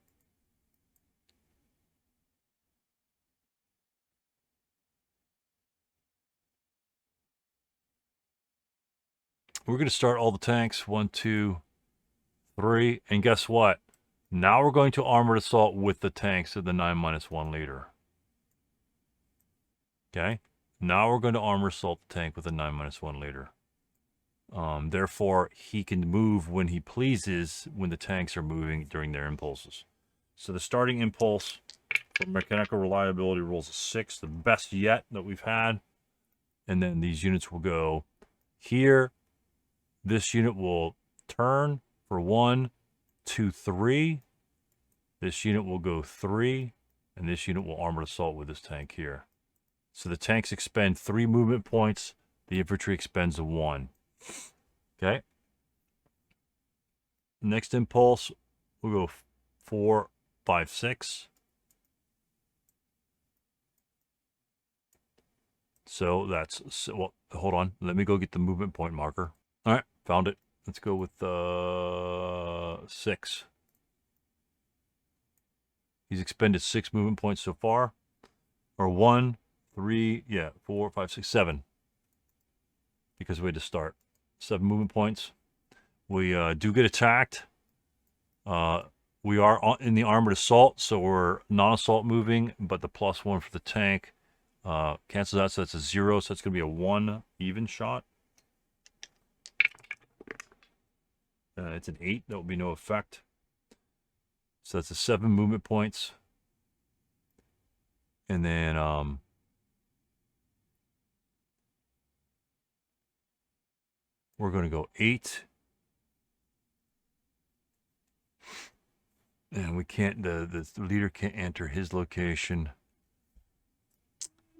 going to start all the tanks. 1, 2, 3. And guess what? Now we're going to armored assault with the tanks of the 9-1 leader. Okay? Now we're going to armor assault the tank with the 9-1 leader. Therefore, he can move when he pleases when the tanks are moving during their impulses. So the starting impulse for mechanical reliability rolls a 6, the best yet that we've had. And then these units will go here. This unit will turn for 1, 2, 3. This unit will go 3. And this unit will armored assault with this tank here. So the tanks expend 3 movement points. The infantry expends 1. Okay. Next impulse, we'll go 4, 5, 6. So that's, well, hold on. Let me go get the movement point marker. All right, found it. Let's go with 6. He's expended 6 movement points so far. Or 1, 3, yeah, 4, 5, 6, 7. Because we had to start. 7 movement points. We do get attacked. We are in the armored assault, so we're non-assault moving, but the +1 for the tank cancels out, so that's a 0, so it's going to be a 1 even shot. It's an 8, that will be no effect. So that's a 7 movement points. And then we're going to go 8. And we can't, the leader can't enter his location.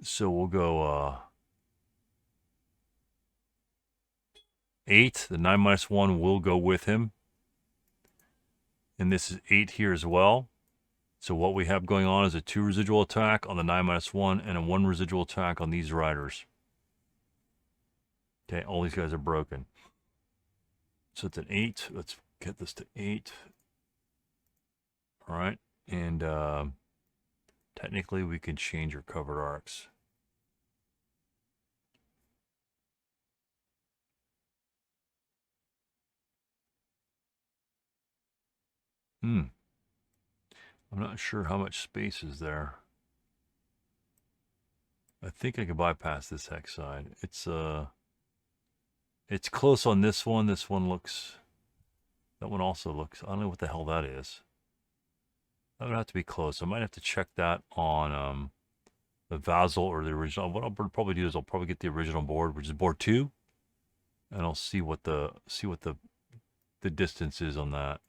So we'll go 8. The 9-1 will go with him. And this is 8 here as well. So what we have going on is a 2 residual attack on the 9-1 and a 1 residual attack on these riders. Okay, all these guys are broken. So it's an 8. Let's get this to 8. All right, and technically we can change your covered arcs. I'm not sure how much space is there. I think I could bypass this hex side. It's close on this one. This one looks, that one also looks, I don't know what the hell that is. That would have to be close. I might have to check that on the Vassal or the original. What I'll probably do is I'll probably get the original board, which is board 2, and I'll see what the distance is on that.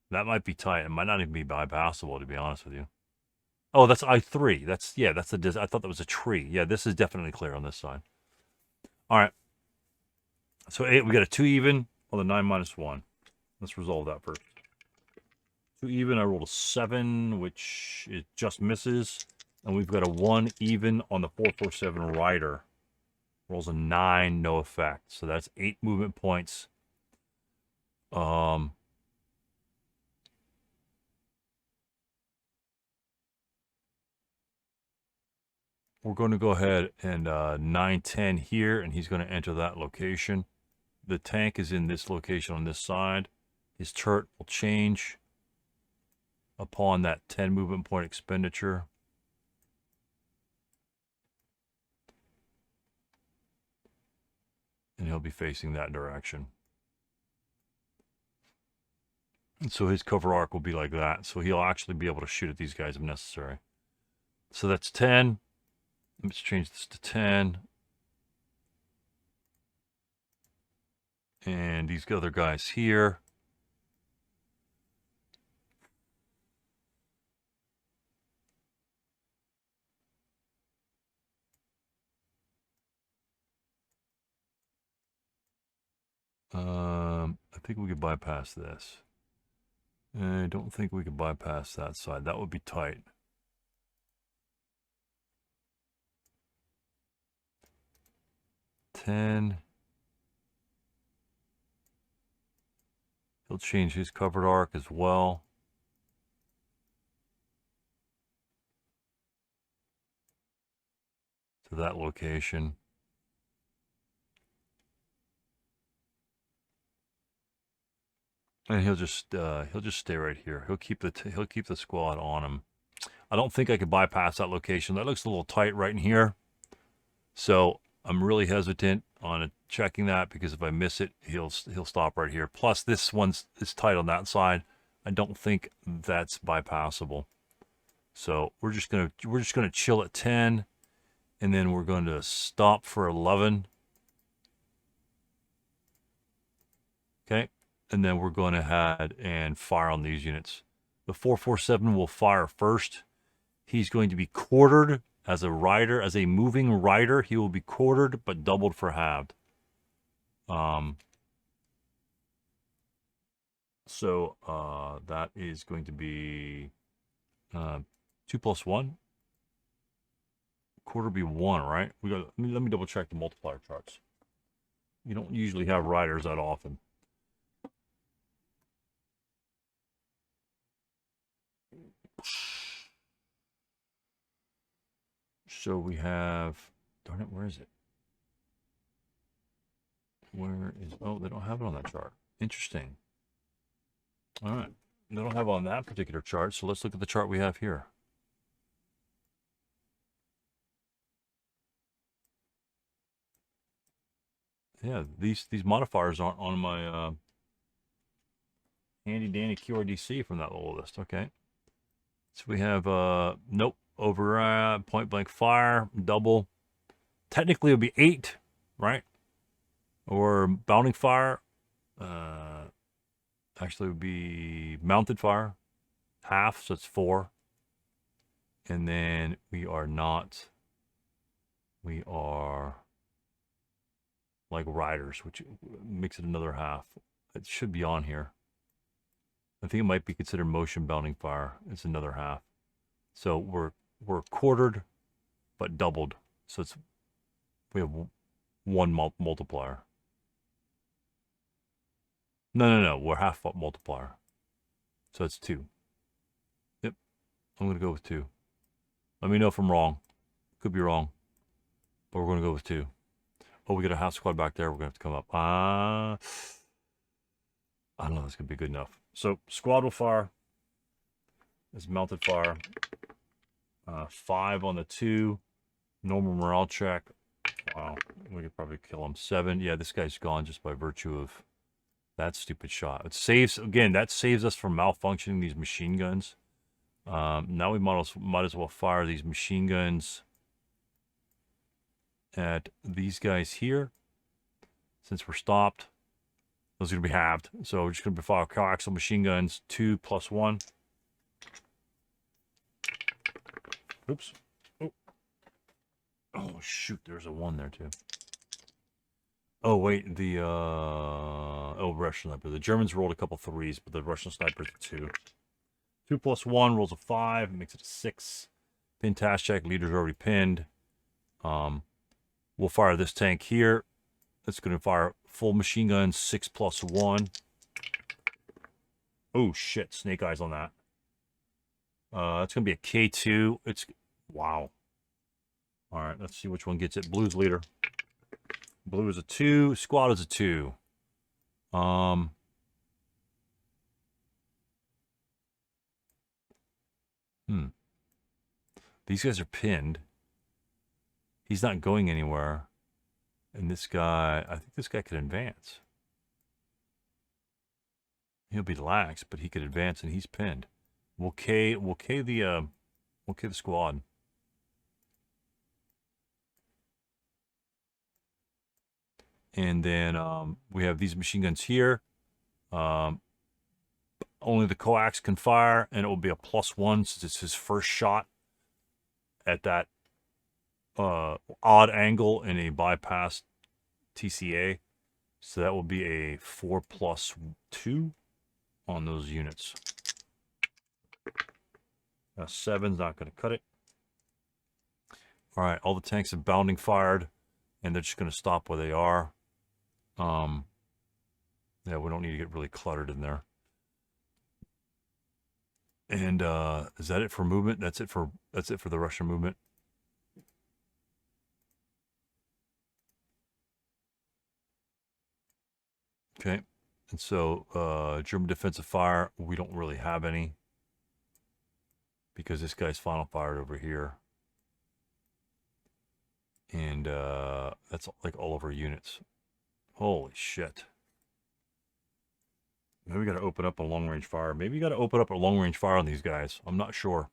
That might be tight. It might not even be bypassable, to be honest with you. Oh, that's I3. That's the I thought that was a tree. Yeah, this is definitely clear on this side. All right. So 8, we got a 2 even on the 9-1. Let's resolve that first. 2 even, I rolled a 7, which it just misses. And we've got a 1 even on the 4-4-7 rider. Rolls a 9, no effect. So that's 8 movement points. We're going to go ahead and 9-10 here, and he's going to enter that location. The tank is in this location on this side. His turret will change upon that 10 movement point expenditure. And he'll be facing that direction. And so his cover arc will be like that. So he'll actually be able to shoot at these guys if necessary. So that's 10. Let's change this to 10. And these other guys here. I think we could bypass this. I don't think we could bypass that side. That would be tight. He'll change his covered arc as well. To that location. And he'll just stay right here. He'll keep the squad on him. I don't think I could bypass that location. That looks a little tight right in here. So I'm really hesitant on checking that, because if I miss it, he'll stop right here. Plus, this one's tight on that side. I don't think that's bypassable. So we're just gonna chill at 10, and then we're going to stop for 11. Okay, and then we're going to head and fire on these units. The 4-4-7 will fire first. He's going to be quartered. As a rider, as a moving rider, he will be quartered, but doubled for halved. So that is going to be 2 plus 1. Quarter be 1, right? Let me double check the multiplier charts. You don't usually have riders that often. So we have, darn it, where is it? Where is, oh, they don't have it on that chart. Interesting. All right. They don't have it on that particular chart, so let's look at the chart we have here. Yeah, these modifiers aren't on my handy dandy QRDC from that little list. Okay. So we have, nope, over point blank fire, double. Technically, it would be 8, right? Or bounding fire. Actually, it would be mounted fire, half, so it's 4. And then we are like riders, which makes it another half. It should be on here. I think it might be considered motion bounding fire. It's another half. So we're quartered, but doubled. So we have 1 multiplier. No. We're half multiplier. So it's 2. Yep. I'm going to go with 2. Let me know if I'm wrong. Could be wrong. But we're going to go with 2. Oh, we got a half squad back there. We're going to have to come up. I don't know if that's going to be good enough. So squad will fire. It's mounted fire. 5 on the 2. Normal morale check. Wow. We could probably kill him. 7. Yeah, this guy's gone just by virtue of that stupid shot. It saves, again, that saves us from malfunctioning these machine guns. Now we might as well fire these machine guns at these guys here. Since we're stopped, those are going to be halved. So we're just going to fire coaxial machine guns, 2 plus 1. Oops. Oh, shoot, there's a 1 there, too. Oh, wait, the, Russian sniper. The Germans rolled a couple 3s, but the Russian sniper's a 2. 2 plus 1 rolls a 5, makes it a 6. Pin task check, leader's already pinned. We'll fire this tank here. It's going to fire full machine gun, 6 plus 1. Oh, shit, snake eyes on that. It's going to be a K2. It's, wow. All right, let's see which one gets it. Blue's leader. Blue is a 2. Squad is a 2. These guys are pinned. He's not going anywhere. And this guy, I think this guy could advance. He'll be lax, but he could advance, and he's pinned. We'll K the squad. And then we have these machine guns here. Only the coax can fire, and it will be a +1 since it's his first shot at that odd angle in a bypass TCA. So that will be a 4 plus 2 on those units. 7's not going to cut it. All right, all the tanks have bounding fired, and they're just going to stop where they are. Yeah, we don't need to get really cluttered in there. And is that it for movement? That's it for the Russian movement. Okay. And so German defensive fire, we don't really have any because this guy's final fired over here. And that's like all of our units. Holy shit. Maybe we got to open up a long-range fire. Maybe you got to open up a long-range fire on these guys. I'm not sure.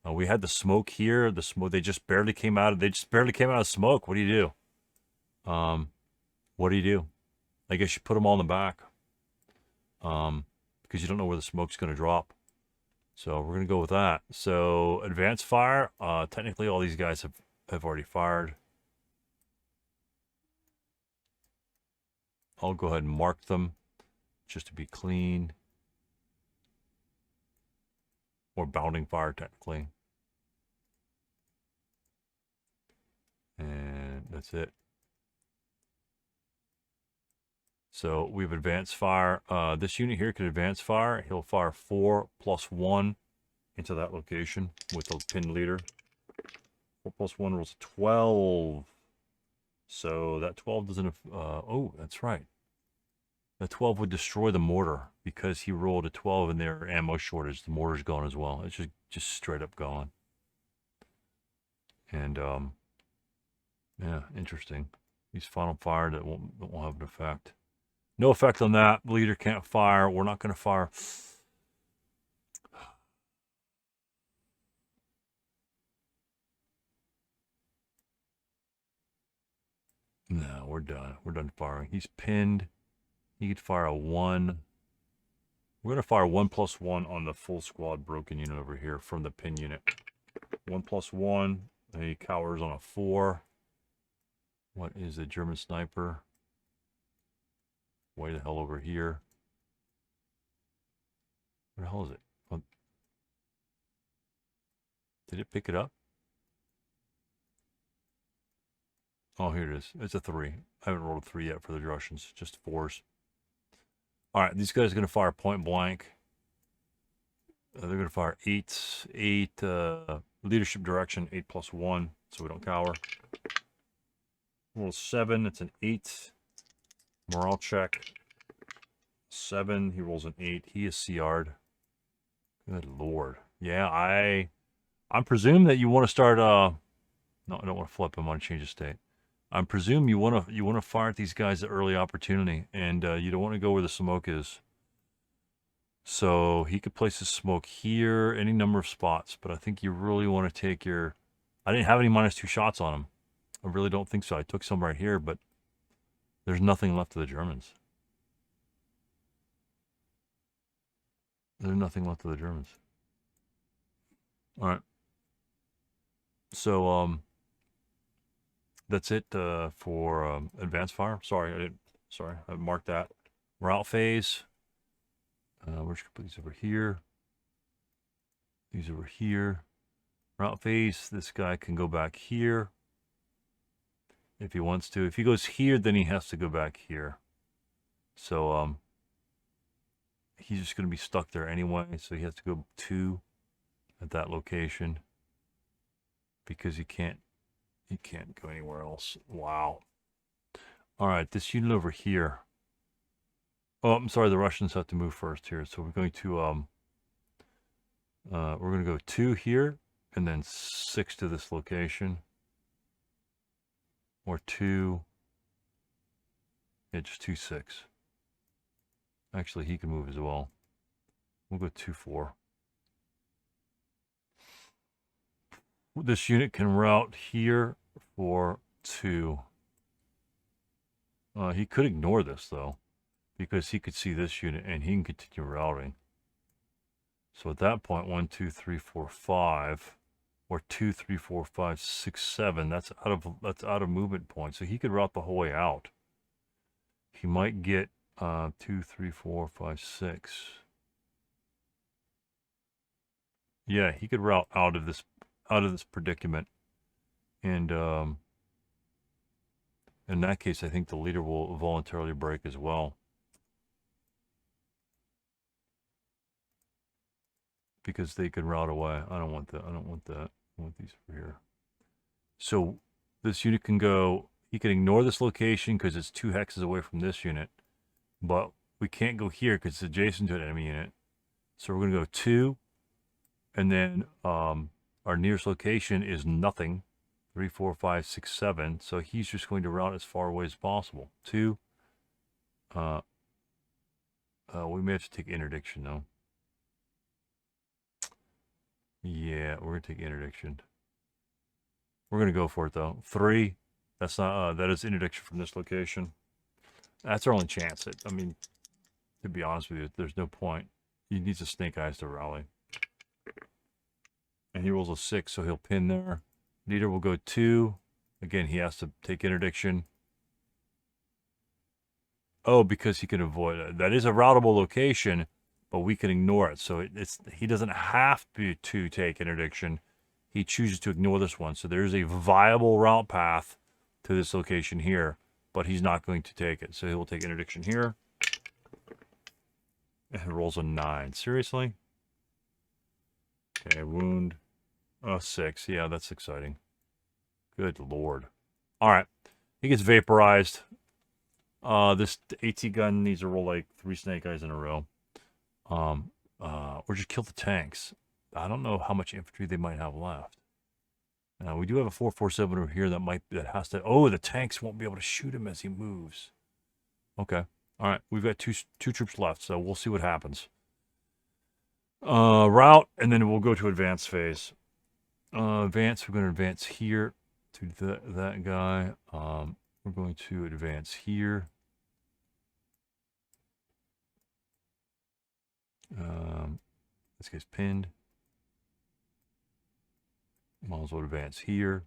We had the smoke here. The smoke, they just barely came out of smoke. What do you do? What do you do? I guess you put them all in the back. Because you don't know where the smoke's going to drop. So we're going to go with that. So advanced fire. Technically, all these guys have already fired. I'll go ahead and mark them. just to be clean. Or bounding fire, technically. And that's it. So we have advanced fire. This unit here can advance fire. He'll fire 4+1 into that location with the pin leader. 4+1 rolls 12. So that 12 doesn't... oh, that's right. The 12 would destroy the mortar because he rolled a 12 in their ammo shortage. The mortar's gone as well. It's just straight up gone. And yeah, interesting. He's final fire that won't have an effect. No effect on that. Leader can't fire. We're not going to fire. No, we're done. We're done firing. He's pinned. He could fire a 1. We're going to fire 1+1 on the full squad broken unit over here from the pin unit. 1+1. He cowers on a 4. What is a German sniper? Way the hell over here. Where the hell is it? Oh. Did it pick it up? Oh, here it is. It's a 3. I haven't rolled a 3 yet for the Russians. Just 4s. All right, these guys are going to fire point blank. They're going to fire 8. Leadership direction, 8+1, so we don't cower. Roll 7, it's an 8. Morale check. 7, he rolls an 8. He is CR'd. Good lord. Yeah, I'm presume that you want to start, no, I don't want to flip him. I want to change the state. I presume you want to fire at these guys at early opportunity, and you don't want to go where the smoke is. So he could place his smoke here, any number of spots, but I think you really want to take your... I didn't have any -2 shots on him. I really don't think so. I took some right here, but there's nothing left of the Germans. There's nothing left of the Germans. All right. So, that's it for advanced fire. Sorry, I marked that. Route phase. We're just gonna put these over here. These over here. Route phase. This guy can go back here if he wants to. If he goes here, then he has to go back here. So he's just gonna be stuck there anyway. So he has to go 2 at that location because he can't go anywhere else. Wow. All right, this unit over here. Oh, I'm sorry, the Russians have to move first here. So we're going to go 2 here and then 6 to this location. Or 2. Yeah, just 2, 6. Actually, he can move as well. We'll go 2, 4. This unit can route here for 2. He could ignore this, though, because he could see this unit and he can continue routing. So at that point, 1, 2, 3, 4, 5, or 2, 3, 4, 5, 6, 7. That's out of movement point. So he could route the whole way out. He might get 2, 3, 4, 5, 6. Yeah, he could route out of this predicament, and in that case, I think the leader will voluntarily break as well, because they could route away. I don't want that. I don't want that. I want these over here. So this unit can go. He can ignore this location because it's 2 hexes away from this unit, but we can't go here because it's adjacent to an enemy unit. So we're going to go 2, and then our nearest location is nothing. 3, 4, 5, 6, 7. So he's just going to route as far away as possible. 2. We may have to take interdiction though. Yeah, we're gonna take interdiction. We're gonna go for it though. 3. That's not. That is interdiction from this location. That's our only chance. I mean, to be honest with you, there's no point. He needs a snake eyes to rally. And he rolls a 6, so he'll pin there. Leader will go 2. Again, he has to take interdiction. Oh, because he can avoid it. That is a routable location, but we can ignore it. So he doesn't have to take interdiction. He chooses to ignore this one. So there's a viable route path to this location here, but he's not going to take it. So he will take interdiction here. And it rolls a 9. Seriously? Okay, wound. Oh, 6. Yeah, that's exciting. Good lord. All right. He gets vaporized. This AT gun needs to roll like 3 snake eyes in a row. Or just kill the tanks. I don't know how much infantry they might have left. We do have a 447 over here that has to. Oh, the tanks won't be able to shoot him as he moves. Okay. All right. We've got two troops left, so we'll see what happens. Route, and then we'll go to advance phase. Advance. We're going to advance here to that guy. We're going to advance here. This guy's pinned. Might as well advance here.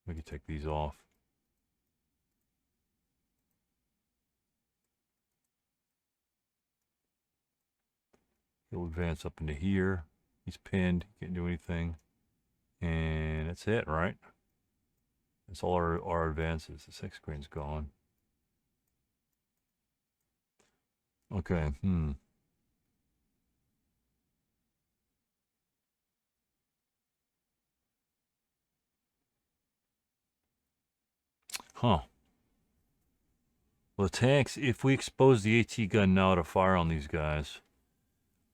We can take these off. He'll advance up into here. He's pinned. He can't do anything. And that's it, right? That's all our advances. The 6 screen's gone. Okay, Huh. Well, the tanks, if we expose the AT gun now to fire on these guys,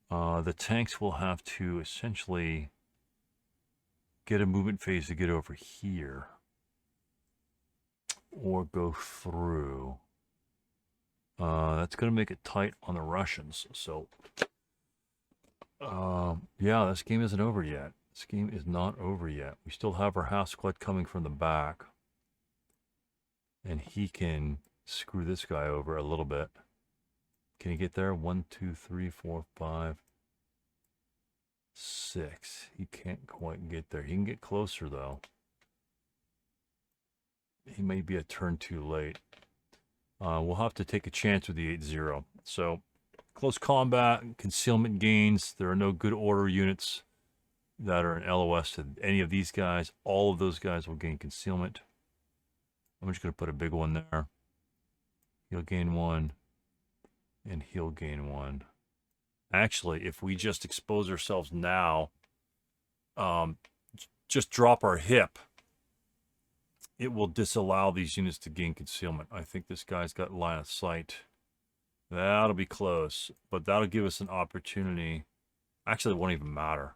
the tanks will have to essentially get a movement phase to get over here. Or go through. That's going to make it tight on the Russians. So, yeah, this game isn't over yet. This game is not over yet. We still have our half squad coming from the back. And he can screw this guy over a little bit. Can he get there? 1, 2, 3, 4, 5, 6. He can't quite get there. He can get closer, though. He may be a turn too late. We'll have to take a chance with the 8-0. So, close combat, concealment gains. There are no good order units that are in LOS to any of these guys. All of those guys will gain concealment. I'm just going to put a big one there. He'll gain 1. And he'll gain 1. Actually, if we just expose ourselves now, just drop our hip, it will disallow these units to gain concealment. I think this guy's got line of sight. That'll be close, but that'll give us an opportunity. Actually, it won't even matter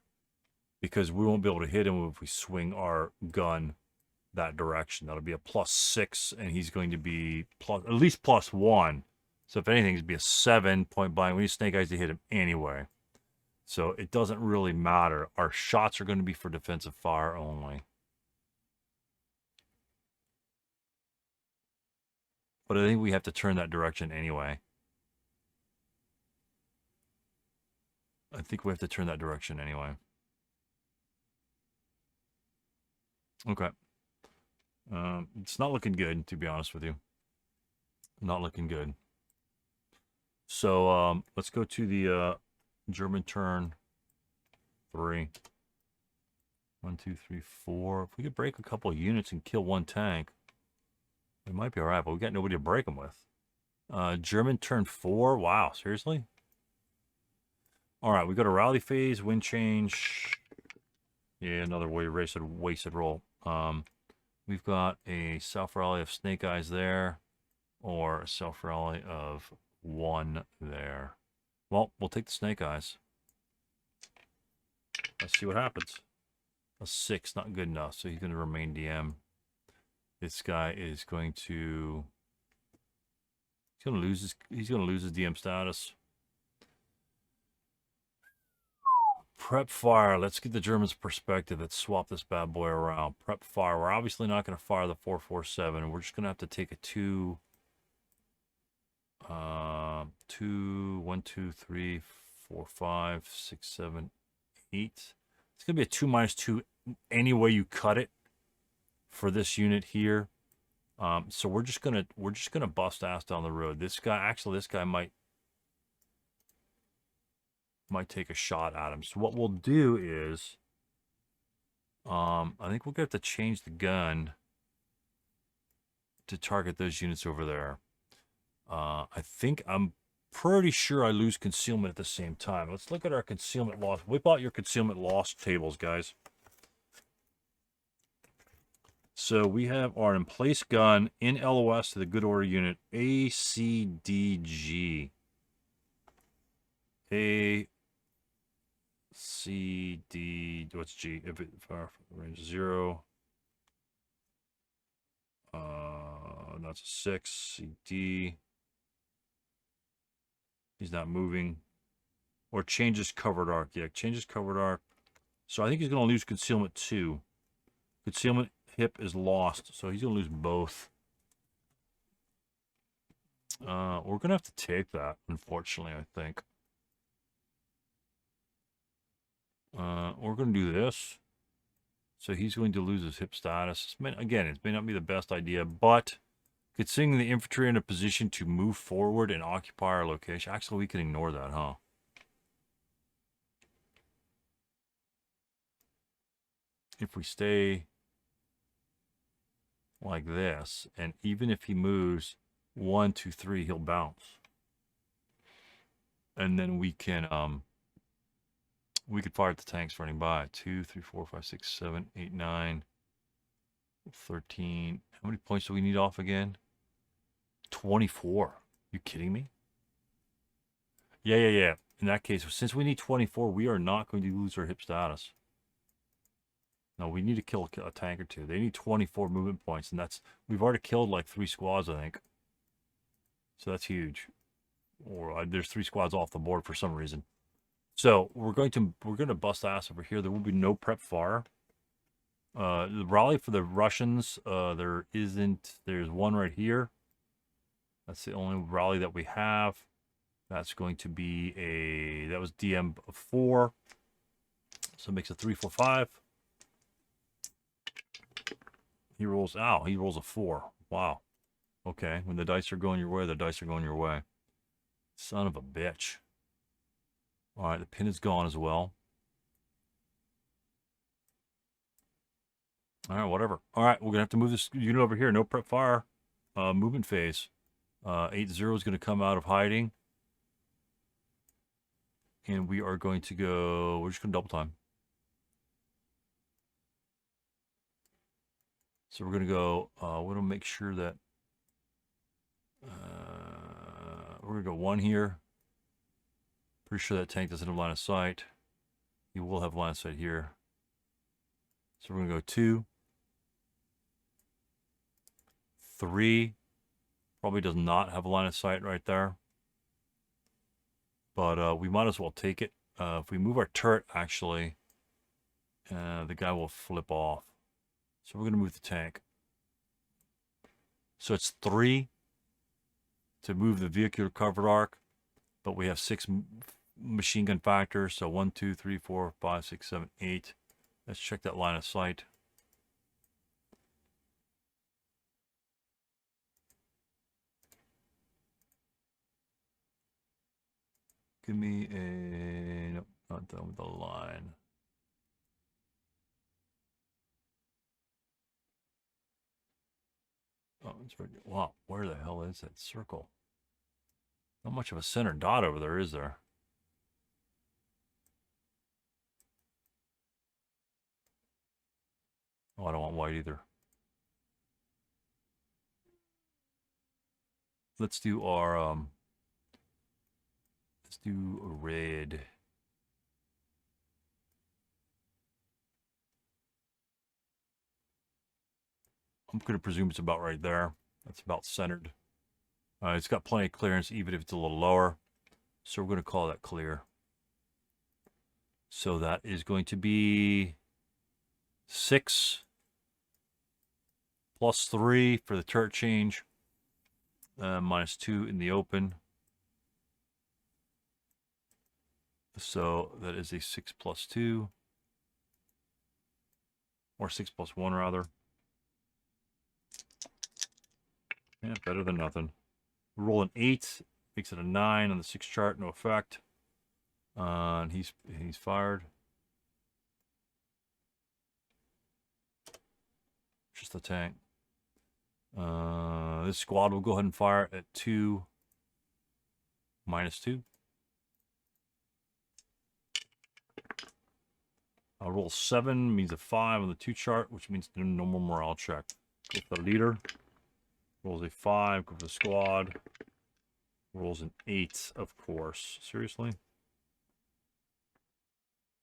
because we won't be able to hit him if we swing our gun that direction. That'll be a +6, and he's going to be at least +1. So if anything, it'd be a 7 point blank. We need snake eyes to hit him anyway. So it doesn't really matter. Our shots are going to be for defensive fire only. But I think we have to turn that direction anyway. Okay. It's not looking good, to be honest with you. Not looking good. So let's go to the German turn 3. 1, 2, 3, 4. If we could break a couple of units and kill 1 tank, we might be all right, but we got nobody to break them with. German turn 4. Wow, seriously? All right, we got a rally phase, wind change. Yeah, another wasted roll. We've got a self rally of snake eyes there, or a self rally of 1 there. Well, we'll take the snake eyes. Let's see what happens. A 6, not good enough, so he's going to remain DM. This guy is going to... He's going to lose his DM status. Prep fire. Let's get the Germans' perspective. Let's swap this bad boy around. Prep fire. We're obviously not going to fire the 447. We're just going to have to take a 2... 1, 2, 3, 4, 5, 6, 7, 8. It's going to be a 2 - 2 any way you cut it. for this unit here. So we're just gonna bust ass down the road. This guy might take a shot at him. So what we'll do is, I think we're gonna have to change the gun to target those units over there. I'm pretty sure I lose concealment at the same time. Let's look at our concealment loss. Whip out your concealment loss tables, guys. So we have our in-place gun in LOS to the good order unit ACDG. ACD, what's G? If it range 0. That's a 6. CD. He's not moving. Or changes covered arc. Yeah, changes covered arc. So I think he's going to lose concealment too. Concealment hip is lost, so he's going to lose both. We're going to have to take that, unfortunately, I think. We're going to do this. So he's going to lose his hip status. Again, it may not be the best idea, but considering the infantry in a position to move forward and occupy our location, actually, we can ignore that, huh? If we stay like this, and even if he moves 1, 2, 3, he'll bounce. And then we could fire at the tanks running by. 2, 3, 4, 5, 6, 7, 8, 9, 13. How many points do we need off again? 24. You kidding me? Yeah. In that case, since we need 24, we are not going to lose our hip status. No, we need to kill a tank or two. They need 24 movement points, and we've already killed like 3 squads, I think. So that's huge. Or there's 3 squads off the board for some reason. So we're going to bust ass over here. There will be no prep fire. The rally for the Russians, there's one right here. That's the only rally that we have. That's going to be that was DM4. So it makes a 3, 4, 5. He rolls a 4. Wow. Okay, when the dice are going your way, the dice are going your way. Son of a bitch. All right, the pin is gone as well. All right, whatever. All right, we're going to have to move this unit over here. No prep fire. Movement phase. 8-0 is going to come out of hiding. And we are going to go... We're just going to double time. So we're going to go... we're going to make sure that... we're going to go 1 here. Pretty sure that tank doesn't have line of sight. He will have line of sight here. So we're going to go 2. 3. Probably does not have a line of sight right there. But we might as well take it. If we move our turret, actually, the guy will flip off. So we're going to move the tank. So it's 3 to move the vehicular covered arc. But we have 6 machine gun factors. So 1, 2, 3, 4, 5, 6, 7, 8. Let's check that line of sight. Give me a... Nope, not done with the line. Oh, it's right. Wow, where the hell is that circle? Not much of a center dot over there, is there? Oh, I don't want white either. Let's do our, let's do a red. I'm going to presume it's about right there. That's about centered. It's got plenty of clearance, even if it's a little lower. So we're going to call that clear. So that is going to be 6 plus 3 for the turret change. Minus 2 in the open. So that is a 6 plus 2. Or 6 plus 1, rather. Yeah, better than nothing. Roll an 8, makes it a 9 on the 6 chart, no effect. And he's fired. Just the tank. This squad will go ahead and fire at 2, -2. I'll roll 7, means a 5 on the 2 chart, which means no more morale check. Go for the leader. Rolls a 5, go for the squad. Rolls an 8, of course. Seriously?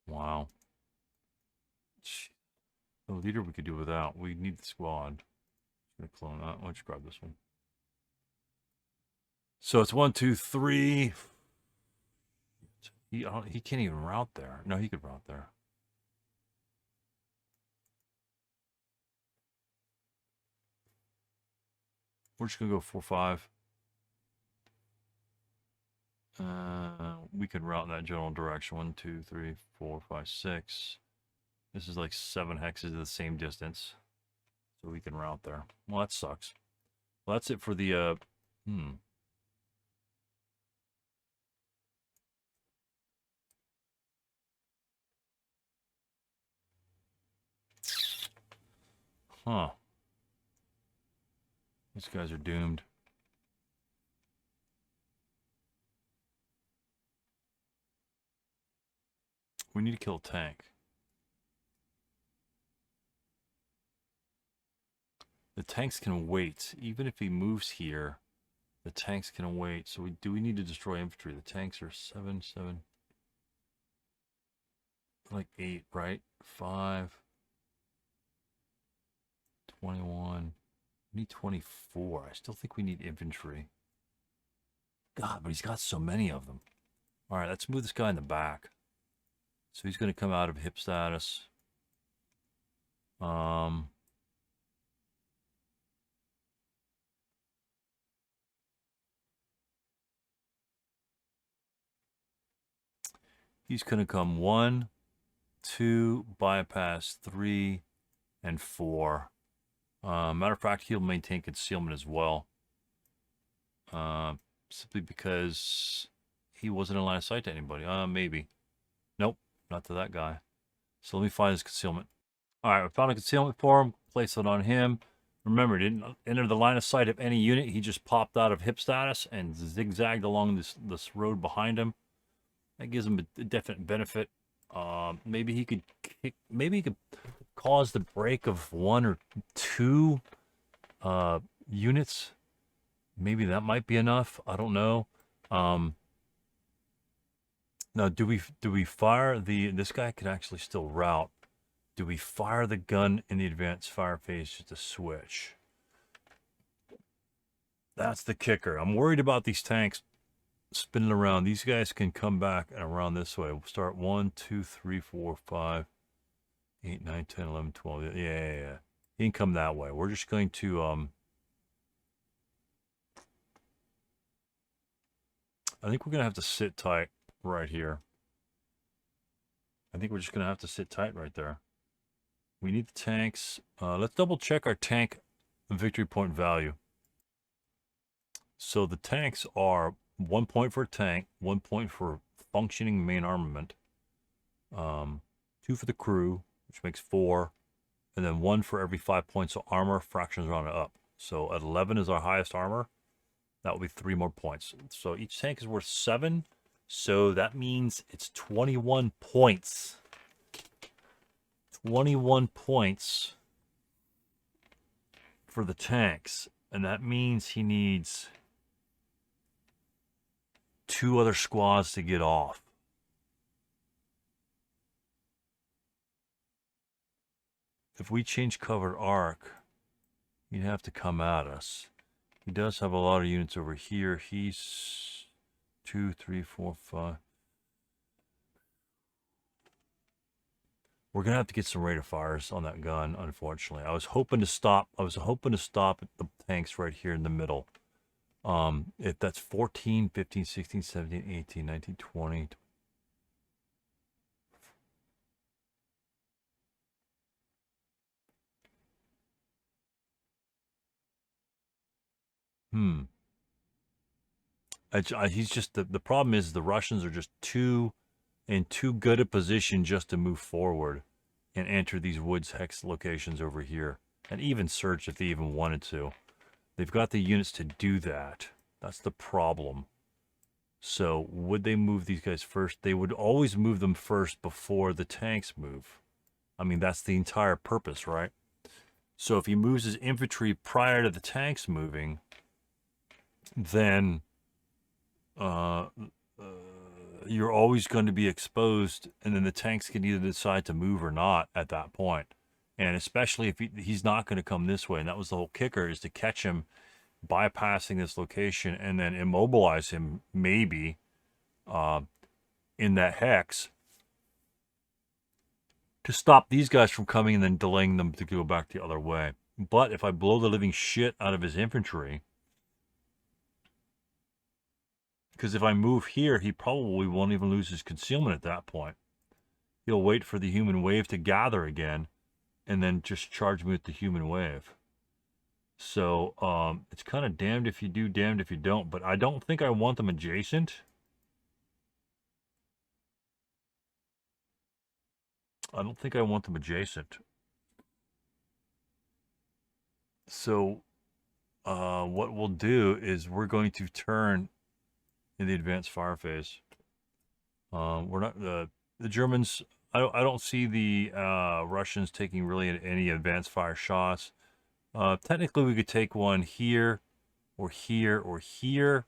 Wow. The leader we could do without. We need the squad. I'm gonna clone that. Why don't you grab this one? So it's 1, 2, 3. He can't even route there. No, he could route there. We're just gonna go 4, 5. We can route in that general direction. 1, 2, 3, 4, 5, 6. This is like 7 hexes of the same distance. So we can route there. Well, that sucks. Well, that's it for the, Huh. These guys are doomed. We need to kill a tank. The tanks can wait. Even if he moves here, the tanks can wait. So we need to destroy infantry. The tanks are 7, 7. Like 8, right? 5. 21. We need 24. I still think we need infantry. God, but he's got so many of them. All right, let's move this guy in the back. So he's going to come out of hip status. He's going to come 1, 2, bypass 3, and 4. Matter of fact, he'll maintain concealment as well. Simply because he wasn't in line of sight to anybody. Maybe. Nope, not to that guy. So let me find his concealment. All right, I found a concealment for him. Place it on him. Remember, didn't enter the line of sight of any unit. He just popped out of hip status and zigzagged along this road behind him. That gives him a definite benefit. Maybe he could cause the break of 1 or 2 units. Maybe that might be enough. I don't know. Now, do we fire this guy could actually still route. Do we fire the gun in the advanced fire phase just to switch? That's the kicker. I'm worried about these tanks spinning around. These guys can come back and around this way. We'll start 1, 2, 3, 4, 5, 8, 9, 10, 11, 12. Yeah. He can come that way. We're just going to I think we're gonna have to sit tight right here. I think we're just gonna have to sit tight right there. We need the tanks. Let's double check our tank victory point value. So the tanks are 1 point for a tank, 1 point for functioning main armament, 2 for the crew, which makes 4, and then 1 for every 5 points of armor, fractions rounded up. So at 11 is our highest armor. That will be 3 more points. So each tank is worth 7. So that means it's 21 points. 21 points for the tanks. And that means he needs 2 other squads to get off. If we change covered arc, he'd have to come at us. He does have a lot of units over here. He's 2, 3, 4, 5. We're gonna have to get some rate of fires on that gun, unfortunately. I was hoping to stop at the tanks right here in the middle. If that's 14, 15, 16, 17, 18, 19, 20. He's just the problem is the Russians are just in too good a position just to move forward and enter these woods hex locations over here, and even search if they even wanted to. They've got the units to do that. That's the problem. So would they move these guys first? They would always move them first before the tanks move. I mean, that's the entire purpose, right? So if he moves his infantry prior to the tanks moving, then you're always going to be exposed, and then the tanks can either decide to move or not at that point. And especially if he's not going to come this way, and that was the whole kicker, is to catch him bypassing this location and then immobilize him maybe in that hex to stop these guys from coming and then delaying them to go back the other way. But if I blow the living shit out of his infantry, because if I move here, he probably won't even lose his concealment at that point. He'll wait for the human wave to gather again and then just charge me with the human wave. So it's kind of damned if you do, damned if you don't. But I don't think I want them adjacent. I don't think I want them adjacent. So what we'll do is we're going to turn in the advanced fire phase. We're not the Germans. I don't see the Russians taking really any advanced fire shots. Technically, we could take one here, or here, or here.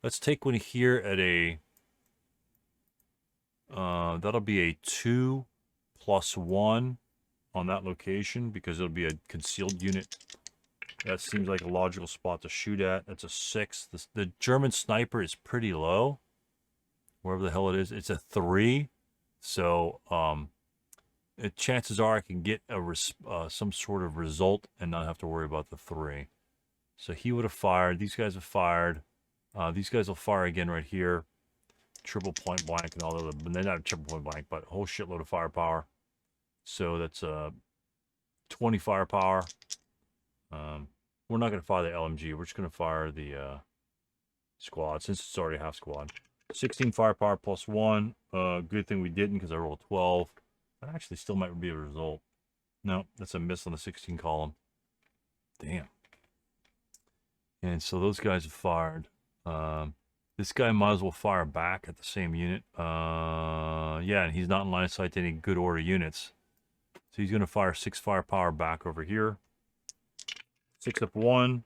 Let's take one here at a. That'll be a 2+1 on that location because it'll be a concealed unit. That seems like a logical spot to shoot at. That's a 6. The German sniper is pretty low. Wherever the hell it is. It's a 3. So, chances are I can get some sort of result and not have to worry about the 3. So he would have fired. These guys have fired. These guys will fire again right here. Triple point blank and all the other. But they're not triple point blank, but a whole shitload of firepower. So that's 20 firepower. We're not going to fire the LMG. We're just going to fire the squad since it's already half squad. 16 firepower plus 1. Good thing we didn't because I rolled 12. That actually still might be a result. No, that's a miss on the 16 column. Damn. And so those guys have fired. This guy might as well fire back at the same unit. Yeah, and he's not in line of sight to any good order units. So he's going to fire 6 firepower back over here. 6 up 1.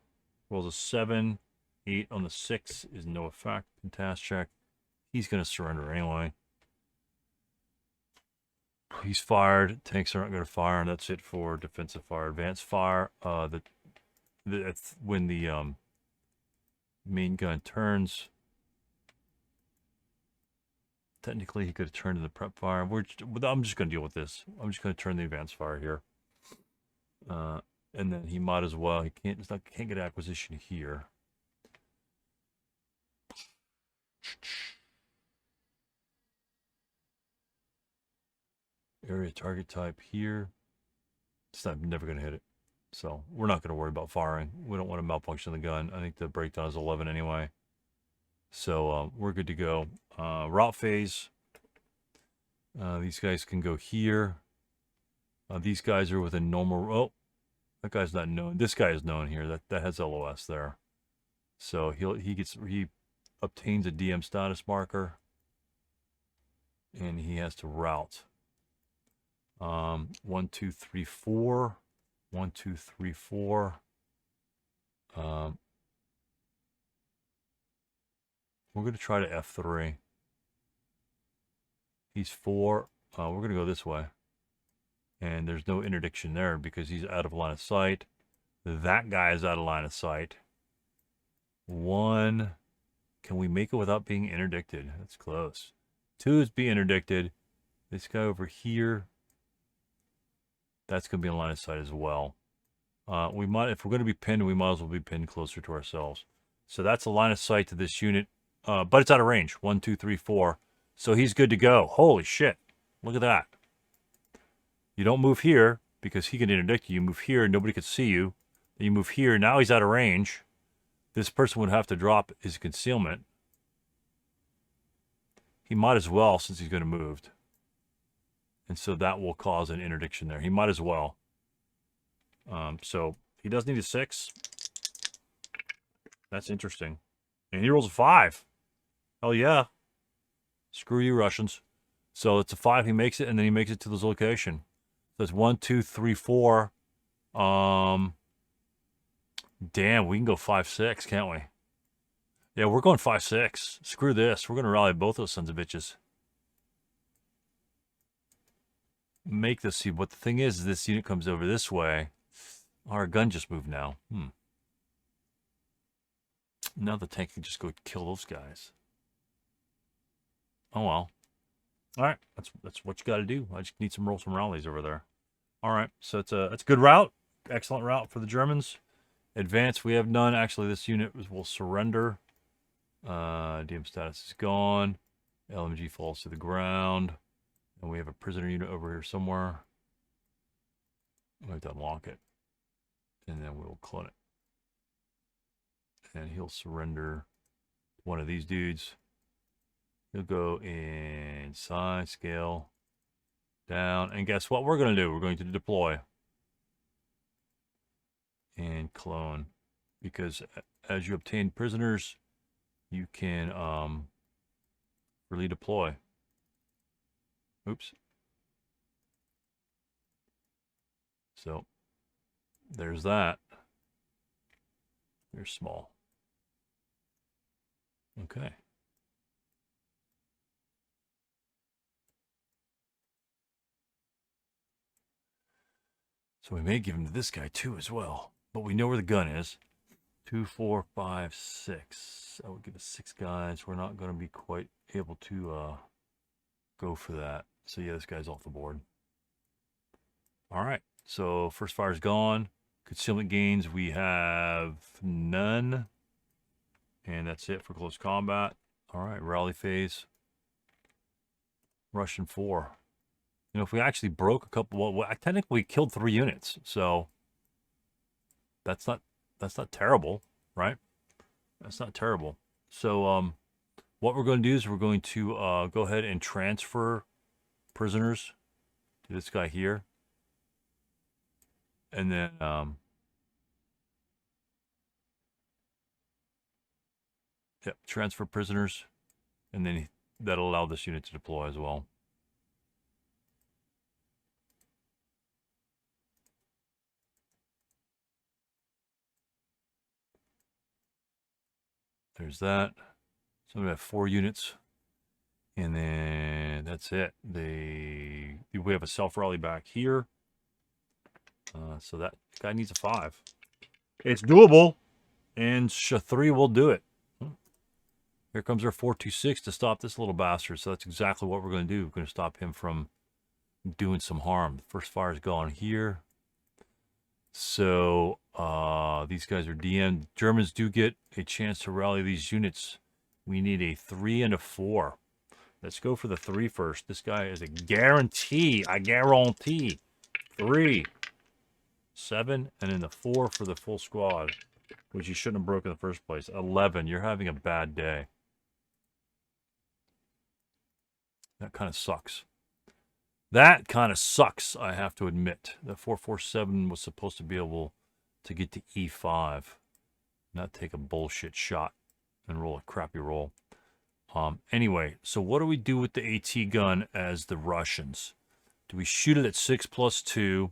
Rolls a 7. 8 on the 6 is no effect. Task check. He's going to surrender anyway. He's fired. Tanks are not going to fire. That's it for defensive fire. Advanced fire. When the main gun turns. Technically, he could have turned to the prep fire. I'm just going to deal with this. I'm just going to turn the advanced fire here. And then he might as well. He can't get acquisition here. Area target type here. It's never going to hit it. So we're not going to worry about firing. We don't want to malfunction the gun. I think the breakdown is 11 anyway. So we're good to go. Route phase. These guys can go here. These guys are within normal. Oh, that guy's not known. This guy is known here. That has LOS there. So he obtains a DM status marker, and he has to route. 1, 2, 3, 4. 1, 2, 3, 4. We're going to try to F3. He's 4. We're going to go this way. And there's no interdiction there because he's out of line of sight. That guy is out of line of sight. 1. Can we make it without being interdicted? That's close. 2 is being interdicted. This guy over here. That's going to be in line of sight as well. If we're going to be pinned, we might as well be pinned closer to ourselves. So that's a line of sight to this unit. But it's out of range. 1, 2, 3, 4. So he's good to go. Holy shit. Look at that. You don't move here because he can interdict you. You move here, nobody can see you. Then you move here. Now he's out of range. this person would have to drop his concealment. He might as well, since he's going to move. And so that will cause an interdiction there. He might as well. So he does need a 6. That's interesting. And he rolls a 5. Hell yeah. Screw you, Russians. So it's a 5. He makes it, and then he makes it to this location. So it's 1, 2, 3, 4. Damn, we can go 5, 6, can't we? Yeah, we're going 5, 6. Screw this. We're going to rally both those sons of bitches. Make this see. But the thing is, this unit comes over this way. Our gun just moved now. Now the tank can just go kill those guys. Oh well. All right, that's what you got to do. I just need some rallies over there. All right, so it's a good route. Excellent route for the Germans. Advance, we have none. Actually, this unit will surrender. DM status is gone. LMG falls to the ground. And we have a prisoner unit over here somewhere. We have to unlock it. And then we'll clone it. And he'll surrender one of these dudes. He'll go in size, scale, down. And guess what we're going to do? We're going to deploy. And clone. Because as you obtain prisoners, you can really deploy. Oops. So there's that. They're small. Okay. So we may give him to this guy too as well. But we know where the gun is. 2, 4, 5, 6. I would give us 6 guys. We're not going to be quite able to go for that. So yeah, this guy's off the board. All right. So first fire's gone. Concealment gains, we have none. And that's it for close combat. All right, rally phase. Russian 4. You know, if we actually broke a couple, well, technically we killed 3 units. So that's not terrible, right? That's not terrible. So what we're going to do is we're going to go ahead and transfer prisoners to this guy here. And then yep, transfer prisoners, and then that'll allow this unit to deploy as well. There's that. So we have 4 units, and then that's it. We have a self-rally back here. So that guy needs a 5. It's doable, and 3 will do it. Here comes our 426 to stop this little bastard. So that's exactly what we're going to do. We're going to stop him from doing some harm. The first fire's gone here. So these guys are DM'd. Germans do get a chance to rally these units. We need a 3 and a 4. Let's go for the 3 first. This guy is a guarantee. I guarantee. 3. 7, and then the 4 for the full squad, which you shouldn't have broken in the first place. 11. You're having a bad day. That kind of sucks. That kind of sucks, I have to admit. The 447 was supposed to be able to get to E5, not take a bullshit shot and roll a crappy roll. Anyway, so what do we do with the AT gun as the Russians? Do we shoot it at 6+2?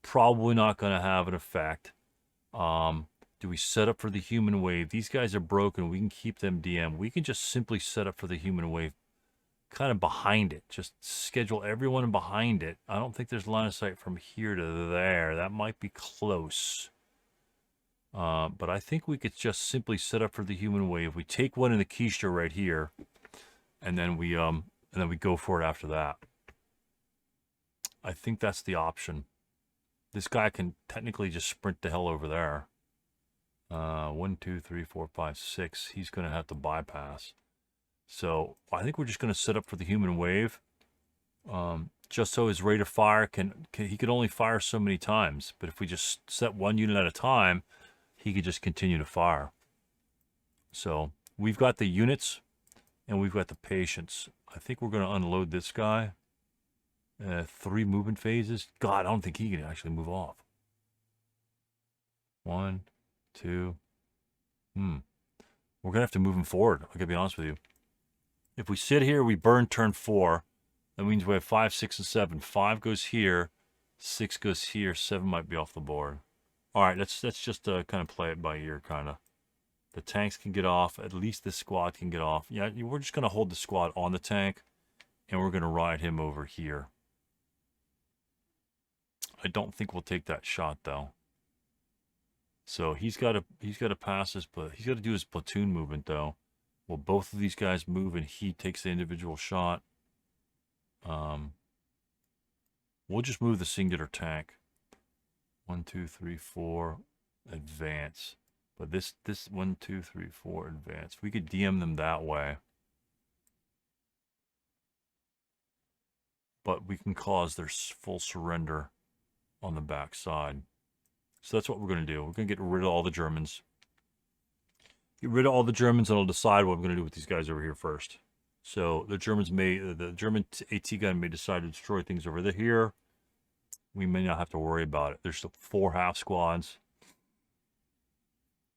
Probably not going to have an effect. Do we set up for the human wave? These guys are broken. We can keep them DM. We can just simply set up for the human wave kind of behind it. Just schedule everyone behind it. I don't think there's line of sight from here to there. That might be close. But I think we could just simply set up for the human wave. We take one in the quiche right here, and then we go for it after that. I think that's the option. This guy can technically just sprint the hell over there. 1, 2, 3, 4, 5, 6. He's going to have to bypass. So I think we're just going to set up for the human wave. Just so his rate of fire he could only fire so many times. But if we just set one unit at a time, he could just continue to fire. So we've got the units and we've got the patience. I think we're going to unload this guy. 3 movement phases. God, I don't think he can actually move off. 1, 2. We're going to have to move him forward. I got to be honest with you. If we sit here, we burn turn 4. That means we have 5, 6, and 7. 5 goes here. 6 goes here. 7 might be off the board. All right, let's just kind of play it by ear, kind of. The tanks can get off. At least this squad can get off. Yeah, we're just going to hold the squad on the tank, and we're going to ride him over here. I don't think we'll take that shot, though. So he's got to pass his, but he's got to do his platoon movement, though. Well, both of these guys move, and he takes the individual shot. We'll just move the singular tank. 1, 2, 3, 4, advance. But this 1, 2, 3, 4, advance. We could DM them that way. But we can cause their full surrender on the back side. So that's what we're going to do. We're going to get rid of all the Germans. Get rid of all the Germans, and I'll decide what I'm going to do with these guys over here first. So the Germans the German AT gun may decide to destroy things over here. We may not have to worry about it. There's still 4 half squads.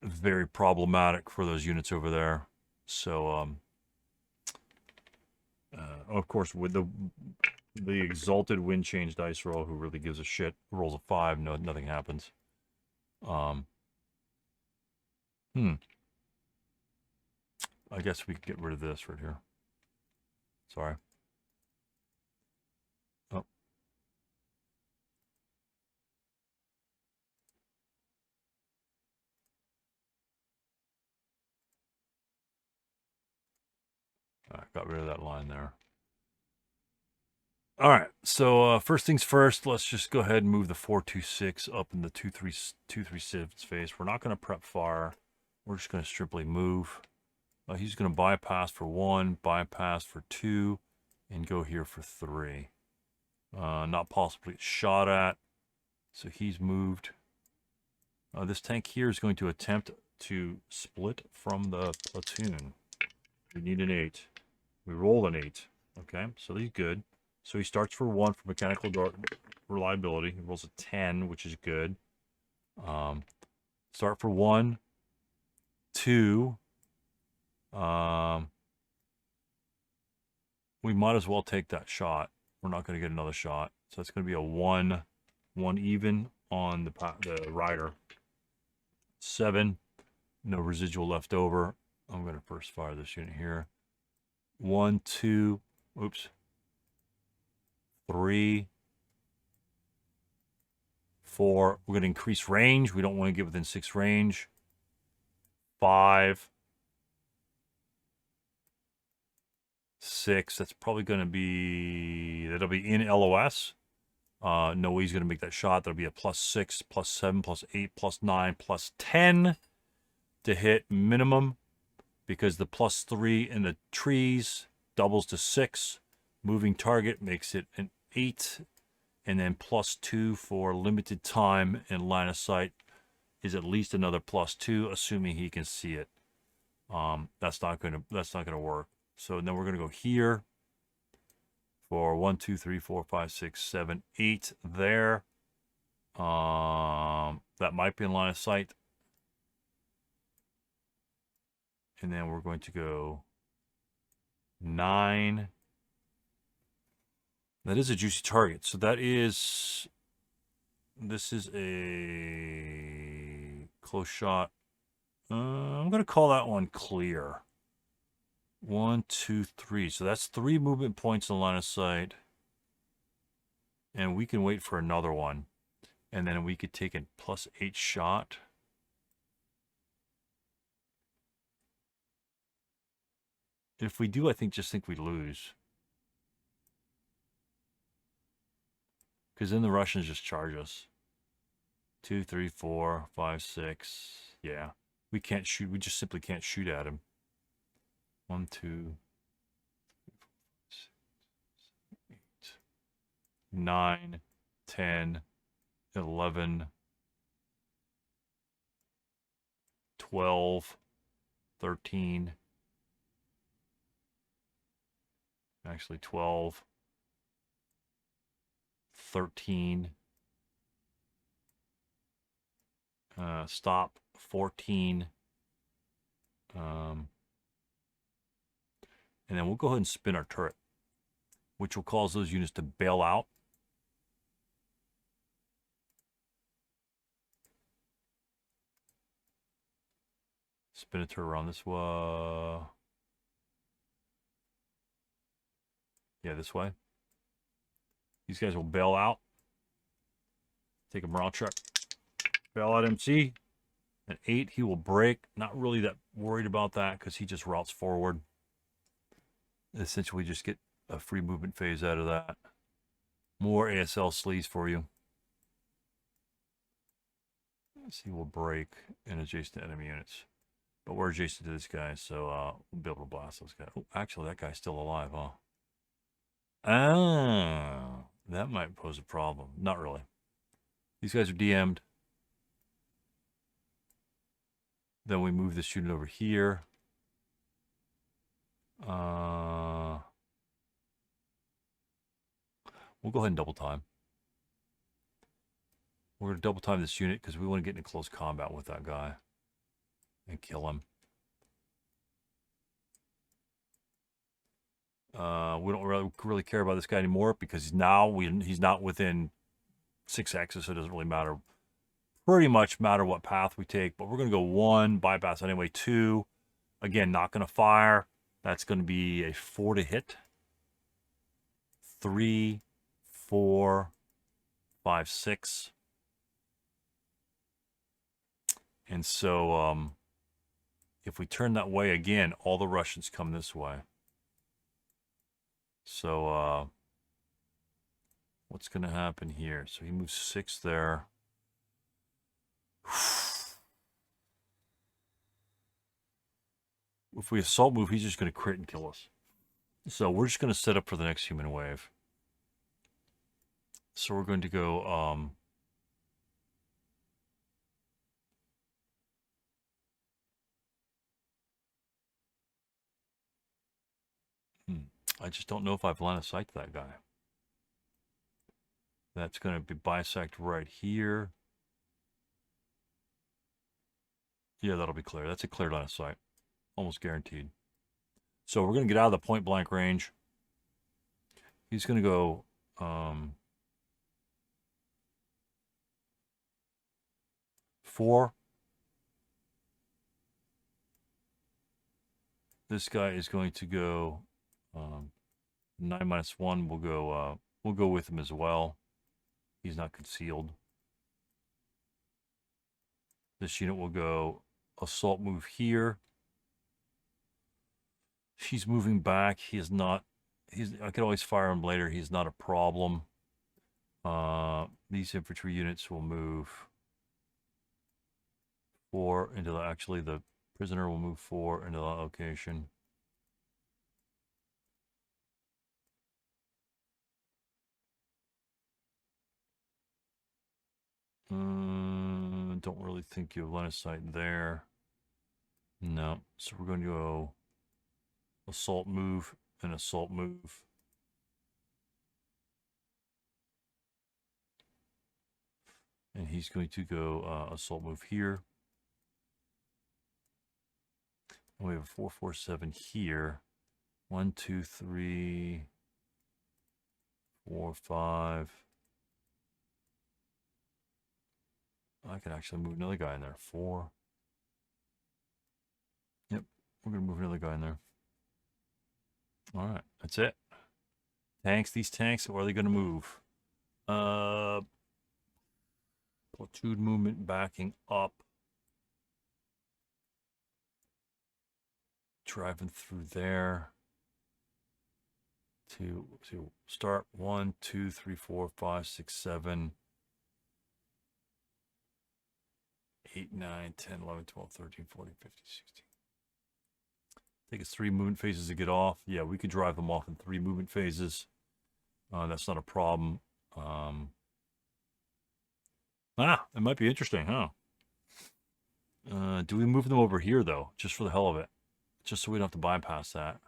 Very problematic for those units over there. So, of course, with the exalted wind change dice roll, who really gives a shit, rolls a 5, nothing happens. I guess we could get rid of this right here. Sorry. Oh. All right, got rid of that line there. All right, so first things first, let's just go ahead and move the 426 up in the 236 phase. We're not going to prep fire. We're just going to strictly move. He's going to bypass for 1, bypass for 2, and go here for 3. Not possibly shot at, so he's moved. This tank here is going to attempt to split from the platoon. We need an 8. We roll an 8. Okay, so he's good. So he starts for 1 for mechanical reliability. He rolls a 10, which is good. Start for 1, 2. We might as well take that shot. We're not going to get another shot. So it's going to be a 1 even on the rider. 7. No residual left over. I'm going to first fire this unit here. 1, 2. Oops. 3, 4. We're going to increase range. We don't want to get within 6 range. 5, 6. That's probably going to be, that'll be in LOS. No way he's going to make that shot. That'll be a +6, +7, +8, +9, +10 to hit minimum, because the +3 in the trees doubles to 6. Moving target makes it an 8, and then +2 for limited time and line of sight is at least another +2, assuming he can see it. That's not gonna work. So then we're gonna go here for 1, 2, 3, 4, 5, 6, 7, 8 there. That might be in line of sight. And then we're going to go 9. That is a juicy target. So this is a close shot. I'm going to call that one clear. 1, 2, 3. So that's 3 movement points in line of sight. And we can wait for another one. And then we could take a +8 shot. If we do, I just think we lose. Because then the Russians just charge us. 2, 3, 4, 5, 6. Yeah. We can't shoot. We just simply can't shoot at him. 1, 2, 6, 8, 9, 10, 11, 12. 13. Actually 12. 13. Stop 14. And then we'll go ahead and spin our turret, which will cause those units to bail out. Spin a turret around this way. Yeah, this way. These guys will bail out. Take a morale check. Bail out MC. At 8, he will break. Not really that worried about that because he just routes forward. Essentially, just get a free movement phase out of that. More ASL sleaze for you. He will break in adjacent to enemy units. But we're adjacent to this guy, so we'll be able to blast those guys. Oh, actually, that guy's still alive, huh? Ah, that might pose a problem. Not really. These guys are DM'd. Then we move this unit over here. We'll go ahead and double time. We're going to double time this unit because we want to get into close combat with that guy and kill him. We don't really care about this guy anymore because he's not within 6 axis, so it doesn't really matter. Pretty much matter what path we take, but we're going to go 1, bypass anyway. 2, again, not going to fire. That's going to be a 4 to hit. 3, 4, 5, 6. And so if we turn that way again, all the Russians come this way. So what's going to happen here? So he moves 6 there. If we assault move, he's just going to crit and kill us. So we're just going to set up for the next human wave. So we're going to go I just don't know if I've line of sight to that guy. That's going to be bisect right here. Yeah, that'll be clear. That's a clear line of sight. Almost guaranteed. So we're going to get out of the point blank range. He's going to go 4. This guy is going to go 9 minus 1. We'll go with him as well. He's not concealed. This unit will go assault move here. He's moving back. He is not. I could always fire him later. He's not a problem. These infantry units will move 4 into the. Actually, the prisoner will move 4 into that location. Don't really think you have line of sight there. No. So we're going to go assault move and assault move. And he's going to go assault move here. And we have a 4-4-7 here. 1, 2, 3, 4, 5. I can actually move another guy in there. 4. Yep, we're going to move another guy in there. All right, that's it. Tanks, these tanks, where are they going to move? Platoon movement backing up. Driving through there. To start 1, 2, 3, 4, 5, 6, 7. 8, 9, 10, 11, 12, 13, 14, 15, 16. Take us 3 movement phases to get off. Yeah, we could drive them off in 3 movement phases. That's not a problem. It might be interesting, huh? Do we move them over here, though? Just for the hell of it. Just so we don't have to bypass that.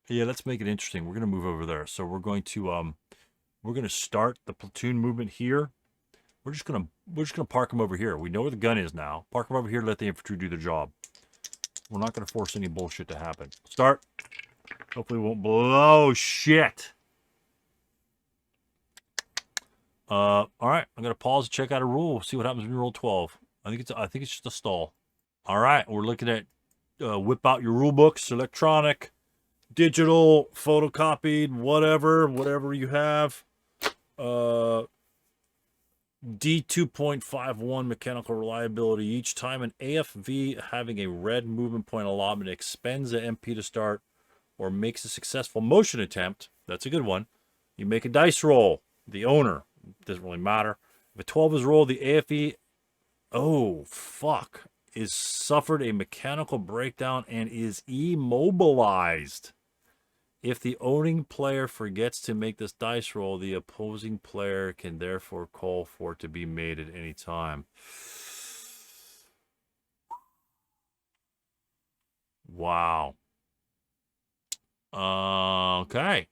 Yeah, let's make it interesting. We're going to move over there. So we're going to start the platoon movement here. We're just gonna park them over here. We know where the gun is now. Park them over here. Let the infantry do their job. We're not gonna force any bullshit to happen. Start. Hopefully, we won't blow shit. All right. I'm gonna pause and check out a rule. See what happens when you roll 12. I think it's just a stall. All right. We're looking at whip out your rule books, electronic, digital, photocopied, whatever you have. D2.51 mechanical reliability. Each time an AFV having a red movement point allotment expends an MP to start or makes a successful motion attempt, that's a good one, you make a dice roll. The owner, doesn't really matter. If a 12 is rolled, the AFV, oh, fuck, is suffered a mechanical breakdown and is immobilized. If the owning player forgets to make this dice roll, the opposing player can therefore call for it to be made at any time. Wow. Okay.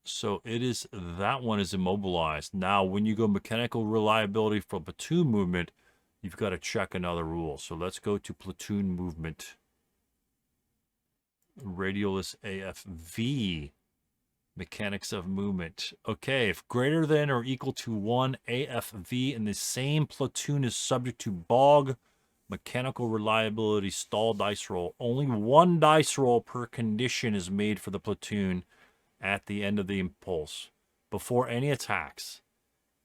So that one is immobilized. Now, when you go mechanical reliability for platoon movement, you've got to check another rule. So let's go to platoon movement. Radialist AFV. Mechanics of movement. Okay, if greater than or equal to 1 AFV in the same platoon is subject to BOG, mechanical reliability stall dice roll. Only one dice roll per condition is made for the platoon at the end of the impulse, before any attacks.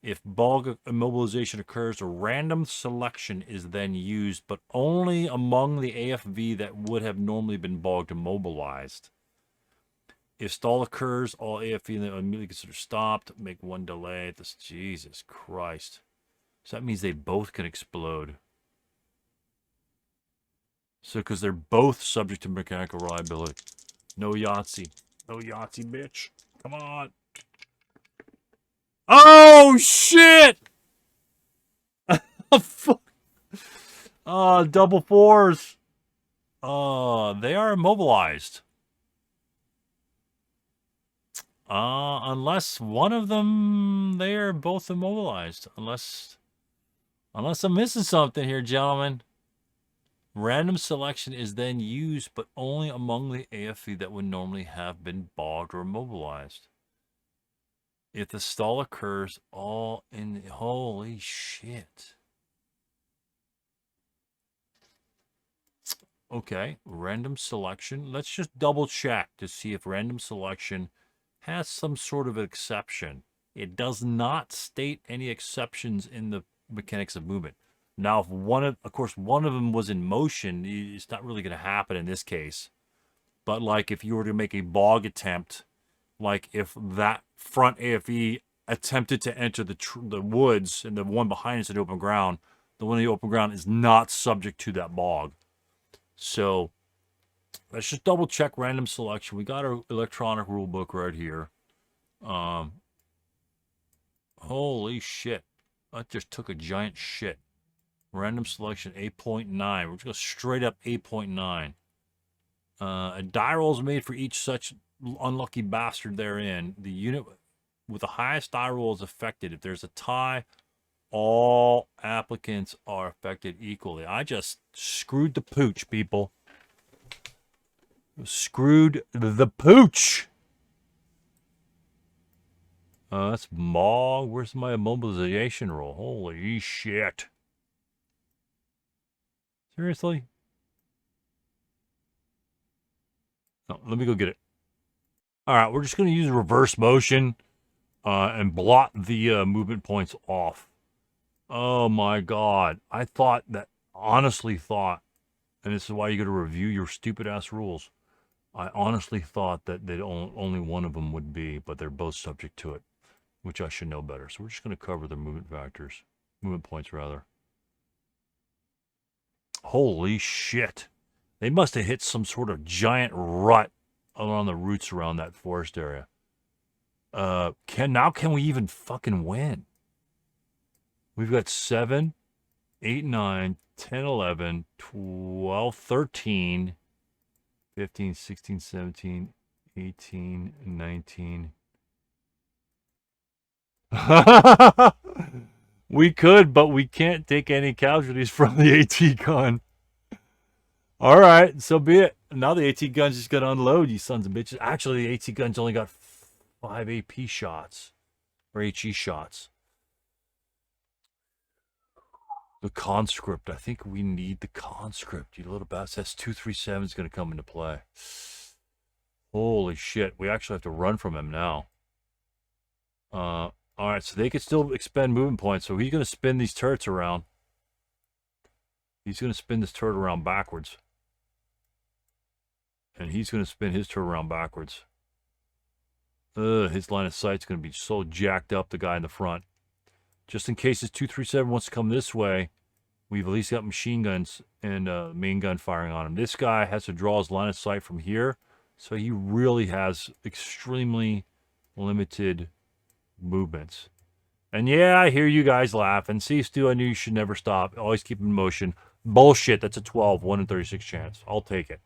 If BOG immobilization occurs, a random selection is then used, but only among the AFV that would have normally been BOG immobilized. If stall occurs, all AFV immediately consider stopped. Make one delay. This, Jesus Christ. So that means they both can explode. So, because they're both subject to mechanical reliability. No Yahtzee. No Yahtzee, bitch. Come on. Oh, shit! Fuck. Double fours. They are immobilized. Unless one of them, they are both immobilized. Unless I'm missing something here, gentlemen. Random selection is then used, but only among the AFV that would normally have been bogged or immobilized. If the stall occurs, all in... Holy shit. Okay, random selection. Let's just double check to see if random selection has some sort of exception. It does not state any exceptions in the mechanics of movement. Now, if of course, one of them was in motion, it's not really going to happen in this case. But like if you were to make a bog attempt, like if that front AFE attempted to enter the woods and the one behind is in open ground, the one in the open ground is not subject to that bog. So let's just double check random selection. We got our electronic rule book right here. Holy shit. I just took a giant shit. Random selection 8.9. We're just going straight up 8.9. A die roll is made for each such unlucky bastard therein. The unit with the highest die roll is affected. If there's a tie, all applicants are affected equally. I just screwed the pooch, people. Screwed the pooch. That's Mog. Where's my immobilization roll? Holy shit. Seriously? No, let me go get it. All right, we're just going to use reverse motion and blot the movement points off. Oh my God. I honestly thought, and this is why you got to review your stupid ass rules. I honestly thought that only one of them would be, but they're both subject to it, which I should know better. So we're just going to cover the movement points rather. Holy shit. They must have hit some sort of giant rut along the roots around that forest area. Can we even fucking win? We've got 7, 8, 9, 10, 11, 12, 13, 15, 16, 17, 18, 19. We could, but we can't take any casualties from the AT gun. All right, so be it. Now the AT gun's just gonna unload, you sons of bitches. Actually, the AT gun's only got 5 AP shots or HE shots. The conscript. I think we need the conscript. You little bastard. That's 237 is gonna come into play. Holy shit! We actually have to run from him now. All right, so they can still expend movement points. So he's gonna spin these turrets around. He's gonna spin this turret around backwards. And he's going to spin his turret around backwards. His line of sight's going to be so jacked up, the guy in the front. Just in case his 237 wants to come this way, we've at least got machine guns and main gun firing on him. This guy has to draw his line of sight from here, so he really has extremely limited movements. And yeah, I hear you guys laughing. See, Stu, I knew you should never stop. Always keep in motion. Bullshit, that's a 12, 1 in 36 chance. I'll take it.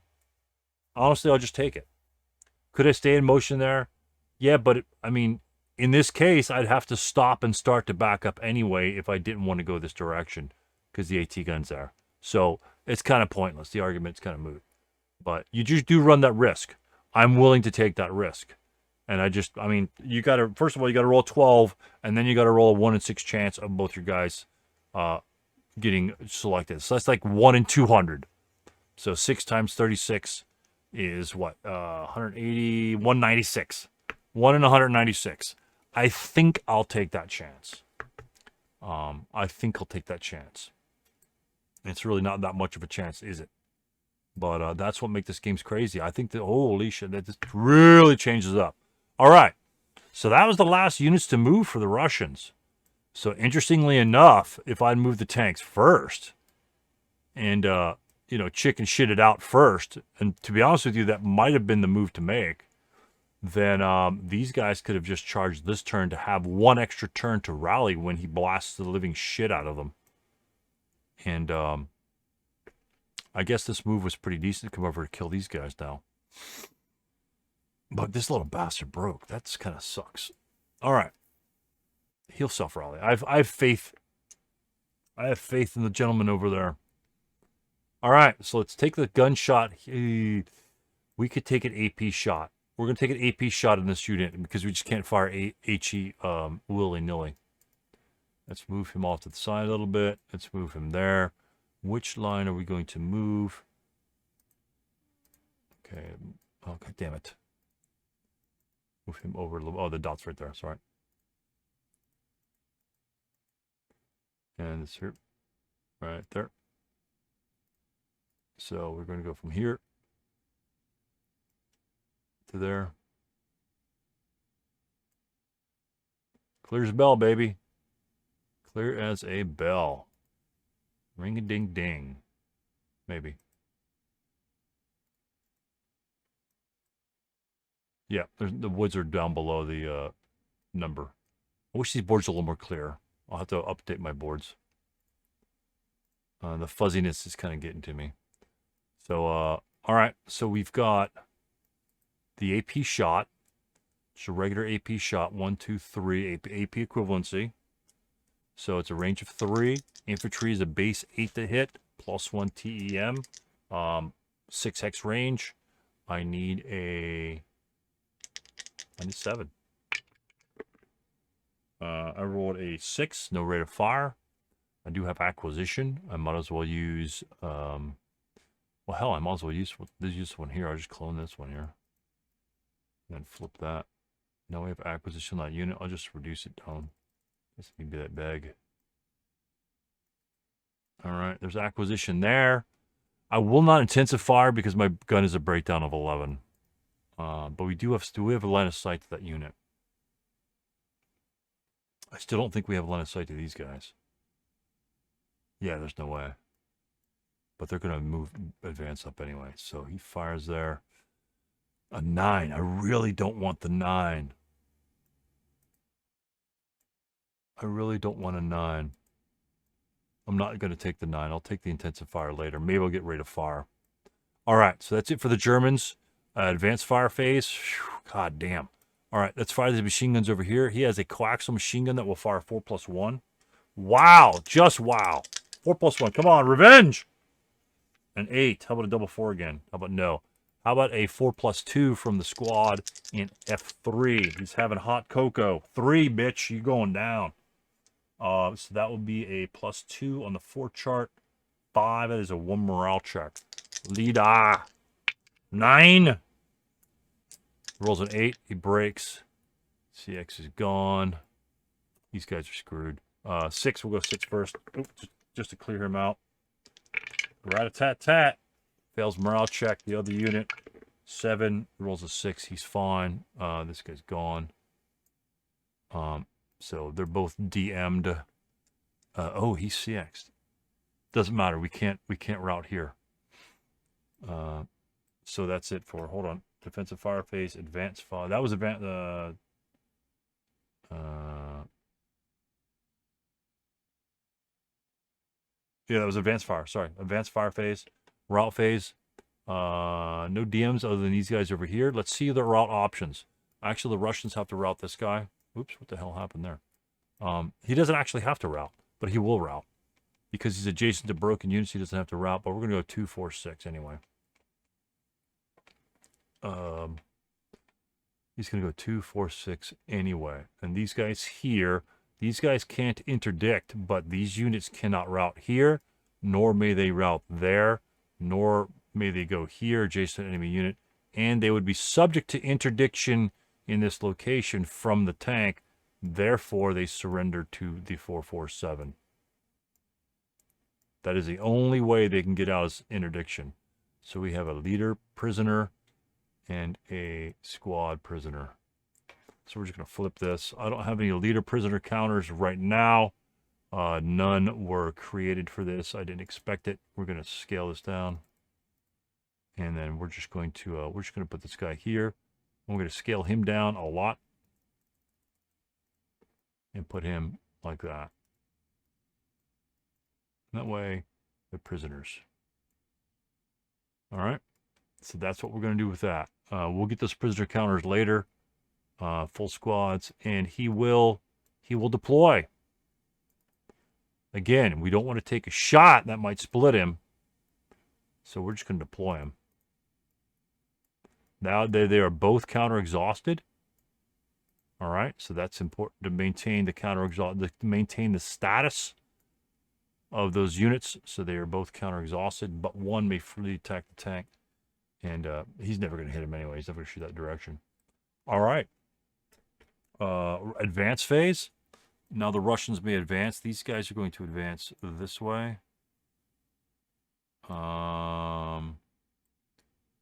Honestly, I'll just take it. Could I stay in motion there? Yeah, but I mean, in this case, I'd have to stop and start to back up anyway if I didn't want to go this direction because the AT gun's there. So it's kind of pointless. The argument's kind of moot. But you just do run that risk. I'm willing to take that risk. And I mean, you got to, first of all, you got to roll 12, and then you got to roll a 1 in 6 chance of both your guys getting selected. So that's like 1 in 200. So 6 times 36 is what? 180, 196. 1 in 196. I think I'll take that chance. I think I'll take that chance. It's really not that much of a chance, is it? But that's what makes this game's crazy. I think that, holy shit, that just really changes up. All right. So that was the last units to move for the Russians. So interestingly enough, if I'd moved the tanks first and, chicken shit it out first, and to be honest with you, that might have been the move to make, then these guys could have just charged this turn to have 1 extra turn to rally when he blasts the living shit out of them. And I guess this move was pretty decent to come over to kill these guys now. But this little bastard broke. That's kind of sucks. All right. He'll self-rally. I have faith. I have faith in the gentleman over there. All right. So let's take the gunshot. We could take an AP shot. We're going to take an AP shot in this unit because we just can't fire HE willy-nilly. Let's move him off to the side a little bit. Let's move him there. Which line are we going to move? Okay. Oh, God damn it. Move him over a little. Oh, the dot's right there. Sorry. And it's here. Right there. So we're going to go from here to there. Clear as a bell, baby. Clear as a bell. Ring-a-ding-ding. Maybe. Yeah, the woods are down below the number. I wish these boards were a little more clear. I'll have to update my boards. The fuzziness is kind of getting to me. So, all right. So we've got the AP shot. It's a regular AP shot. 1, 2, 3. AP equivalency. So it's a range of 3. Infantry is a base 8 to hit. +1 TEM. 6 hex range. I need 7. I rolled a 6. No rate of fire. I do have acquisition. I might as well use... well, hell, I might as well use this one here. I'll just clone this one here. And then flip that. Now we have acquisition on that unit. I'll just reduce it down. This can be that big. All right, there's acquisition there. I will not intensify because my gun is a breakdown of 11. But we have a line of sight to that unit. I still don't think we have a line of sight to these guys. Yeah, there's no way. But they're going to advance up anyway. So he fires there. A 9. I really don't want the 9. I really don't want a 9. I'm not going to take the 9. I'll take the intensive fire later. Maybe I'll get rate of fire. All right, so that's it for the Germans. Advanced fire phase. Whew, God damn. All right, let's fire these machine guns over here. He has a coaxial machine gun that will fire 4+1. Wow, just wow. 4+1. Come on, revenge. An 8. How about a double 4 again? How about no? How about a 4+2 from the squad in F3? He's having hot cocoa. 3, bitch. You going down. So that would be a +2 on the 4 chart. 5. That is a 1 morale check. Leader. 9. Rolls an 8. He breaks. CX is gone. These guys are screwed. 6. We'll go 6 first. Oops, just to clear him out. Rat-a-tat-tat. Fails morale check. The other unit. 7. Rolls a 6. He's fine. This guy's gone. So they're both DM'd. Oh, he's CX'd. Doesn't matter. We can't route here. So that's it for, hold on, defensive fire phase, advanced fire. That was yeah, that was advanced fire. Sorry, advanced fire phase, route phase. No DMs other than these guys over here. Let's see the route options. Actually, the Russians have to route this guy. Oops, what the hell happened there? He doesn't actually have to route, but he will route because he's adjacent to broken units. He doesn't have to route, but we're gonna go 2, 4, 6 anyway. He's going to go 2, 4, 6 anyway. And these guys here, these guys can't interdict, but these units cannot route here, nor may they route there, nor may they go here, adjacent to enemy unit. And they would be subject to interdiction in this location from the tank. Therefore, they surrender to the 447. That is the only way they can get out is interdiction. So we have a leader prisoner and a squad prisoner. So we're just going to flip this. I don't have any leader prisoner counters right now. None were created for this. I didn't expect it. We're going to scale this down. And then we're just going to put this guy here. We're going to scale him down a lot. And put him like that. That way, they're prisoners. All right. So that's what we're going to do with that. We'll get those prisoner counters later, full squads, and he will deploy. Again, we don't want to take a shot that might split him, so we're just going to deploy him. Now they are both counter exhausted. All right, so that's important to maintain the counter exhaust, to maintain the status of those units. So they are both counter exhausted, but one may freely attack the tank. And he's never going to hit him anyway. He's never going to shoot that direction. All right. Advance phase. Now the Russians may advance. These guys are going to advance this way.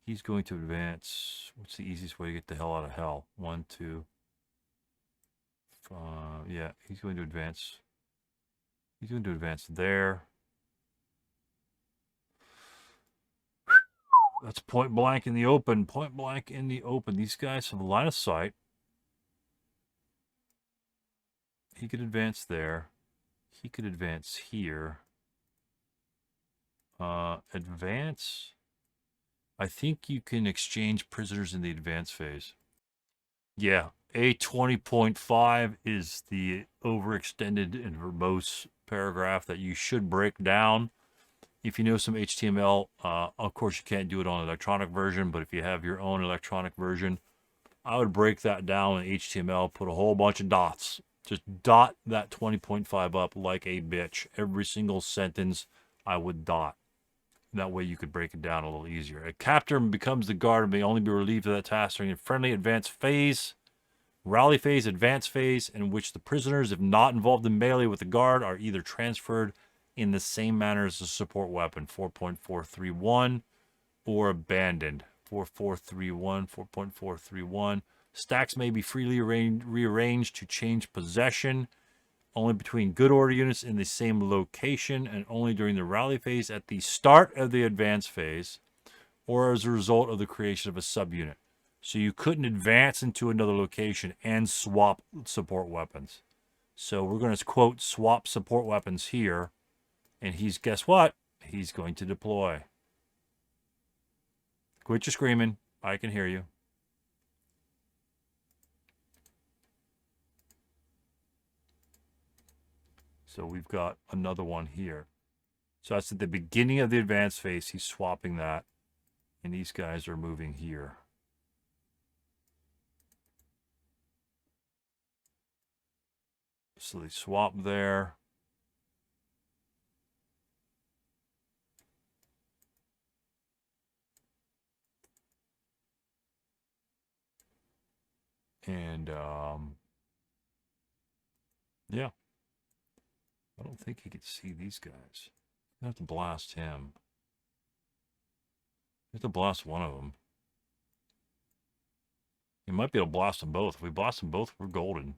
He's going to advance. What's the easiest way to get the hell out of hell? 1, 2. Yeah, he's going to advance. He's going to advance there. That's point blank in the open. Point blank in the open. These guys have a line of sight. He could advance there. He could advance here. Advance. I think you can exchange prisoners in the advance phase. Yeah, A20.5 is the overextended and verbose paragraph that you should break down. If you know some HTML, of course you can't do it on an electronic version, but if you have your own electronic version, I would break that down in HTML, put a whole bunch of dots. Just dot that 20.5 up like a bitch. Every single sentence I would dot. That way you could break it down a little easier. A captain becomes the guard and may only be relieved of that task during a friendly advance phase, rally phase, advance phase, in which the prisoners, if not involved in melee with the guard, are either transferred in the same manner as a support weapon, 4.431, or abandoned, 4.431, 4.431. Stacks may be freely rearranged to change possession, only between good order units in the same location, and only during the rally phase at the start of the advance phase, or as a result of the creation of a subunit. So you couldn't advance into another location and swap support weapons. So we're going to quote swap support weapons here. And he's, guess what? He's going to deploy. Quit your screaming. I can hear you. So we've got another one here. So that's at the beginning of the advance phase. He's swapping that. And these guys are moving here. So they swap there. And, yeah. I don't think he could see these guys. You have to blast him. You have to blast one of them. You might be able to blast them both. If we blast them both, we're golden.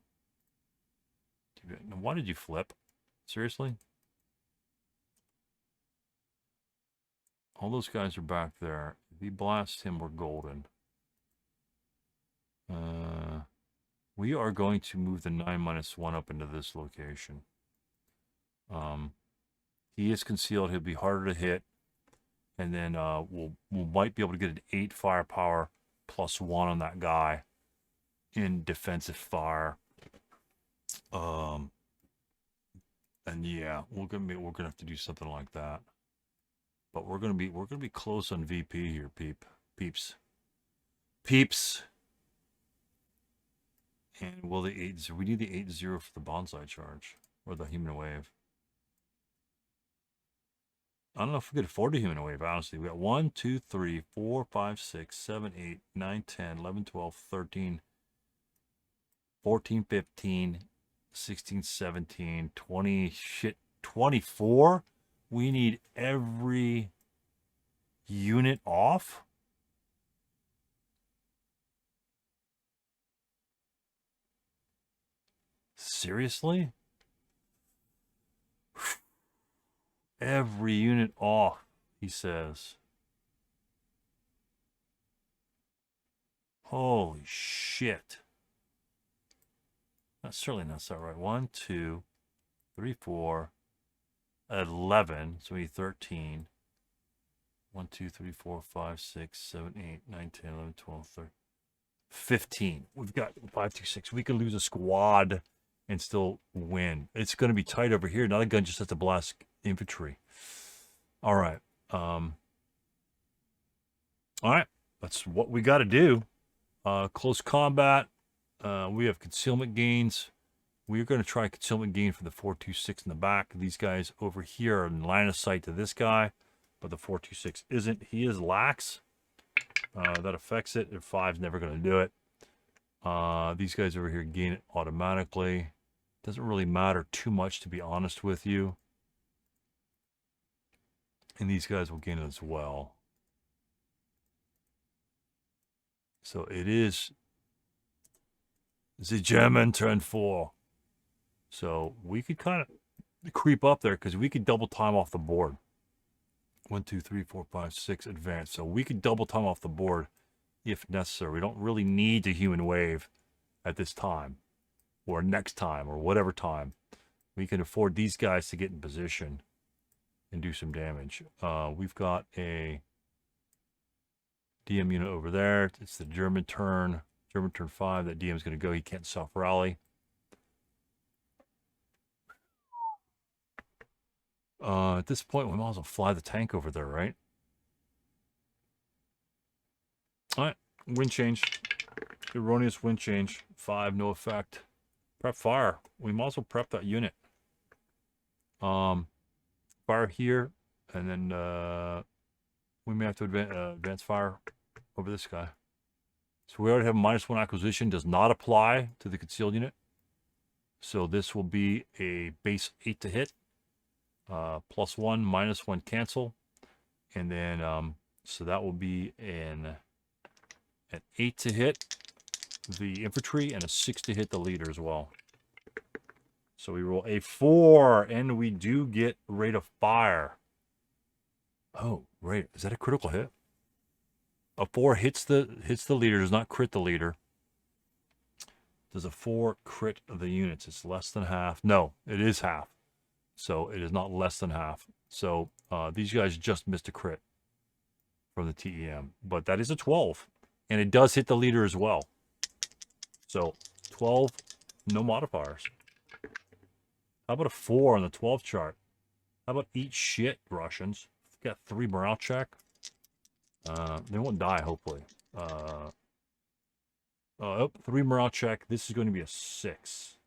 Why did you flip? Seriously? All those guys are back there. If he blasts him, we're golden. We are going to move the 9-1 up into this location. He is concealed. He'll be harder to hit. And then we might be able to get an 8 firepower +1 on that guy in defensive fire. And yeah, we're gonna have to do something like that. But we're gonna be close on VP here, peeps. And will the 8-0? We need the 8-0 for the bonsai charge or the human wave. I don't know if we could afford a human wave, honestly. We got 1, 2, 3, 4, 5, 6, 7, 8, 9, 10, 11, 12, 13, 14, 15, 16, 17, 20, 24? We need every unit off? Seriously? Every unit off, he says. Holy shit. That's certainly not so right. 1, 2, 3, 4, 11. So we need 13. 1, 2, 3, 4, 5, 6, 7, 8, 9, 10, 11, 12, 13. 15. We've got 5, 2, 6. We could lose a squad and still win. It's going to be tight over here. Now the gun just has to blast infantry. All right. All right. That's what we got to do. Close combat. We have concealment gains. We're going to try concealment gain for the 426 in the back. These guys over here are in line of sight to this guy, but the 426 isn't. He is lax. That affects it. If 5's never going to do it. These guys over here gain it automatically. Doesn't really matter too much, to be honest with you. And these guys will gain it as well. So it is the German turn 4. So we could kind of creep up there because we could double time off the board. 1, 2, 3, 4, 5, 6 advance. So we could double time off the board if necessary. We don't really need the human wave at this time or next time or whatever time. We can afford these guys to get in position and do some damage. We've got a DM unit over there. It's the German turn 5. That DM is going to go. He can't self-rally. At this point, we might as well fly the tank over there, right? All right, wind change. Erroneous wind change. 5, no effect. Prep fire. We might as well prep that unit. Fire here, and then we may have to advance fire over this guy. So we already have -1 acquisition. Does not apply to the concealed unit. So this will be a base 8 to hit. +1, -1 cancel. And then, so that will be an 8 to hit the infantry and a 6 to hit the leader as well. So we roll a 4 and we do get rate of fire. Oh, right. Is that a critical hit? A 4 hits the leader, does not crit the leader. Does a 4 crit the units? It's less than half. No, it is half. So it is not less than half. So these guys just missed a crit from the TEM. But that is a 12. And it does hit the leader as well. So 12, no modifiers. How about a 4 on the 12 chart? How about eat shit, Russians? Got 3 morale check. They won't die, hopefully. Oh, 3 morale check. This is going to be a 6.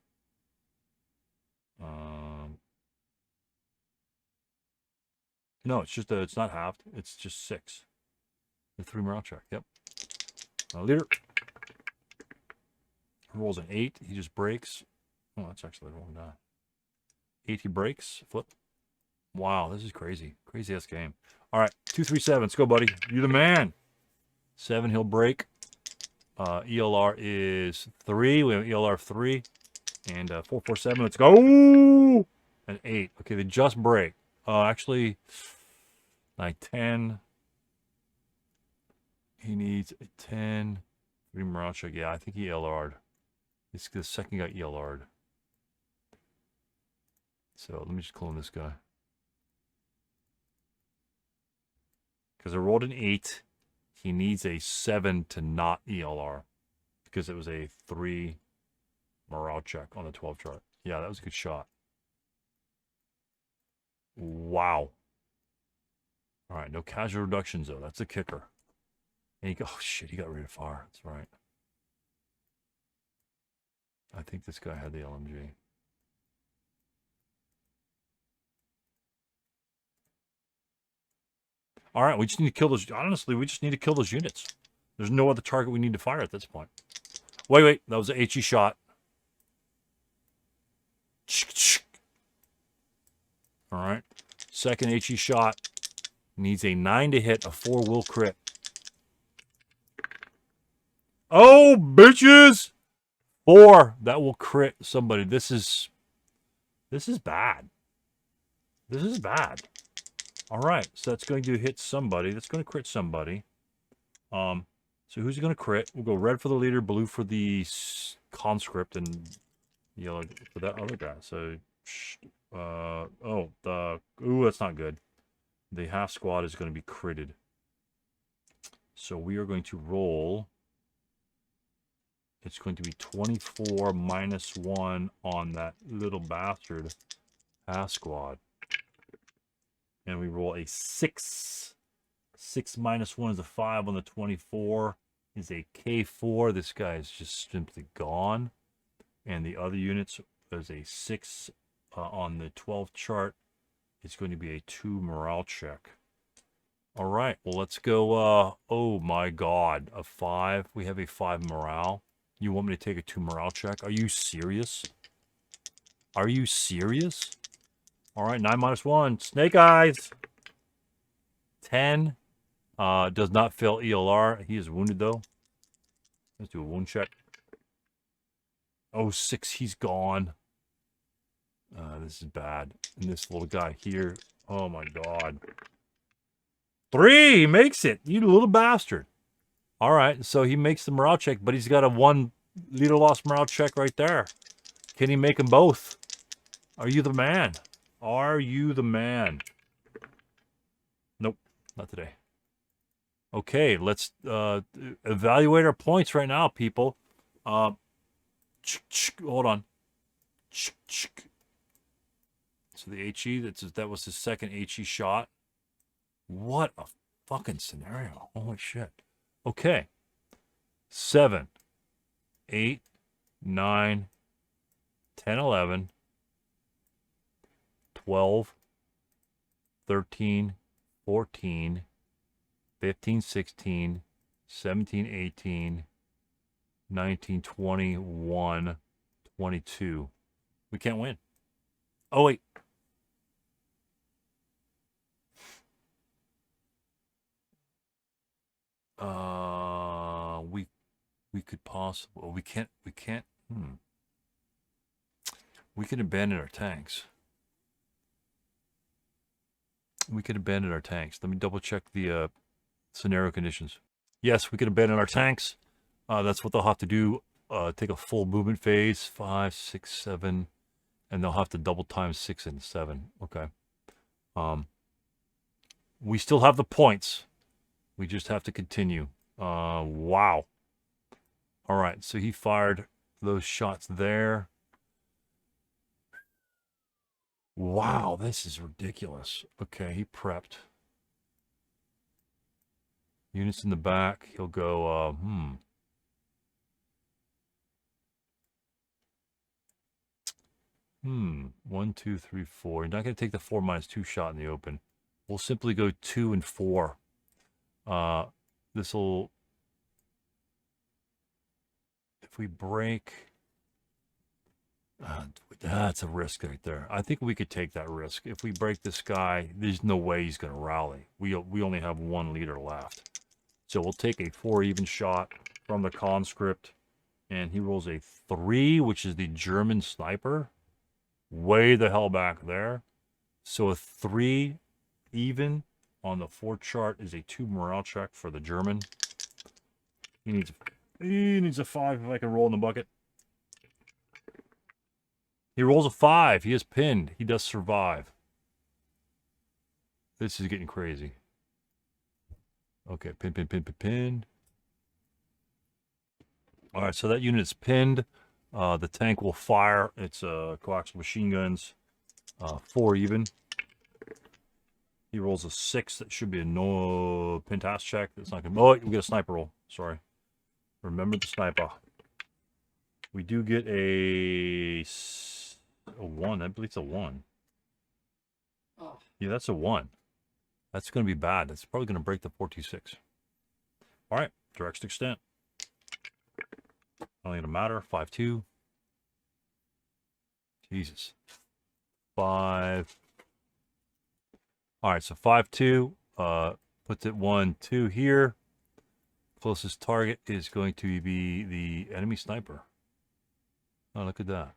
No, it's just it's not halved. It's just 6. The 3 morale check. Yep. Leader rolls an 8. He just breaks. Oh, that's actually the wrong die. 8. He breaks. Flip. Wow, this is crazy. Crazy ass game. All right, 2, 3, 7. Let's go, buddy. You're the man. 7. He'll break. ELR is 3. We have ELR 3. And 4, 4, 7. Let's go. An 8. Okay, they just break. Actually, like 10. He needs a 10. 3 morale check. Yeah, I think he ELR'd. The second guy ELR'd. So let me just clone this guy. Because I rolled an 8. He needs a 7 to not ELR. Because it was a 3 morale check on the 12 chart. Yeah, that was a good shot. Wow. All right, no casual reductions, though. That's a kicker. And oh, shit, he got rid of fire. That's right. I think this guy had the LMG. All right, we just need to kill those. Honestly, we just need to kill those units. There's no other target we need to fire at this point. Wait. That was an HE shot. All right. Second HE shot. Needs a 9 to hit. A 4 will crit. Oh, bitches! 4. That will crit somebody. This is bad. This is bad. All right, so that's going to hit somebody. That's going to crit somebody. So who's going to crit? We'll go red for the leader, blue for the conscript, and yellow for that other guy. So, ooh, that's not good. The half squad is going to be critted. So we are going to roll. It's going to be 24 minus 1 on that little bastard half squad. And we roll a 6. 6 minus 1 is a 5 on the 24. Is a K4. This guy is just simply gone. And the other units is a 6 on the 12 chart. It's going to be a 2 morale check. All right. Well, let's go. Oh, my God. A 5. We have a 5 morale. You want me to take a 2 morale check? Are you serious? Are you serious? All right, 9 minus 1. Snake eyes. 10. Does not fail ELR. He is wounded, though. Let's do a wound check. Oh, 6. He's gone. This is bad. And this little guy here. Oh, my God. 3. He makes it. You little bastard. All right, so he makes the morale check, but he's got a 1 leader loss morale check right there. Can he make them both? Are you the man? Are you the man? Nope, not today. Okay, let's evaluate our points right now, people. Hold on. So the HE, that was his second HE shot. What a fucking scenario. Holy shit. Okay. 7, 8, 9, 10, 11, 12, 13, 14, 15, 16, 17, 18, 19, 20, 1, 22. We can't win. Oh, wait. We could possibly. We can't. We can abandon our tanks. We can abandon our tanks. Let me double check the scenario conditions. Yes, we can abandon our tanks. That's what they'll have to do. Take a full movement phase. 5, 6, 7. And they'll have to double time 6 and 7. Okay. We still have the points. We just have to continue. Wow. All right, so he fired those shots there. Wow, this is ridiculous. Okay, he prepped. Units in the back. He'll go, 1, 2, 3, 4. You're not going to take the 4-2 shot in the open. We'll simply go 2 and 4. This'll... If we break... that's a risk right there. I think we could take that risk. If we break this guy, there's no way he's going to rally. We only have 1 leader left. So we'll take a 4 even shot from the conscript. And he rolls a 3, which is the German sniper. Way the hell back there. So a 3 even on the 4 chart is a 2 morale check for the German. He needs a 5 if I can roll in the bucket. He rolls a 5. He is pinned. He does survive. This is getting crazy. Okay, pinned. All right, so that unit is pinned. The tank will fire. It's coaxial machine guns. 4 even. He rolls a 6. That should be a no pin task check. That's not gonna. Oh, we get a sniper roll. Sorry. Remember the sniper. We do get a 1. I believe it's a 1. Oh. Yeah, that's a 1. That's going to be bad. That's probably going to break the 426. All right, direction extent. Not going to matter. 5-2. Jesus. 5. All right, so 5-2. Puts it 1-2 here. Closest target is going to be the enemy sniper. Oh, look at that.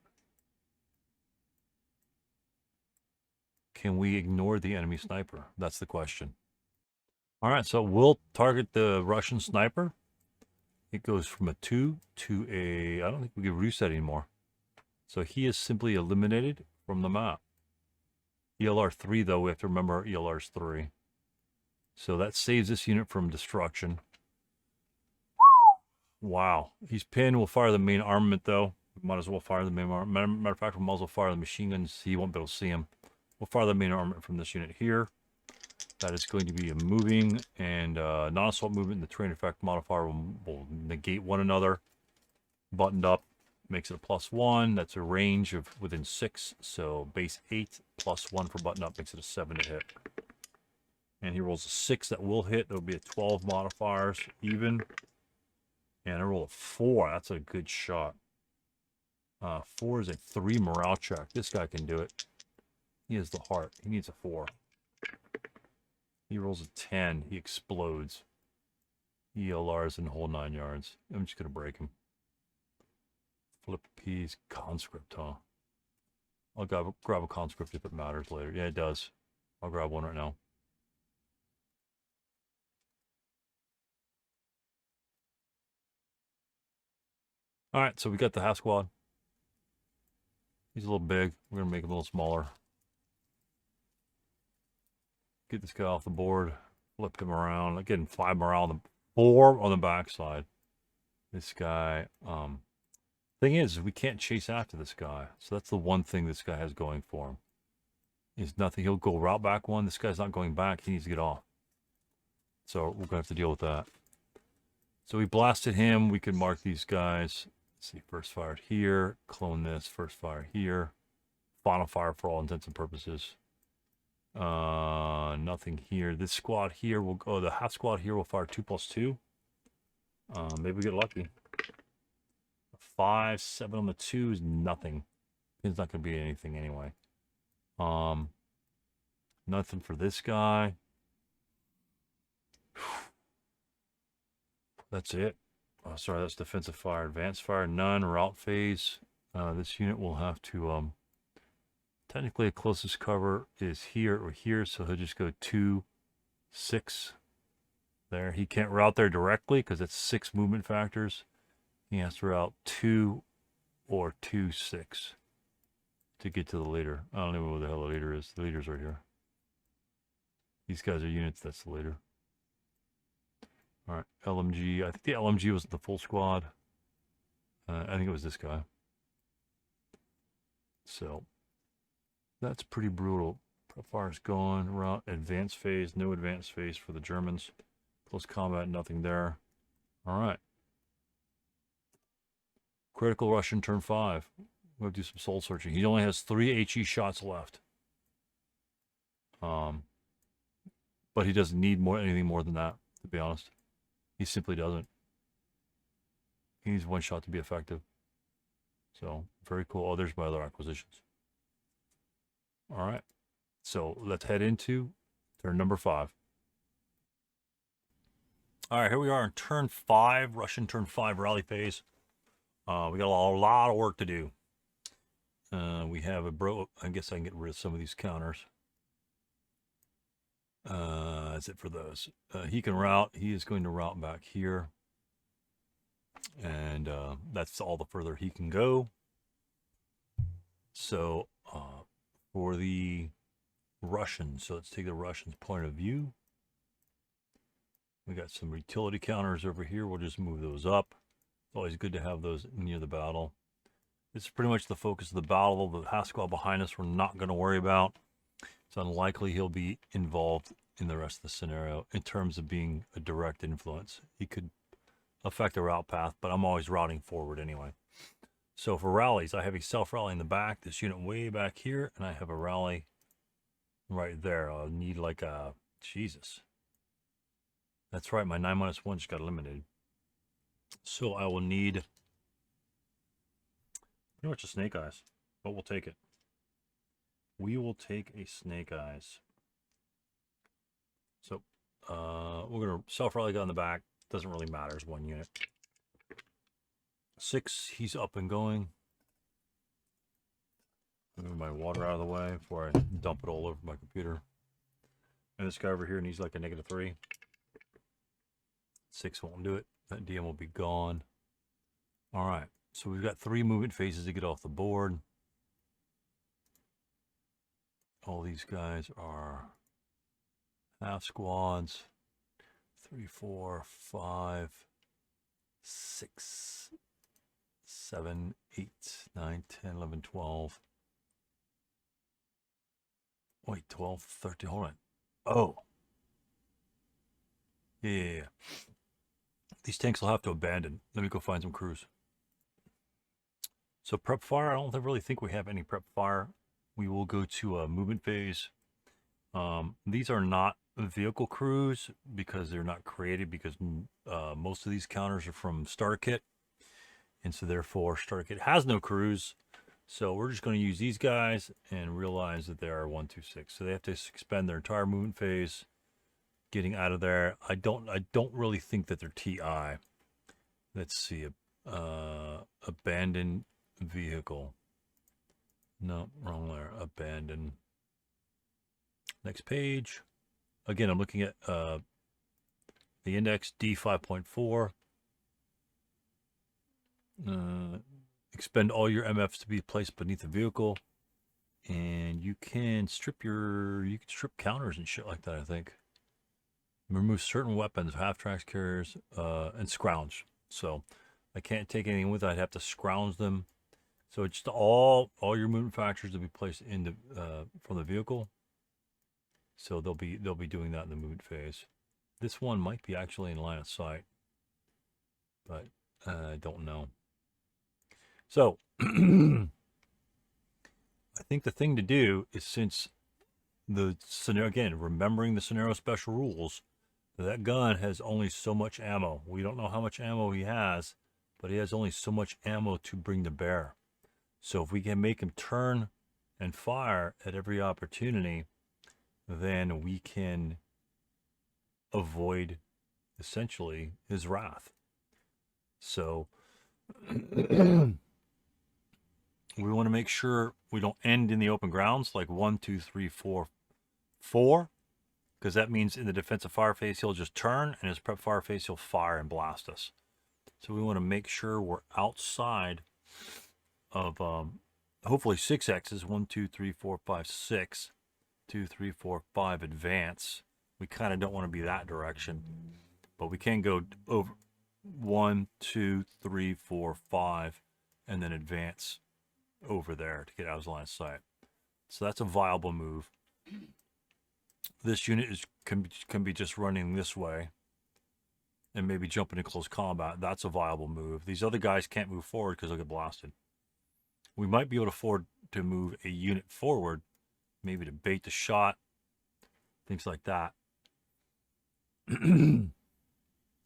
Can we ignore the enemy sniper? That's the question. All right, so we'll target the Russian sniper. It goes from a 2 to a... I don't think we can reset anymore. So he is simply eliminated from the map. ELR 3, though, we have to remember our ELR is 3. So that saves this unit from destruction. Wow. He's pinned. We'll fire the main armament, though. We might as well fire the main armament. Matter of fact, we might as well fire the machine guns. He won't be able to see him. We'll fire the main armament from this unit here. That is going to be a moving and non-assault movement. The terrain effect modifier will negate one another. Buttoned up makes it a +1. That's a range of within 6. So base 8 +1 for button up makes it a 7 to hit. And he rolls a 6 that will hit. There will be a 12 modifiers even. And I roll a 4. That's a good shot. 4 is a 3 morale check. This guy can do it. He has the heart. He needs a 4. He rolls a 10. He explodes. ELRs and whole 9 yards. I'm just going to break him. Flip P's conscript, huh? I'll grab a conscript if it matters later. Yeah, it does. I'll grab one right now. All right, so we got the half squad. He's a little big. We're going to make him a little smaller. Get this guy off the board. Flip him around. Like getting 5 morale on the 4 on the backside. This guy. Thing is, we can't chase after this guy. So that's the one thing this guy has going for him. He's nothing. He'll go route back 1. This guy's not going back. He needs to get off. So we're going to have to deal with that. So we blasted him. We can mark these guys. Let's see. First fired here. Clone this. First fire here. Final fire for all intents and purposes. Nothing here. This squad here will go. The half squad here will fire 2+2. Maybe we get lucky. 5, 7 on the 2 is nothing. It's not going to be anything anyway. Nothing for this guy. That's it. Oh, sorry, that's defensive fire. Advanced fire, none. Route phase. This unit will have to... Technically, the closest cover is here or here, so he'll just go 2, 6. There. He can't route there directly because it's 6 movement factors. He has to route 2 or 2, 6 to get to the leader. I don't even know where the hell the leader is. The leader's right here. These guys are units. That's the leader. All right, LMG. I think the LMG was the full squad. I think it was this guy. So that's pretty brutal. Fire's gone. Around advanced phase. No advanced phase for the Germans. Close combat. Nothing there. All right. Critical Russian turn 5. We'll do some soul searching. He only has 3 HE shots left. But he doesn't need anything more than that, to be honest. He simply doesn't. He needs 1 shot to be effective. So, very cool. Oh, there's my other acquisitions. All right. So, let's head into turn number 5. All right, here we are in turn 5, Russian turn 5 rally phase. We got a lot of work to do. We have I guess I can get rid of some of these counters. That's it for those. He can route. He is going to route back here. And that's all the further he can go. So for the Russians, so let's take the Russians' point of view. We got some utility counters over here. We'll just move those up. It's always good to have those near the battle. It's pretty much the focus of the battle. The half squad behind us we're not going to worry about. It's unlikely he'll be involved in the rest of the scenario in terms of being a direct influence. He could affect the route path, but I'm always routing forward anyway. So for rallies, I have a self-rally in the back, this unit way back here, and I have a rally right there. I'll need like a... Jesus. That's right, my 9-1 just got eliminated. So I will need pretty much a Snake Eyes, but we'll take it. We will take a Snake Eyes. So we're going to self-rally guy in the back. Doesn't really matter, it's 1 unit. 6, he's up and going. Move my water out of the way before I dump it all over my computer. And this guy over here needs like a -3. 6 won't do it. That DM will be gone. All right. So we've got 3 movement phases to get off the board. All these guys are half squads. 3, 4, 5, 6, 7, 8, 9, 10, 11, 12. Wait, 12, 13. Hold on. Oh. Yeah. These tanks will have to abandon. Let me go find some crews. So prep fire, I don't really think we have any prep fire. We will go to a movement phase. These are not vehicle crews because they're not created, because most of these counters are from starter kit. And so therefore starter kit has no crews. So we're just going to use these guys and realize that they are 1, 2, 6. So they have to expend their entire movement phase getting out of there. I don't really think that they're TI. Let's see. Abandoned vehicle. No, wrong there. Abandon. Next page. Again, I'm looking at the index D5.4. Expend all your MFs to be placed beneath the vehicle, and you can strip counters and shit like that. I think remove certain weapons, half tracks carriers, and scrounge. So I can't take anything with it. I'd have to scrounge them. So it's just all your movement factors to be placed in from the vehicle. So they'll be doing that in the movement phase. This one might be actually in line of sight, but I don't know. So I think the thing to do is, since the scenario, again, remembering the scenario special rules, that gun has only so much ammo. We don't know how much ammo he has, but he has only so much ammo to bring to bear. So if we can make him turn and fire at every opportunity, then we can avoid essentially his wrath. So we want to make sure we don't end in the open grounds like 1, 2, 3, 4, 4, because that means in the defensive fire phase he'll just turn, and his prep fire phase he'll fire and blast us. So we want to make sure we're outside of hopefully 6 X's. 1, 2, 3, 4, 5, 6. 2, 3, 4, 5 advance. We kind of don't want to be that direction, but we can go over 1, 2, 3, 4, 5, and then advance over there to get out of his line of sight. So that's a viable move. This unit can be just running this way and maybe jumping in close combat. That's a viable move. These other guys can't move forward because they'll get blasted. We might be able to afford to move a unit forward, maybe to bait the shot, things like that.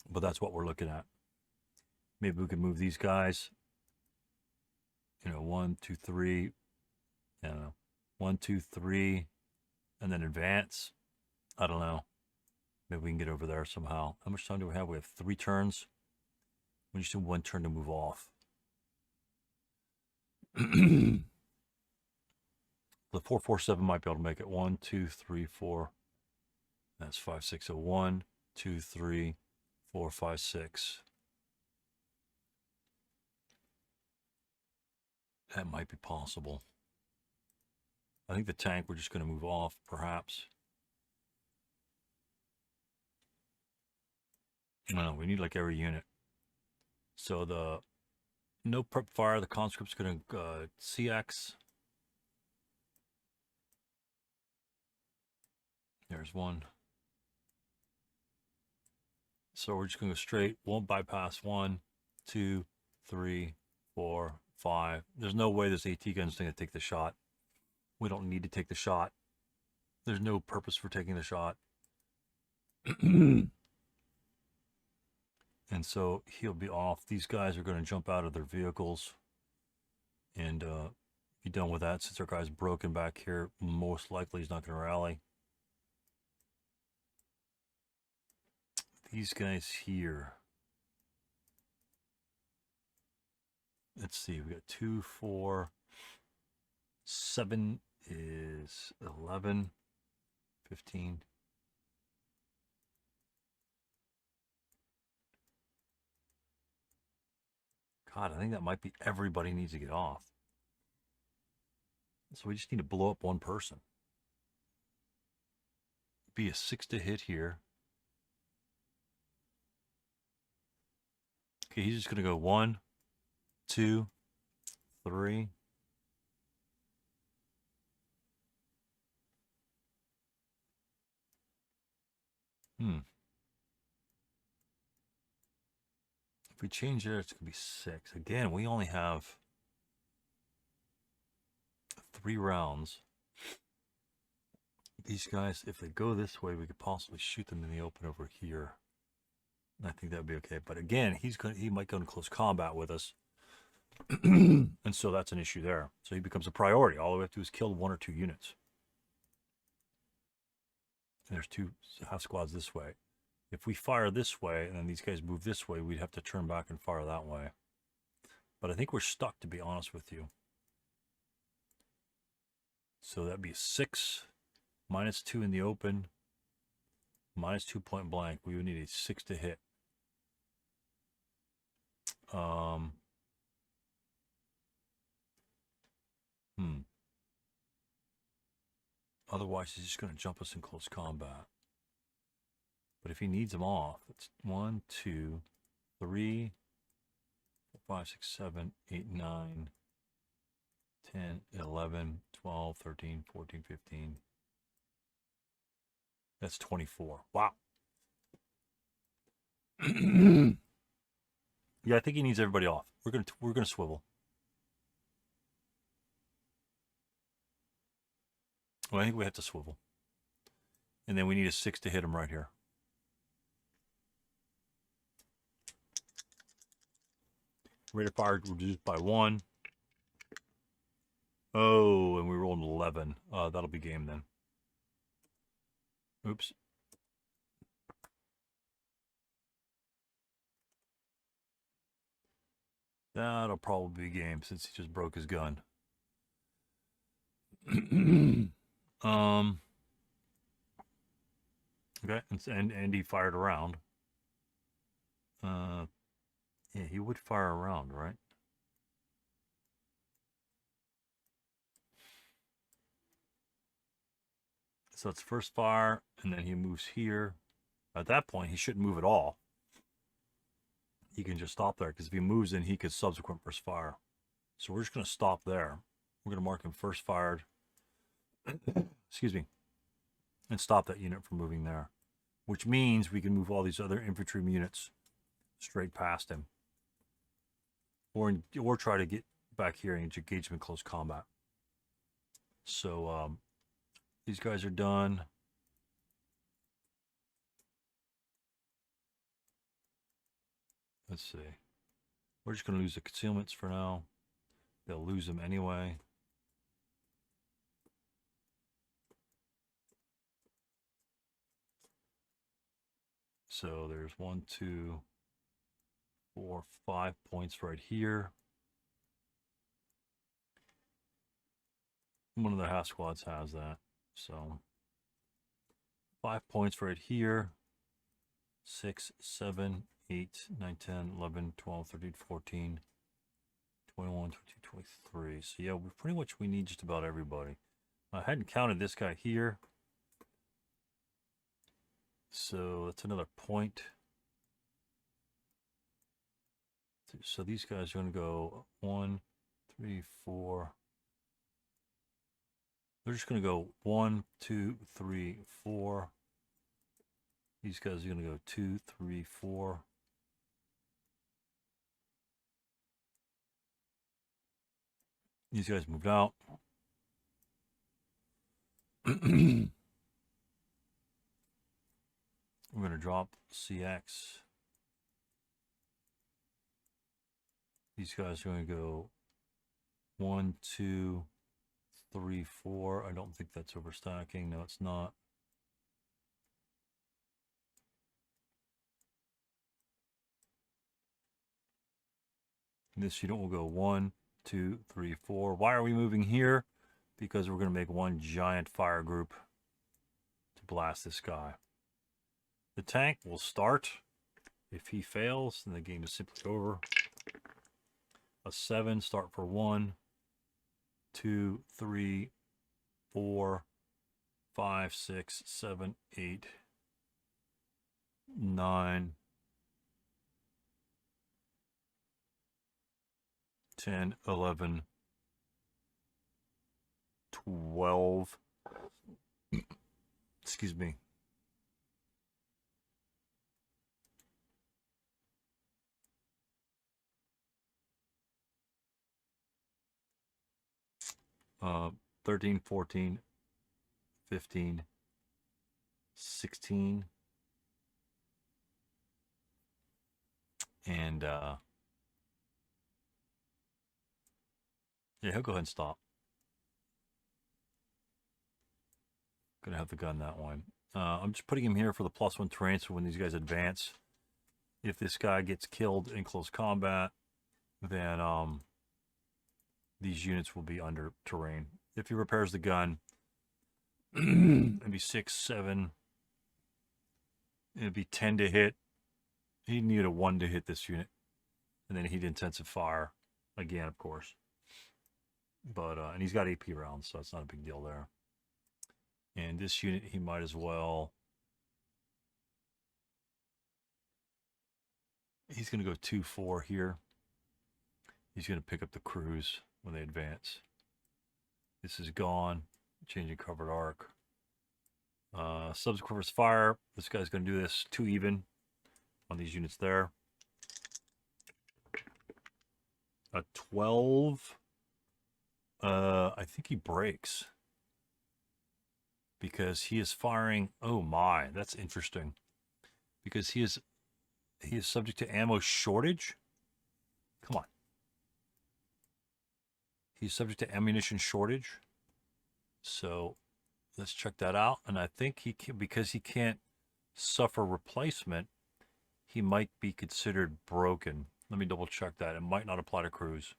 But that's what we're looking at. Maybe we can move these guys. 1, 2, 3. I don't know. 1, 2, 3, and then advance. I don't know. Maybe we can get over there somehow. How much time do we have? We have 3 turns. We just need 1 turn to move off. The 447 might be able to make it. 1, 2, 3, 4. That's 5, 6, 1, 2, 3, 4, 5, 6. That might be possible. I think the tank we're just going to move off, perhaps. No, we need like every unit. So the no prep fire, the conscript's going to CX. There's one. So we're just going to go straight. Won't bypass 1, 2, 3, 4, 5. There's no way this AT gun's going to take the shot. We don't need to take the shot. There's no purpose for taking the shot. And so he'll be off. These guys are going to jump out of their vehicles and be done with that. Since our guy's broken back here, most likely he's not going to rally. These guys here. Let's see. We got 2, 4, 7 is 11, 15. God, I think that might be everybody needs to get off. So we just need to blow up one person. Be a 6 to hit here. Okay, he's just going to go 1, 2, 3. If we change there, it's going to be 6. Again, we only have 3 rounds. These guys, if they go this way, we could possibly shoot them in the open over here. I think that would be okay. But again, he might go into close combat with us. And so that's an issue there. So he becomes a priority. All we have to do is kill 1 or 2 units. And there's 2 half squads this way. If we fire this way and then these guys move this way, we'd have to turn back and fire that way. But I think we're stuck, to be honest with you. So that'd be 6, -2 in the open, -2 point blank. We would need a 6 to hit. Otherwise, he's just going to jump us in close combat. But if he needs them off, it's 1, 2, 3, 4, 5, 6, 7, 8, 9, 10, 11, 12, 13, 14, 15. That's 24. Wow. Yeah, I think he needs everybody off. We're gonna swivel. Well, I think we have to swivel. And then we need a 6 to hit him right here. Rate of fire reduced by 1. Oh, and we rolled an 11. That'll be game then. Oops. That'll probably be game since he just broke his gun. Okay, and he fired around. Yeah, he would fire around, right? So it's first fire, and then he moves here. At that point, he shouldn't move at all. He can just stop there, because if he moves, then he could subsequent first fire. So we're just going to stop there. We're going to mark him first fired. Excuse me. And stop that unit from moving there. Which means we can move all these other infantry units straight past him. Or try to get back here and engage him in close combat. So these guys are done. Let's see. We're just going to lose the concealments for now. They'll lose them anyway. So there's 1, 2, 4, 5 points right here. One of the half squads has that. So 5 points right here. 6, 7, 8, 9, 10, 11, 12, 13, 14, 21, 22, 23. So yeah, we need just about everybody. I hadn't counted this guy here. So that's another point. So these guys are going to go 1, 3, 4. They're just going to go 1, 2, 3, 4. These guys are going to go 2, 3, 4. These guys moved out. We're going to drop CX. These guys are going to go 1, 2, 3, 4. I don't think that's overstacking. No, it's not. This unit will go 1, 2, 3, 4. Why are we moving here? Because we're going to make one giant fire group to blast this guy. The tank will start. If he fails, then the game is simply over. A 7, start for 1, 2, 3, 4, 5, 6, 7, 8, 9, 10, 11, 12. Excuse me. Uh, 13, 14, 15, 16, and yeah, he'll go ahead and stop. Gonna have the gun that one. I'm just putting him here for the +1 terrain, so when these guys advance, if this guy gets killed in close combat, then these units will be under terrain. If he repairs the gun, it'd be 6, 7. It'd be 10 to hit. He'd need a 1 to hit this unit, and then he'd intensive fire again, of course. But and he's got AP rounds, so it's not a big deal there. And this unit, he might as well. He's going to go 2, 4 here. He's going to pick up the crews when they advance. This is gone. Changing covered arc. Subsequent fire. This guy's going to do this 2 even on these units there. A 12. I think he breaks. Because he is firing. Oh my, that's interesting. Because he is subject to ammo shortage. Come on. He's subject to ammunition shortage. So let's check that out. And I think he can, because he can't suffer replacement, he might be considered broken. Let me double check that. It might not apply to crews.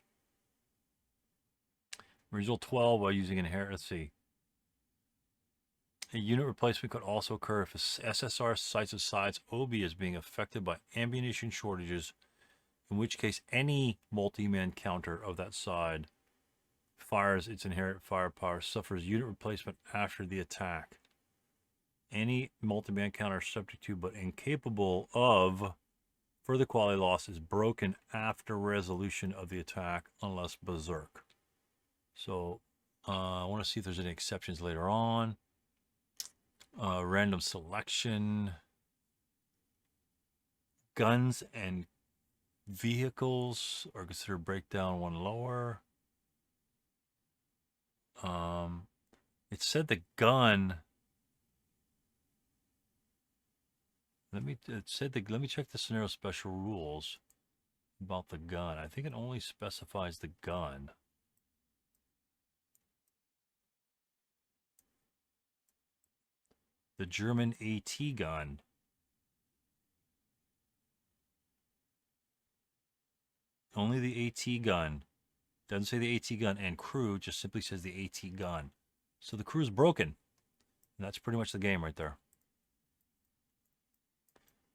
Result 12 by using inherit. Let's see. A unit replacement could also occur if SSR sights of sides OB is being affected by ammunition shortages, in which case any multi-man counter of that side fires its inherent firepower, suffers unit replacement after the attack. Any multi-man counter subject to but incapable of further quality loss is broken after resolution of the attack unless berserk. So I want to see if there's any exceptions later on. Random selection. Guns and vehicles are considered breakdown one lower. It said the gun. Let me check the scenario special rules about the gun. I think it only specifies the gun. The German AT gun. Only the AT gun. Doesn't say the AT gun and crew, just simply says the AT gun. So the crew's broken. And that's pretty much the game right there.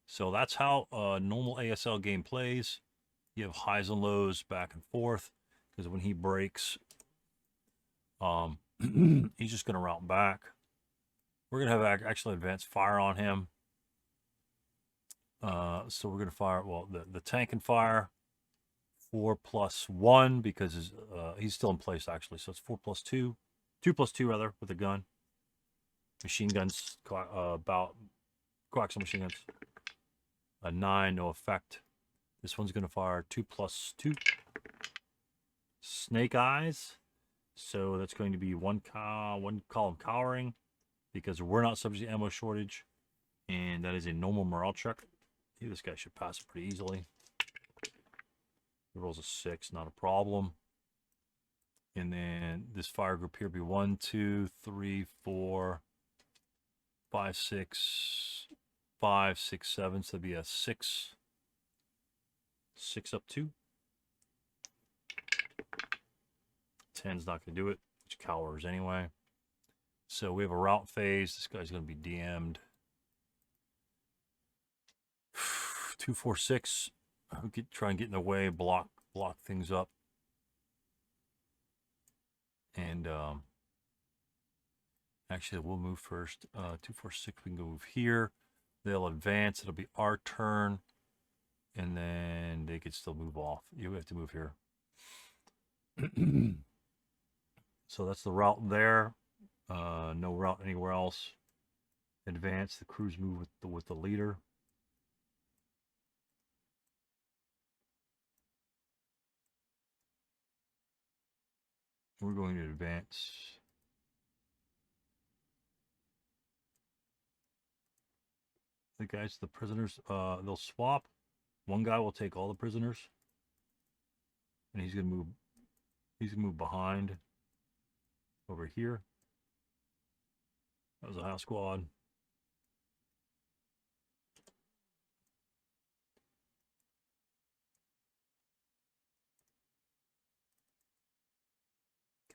So that's how a normal ASL game plays. You have highs and lows back and forth. Because when he breaks, he's just going to route back. We're going to have actually advanced fire on him. So we're going to fire, well, the tank can fire 4+1 because he's still in place actually. So it's 4+2, 2+2 rather with the gun. Machine guns, about coaxial machine guns. A 9, no effect. This one's going to fire 2+2. Snake eyes. So that's going to be one column cowering because we're not subject to ammo shortage. And that is a normal morale check. This guy should pass it pretty easily. He rolls a 6, not a problem. And then this fire group here will be 1, 2, 3, 4, 5, 6, 5, 6, 7. So that'd be a 6. 6 up 2. 10's not going to do it. Which cowers anyway. So we have a route phase. This guy's going to be DM'd. 2, 4, 6. Try and get in the way, block things up. And actually we'll move first. 2, 4, 6, we can go move here. They'll advance. It'll be our turn. And then they could still move off. You have to move here. So that's the route there. No route anywhere else. Advance. The crews move with the leader. We're going to advance. The guys, the prisoners, they'll swap. One guy will take all the prisoners. And he's gonna move behind over here. That was a house squad.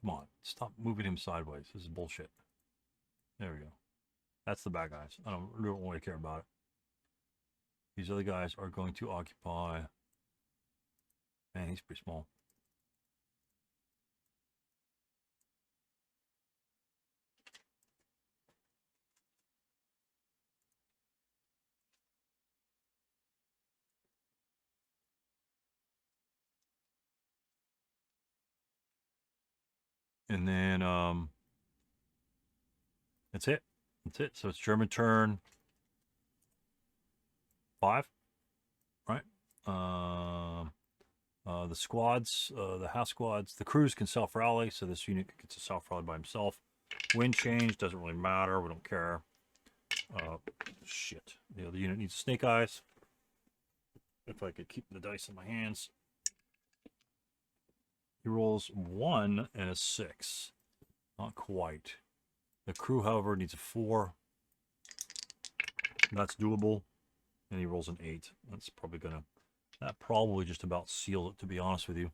Come on, stop moving him sideways. This is bullshit. There we go. That's the bad guys. I don't really care about it. These other guys are going to occupy. Man, he's pretty small. And then that's it. That's it. So it's German turn 5, right? The squads, the house squads, the crews can self-rally, so this unit gets to self-rally by himself. Wind change, doesn't really matter, we don't care. Shit. The other unit needs snake eyes. If I could keep the dice in my hands. He rolls 1 and a 6. Not quite. The crew, however, needs a 4. That's doable. And he rolls an 8. That's probably gonna... That probably just about seals it, to be honest with you.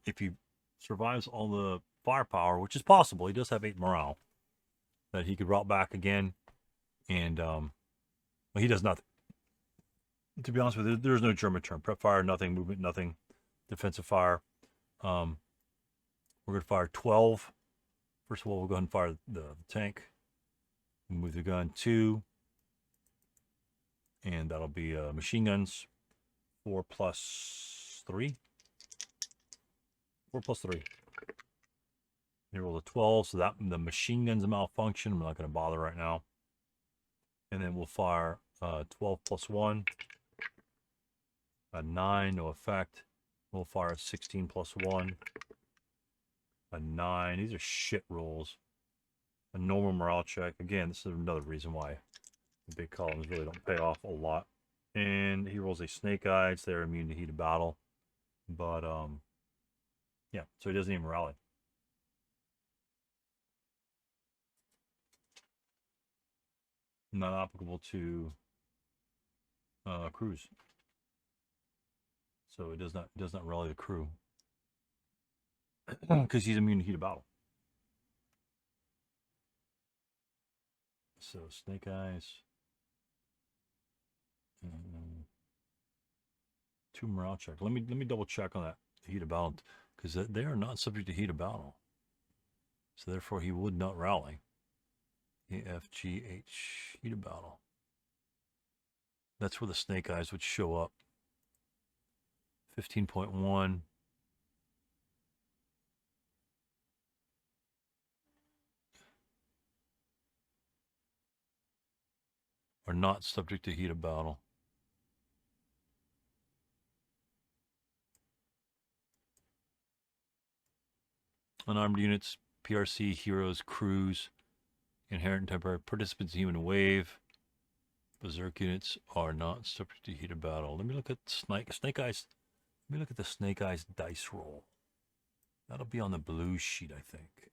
If he survives all the firepower, which is possible, he does have 8 morale, that he could route back again, and well, he does nothing. To be honest with you, there's no German turn. Prep fire, nothing. Movement, nothing. Defensive fire. We're going to fire 12 First of all, we'll go ahead and fire the tank. Move the gun 2. And that'll be machine guns. 4 plus 3. 4 plus 3. He rolled a 12, so that the machine gun's a malfunction. I'm not going to bother right now. And then we'll fire 12 plus 1. A 9, no effect. We'll fire 16 plus 1. A 9. These are shit rolls. A normal morale check. Again, this is another reason why the big columns really don't pay off a lot. And he rolls a snake eyes. They're immune to heat of battle. But, yeah, so he doesn't even rally. Not applicable to crews. So it does not rally the crew. Because he's immune to heat of battle. So snake eyes. 2 morale check. Let me double check on that heat of battle, because they are not subject to heat of battle. So therefore he would not rally. AFGH, heat of battle. That's where the snake eyes would show up. 15.1. Are not subject to heat of battle. Unarmed units, PRC, heroes, crews, inherent and temporary participants, human wave. Berserk units are not subject to heat of battle. Let me look at snake eyes. Let me look at the snake eyes dice roll. That'll be on the blue sheet, I think.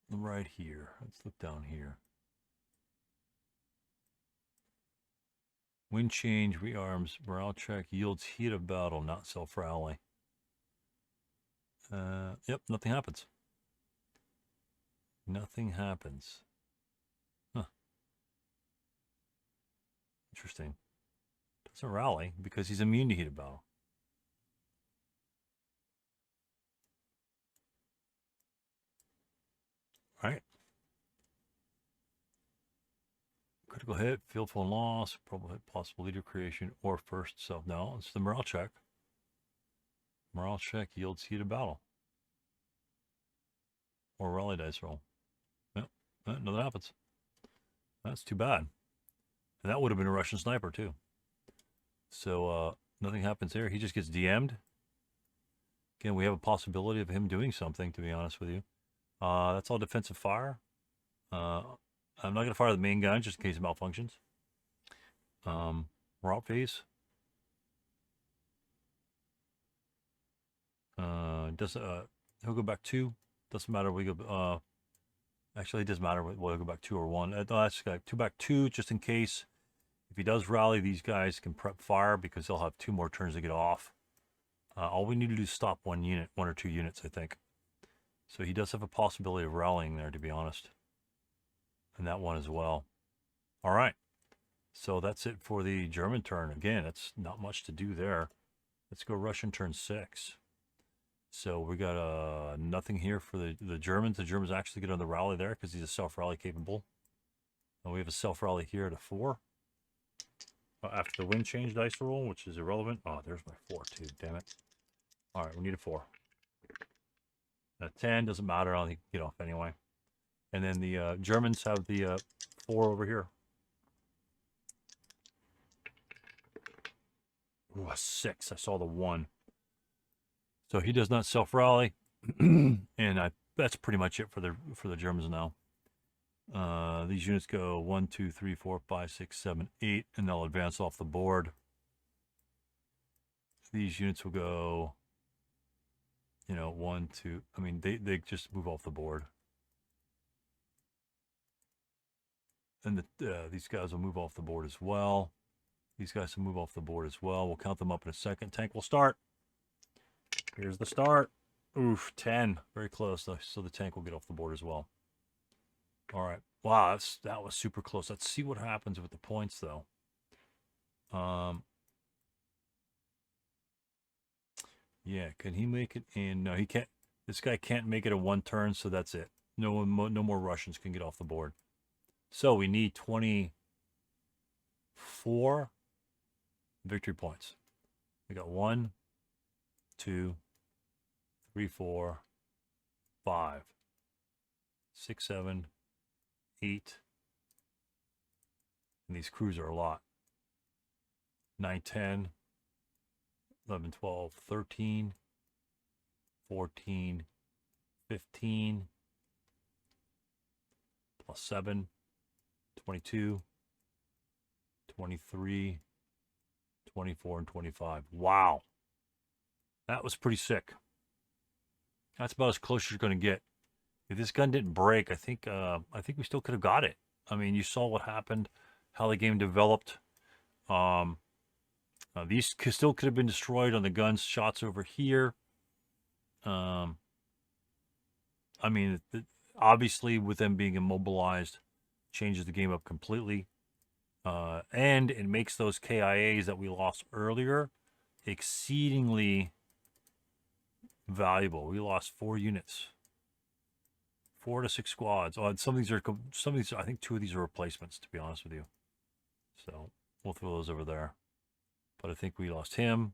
Right here. Let's look down here. Wind change, rearms, morale check, yields heat of battle, not self-rally. Yep, nothing happens. Nothing happens. Huh. Interesting. Doesn't rally because he's immune to heat of battle. All right. Critical hit, field full loss, probable hit, possible leader creation, or first self. No, it's the morale check. Morale check yields heat of battle. Or rally dice roll. Yep, nothing happens. That's too bad. And that would have been a Russian sniper too. So nothing happens there. He just gets DM'd. Again, we have a possibility of him doing something, to be honest with you. That's all defensive fire. I'm not going to fire the main gun just in case it malfunctions. We're out phase. He'll go back 2. Doesn't matter. We go. Actually, it doesn't matter whether we'll go back 2 or 1. No, that's back 2 just in case. If he does rally, these guys can prep fire because they'll have 2 more turns to get off. All we need to do is stop 1 unit, 1 or 2 units, I think. So he does have a possibility of rallying there, to be honest. And that one as well. All right. So that's it for the German turn. Again, it's not much to do there. Let's go Russian turn 6. So we got nothing here for the Germans. The Germans actually get on the rally there because he's a self-rally capable. And we have a self-rally here at a 4. After the wind change dice roll, which is irrelevant. Oh, there's my 4 too, damn it. All right, we need a 4. A 10 doesn't matter. I'll get off anyway. And then the Germans have the 4 over here. Ooh, a 6. I saw the 1. So he does not self-rally. And that's pretty much it for the Germans now. These units go 1, 2, 3, 4, 5, 6, 7, 8, and they'll advance off the board. These units will go, 1, 2. I mean, they just move off the board. And these guys will move off the board as well. These guys will move off the board as well. We'll count them up in a second. Tank will start. Here's the start. Oof, 10. Very close. So the tank will get off the board as well. All right. Wow, that was super close. Let's see what happens with the points, though. Yeah, can he make it in? No, he can't. This guy can't make it in one turn, so that's it. No more Russians can get off the board. So we need 24 victory points. We got 1, 2, 3, 4, 5, 6, 7, 8. And these crews are a lot. 9, 10, 11, 12, 13, 14, 15, plus 7, 22, 23, 24, and 25. Wow. That was pretty sick. That's about as close as you're going to get. If this gun didn't break, I think we still could have got it. I mean, you saw what happened, how the game developed. These still could have been destroyed on the guns shots over here. I mean, obviously, with them being immobilized, changes the game up completely. And it makes those KIAs that we lost earlier exceedingly valuable. We lost 4 units. 4 to 6 squads. Oh, some of these, I think 2 of these are replacements, to be honest with you. So we'll throw those over there. But I think we lost him.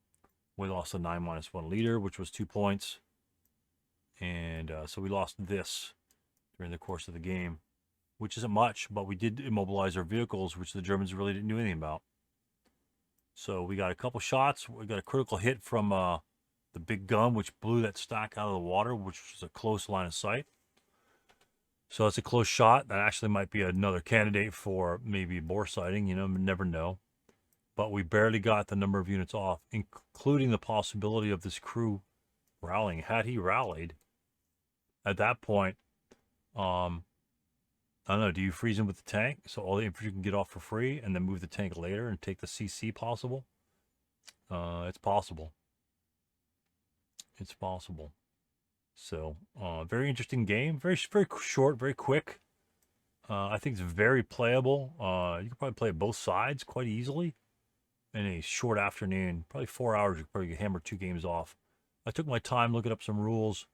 We lost the 9-1 leader, which was 2 points. And so we lost this during the course of the game, which isn't much, but we did immobilize our vehicles, which the Germans really didn't do anything about. So we got a couple shots. We got a critical hit from the big gun, which blew that stack out of the water, which was a close line of sight. So it's a close shot. That actually might be another candidate for maybe bore sighting. You know, never know. But we barely got the number of units off, including the possibility of this crew rallying. Had he rallied at that point, I don't know, do you freeze him with the tank so all the infantry can get off for free and then move the tank later and take the CC possible? It's possible. It's possible. So, very interesting game. Very short, very quick. I think it's very playable. You can probably play both sides quite easily in a short afternoon. Probably 4 hours, you could probably hammer 2 games off. I took my time looking up some rules,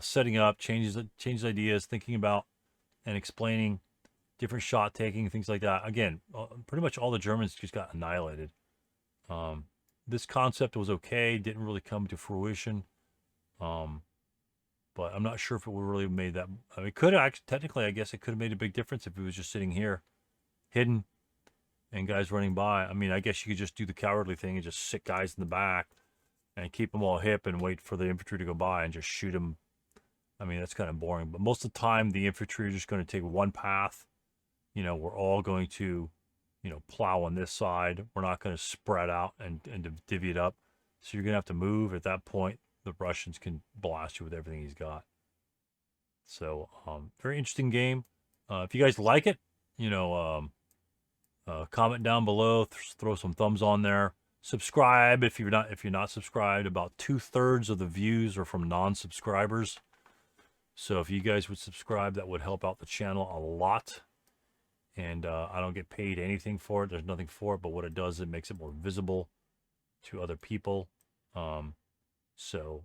setting up, changes ideas, thinking about and explaining different shot taking, things like that. Again, pretty much all the Germans just got annihilated. This concept was okay, didn't really come to fruition. But I'm not sure if it would really have made that. I mean, it could have actually, technically, I guess it could have made a big difference if it was just sitting here, hidden, and guys running by. I mean, I guess you could just do the cowardly thing and just sit guys in the back and keep them all hip and wait for the infantry to go by and just shoot them. I mean, that's kind of boring. But most of the time, the infantry are just going to take one path. You know, we're all going to, you know, plow on this side. We're not going to spread out and divvy it up. So you're going to have to move. At that point, the Russians can blast you with everything he's got. So, very interesting game. If you guys like it, you know, comment down below, throw some thumbs on there. Subscribe if you're not subscribed. About 2/3 of the views are from non-subscribers. So if you guys would subscribe, that would help out the channel a lot. And I don't get paid anything for it. There's nothing for it, but what it does, it makes it more visible to other people. So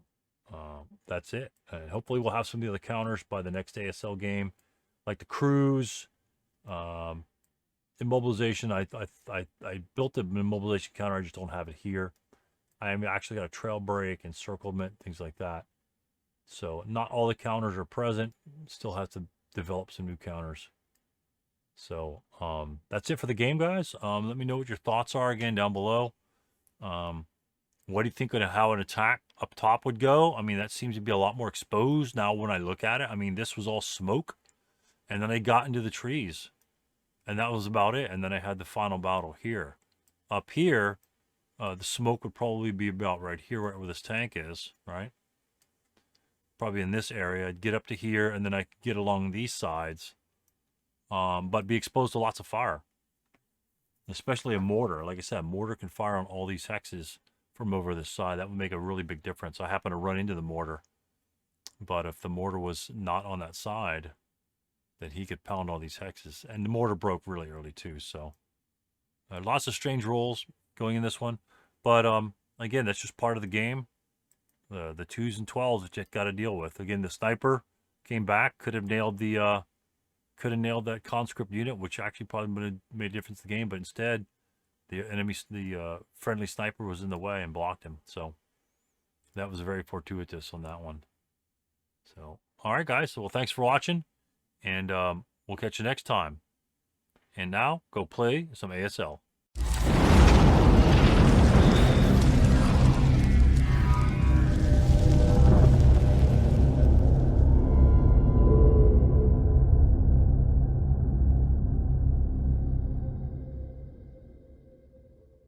that's it. And hopefully we'll have some of the other counters by the next ASL game, like the cruise, immobilization. I built an immobilization counter. I just don't have it here. I actually got a trail break, encirclement, things like that. So not all the counters are present. Still have to develop some new counters. So that's it for the game, guys. Let me know what your thoughts are again down below. What do you think of how an attack up top would go? I mean, that seems to be a lot more exposed now when I look at it. I mean, this was all smoke, and then I got into the trees, and that was about it. And then I had the final battle here. Up here, the smoke would probably be about right here, right where this tank is, right? Probably in this area. I'd get up to here, and then I could get along these sides, but be exposed to lots of fire, especially a mortar. Like I said, a mortar can fire on all these hexes from over this side. That would make a really big difference. I happen to run into the mortar, but if the mortar was not on that side, then he could pound all these hexes. And the mortar broke really early too, so lots of strange rolls going in this one. But again, that's just part of the game. the 2s and 12s that you got to deal with. Again, the sniper came back, could have nailed that conscript unit, which actually probably would have made a difference in the game, but instead the friendly sniper was in the way and blocked him. So that was very fortuitous on that one. So, all right, guys. So, well, thanks for watching, and we'll catch you next time. And now, go play some ASL.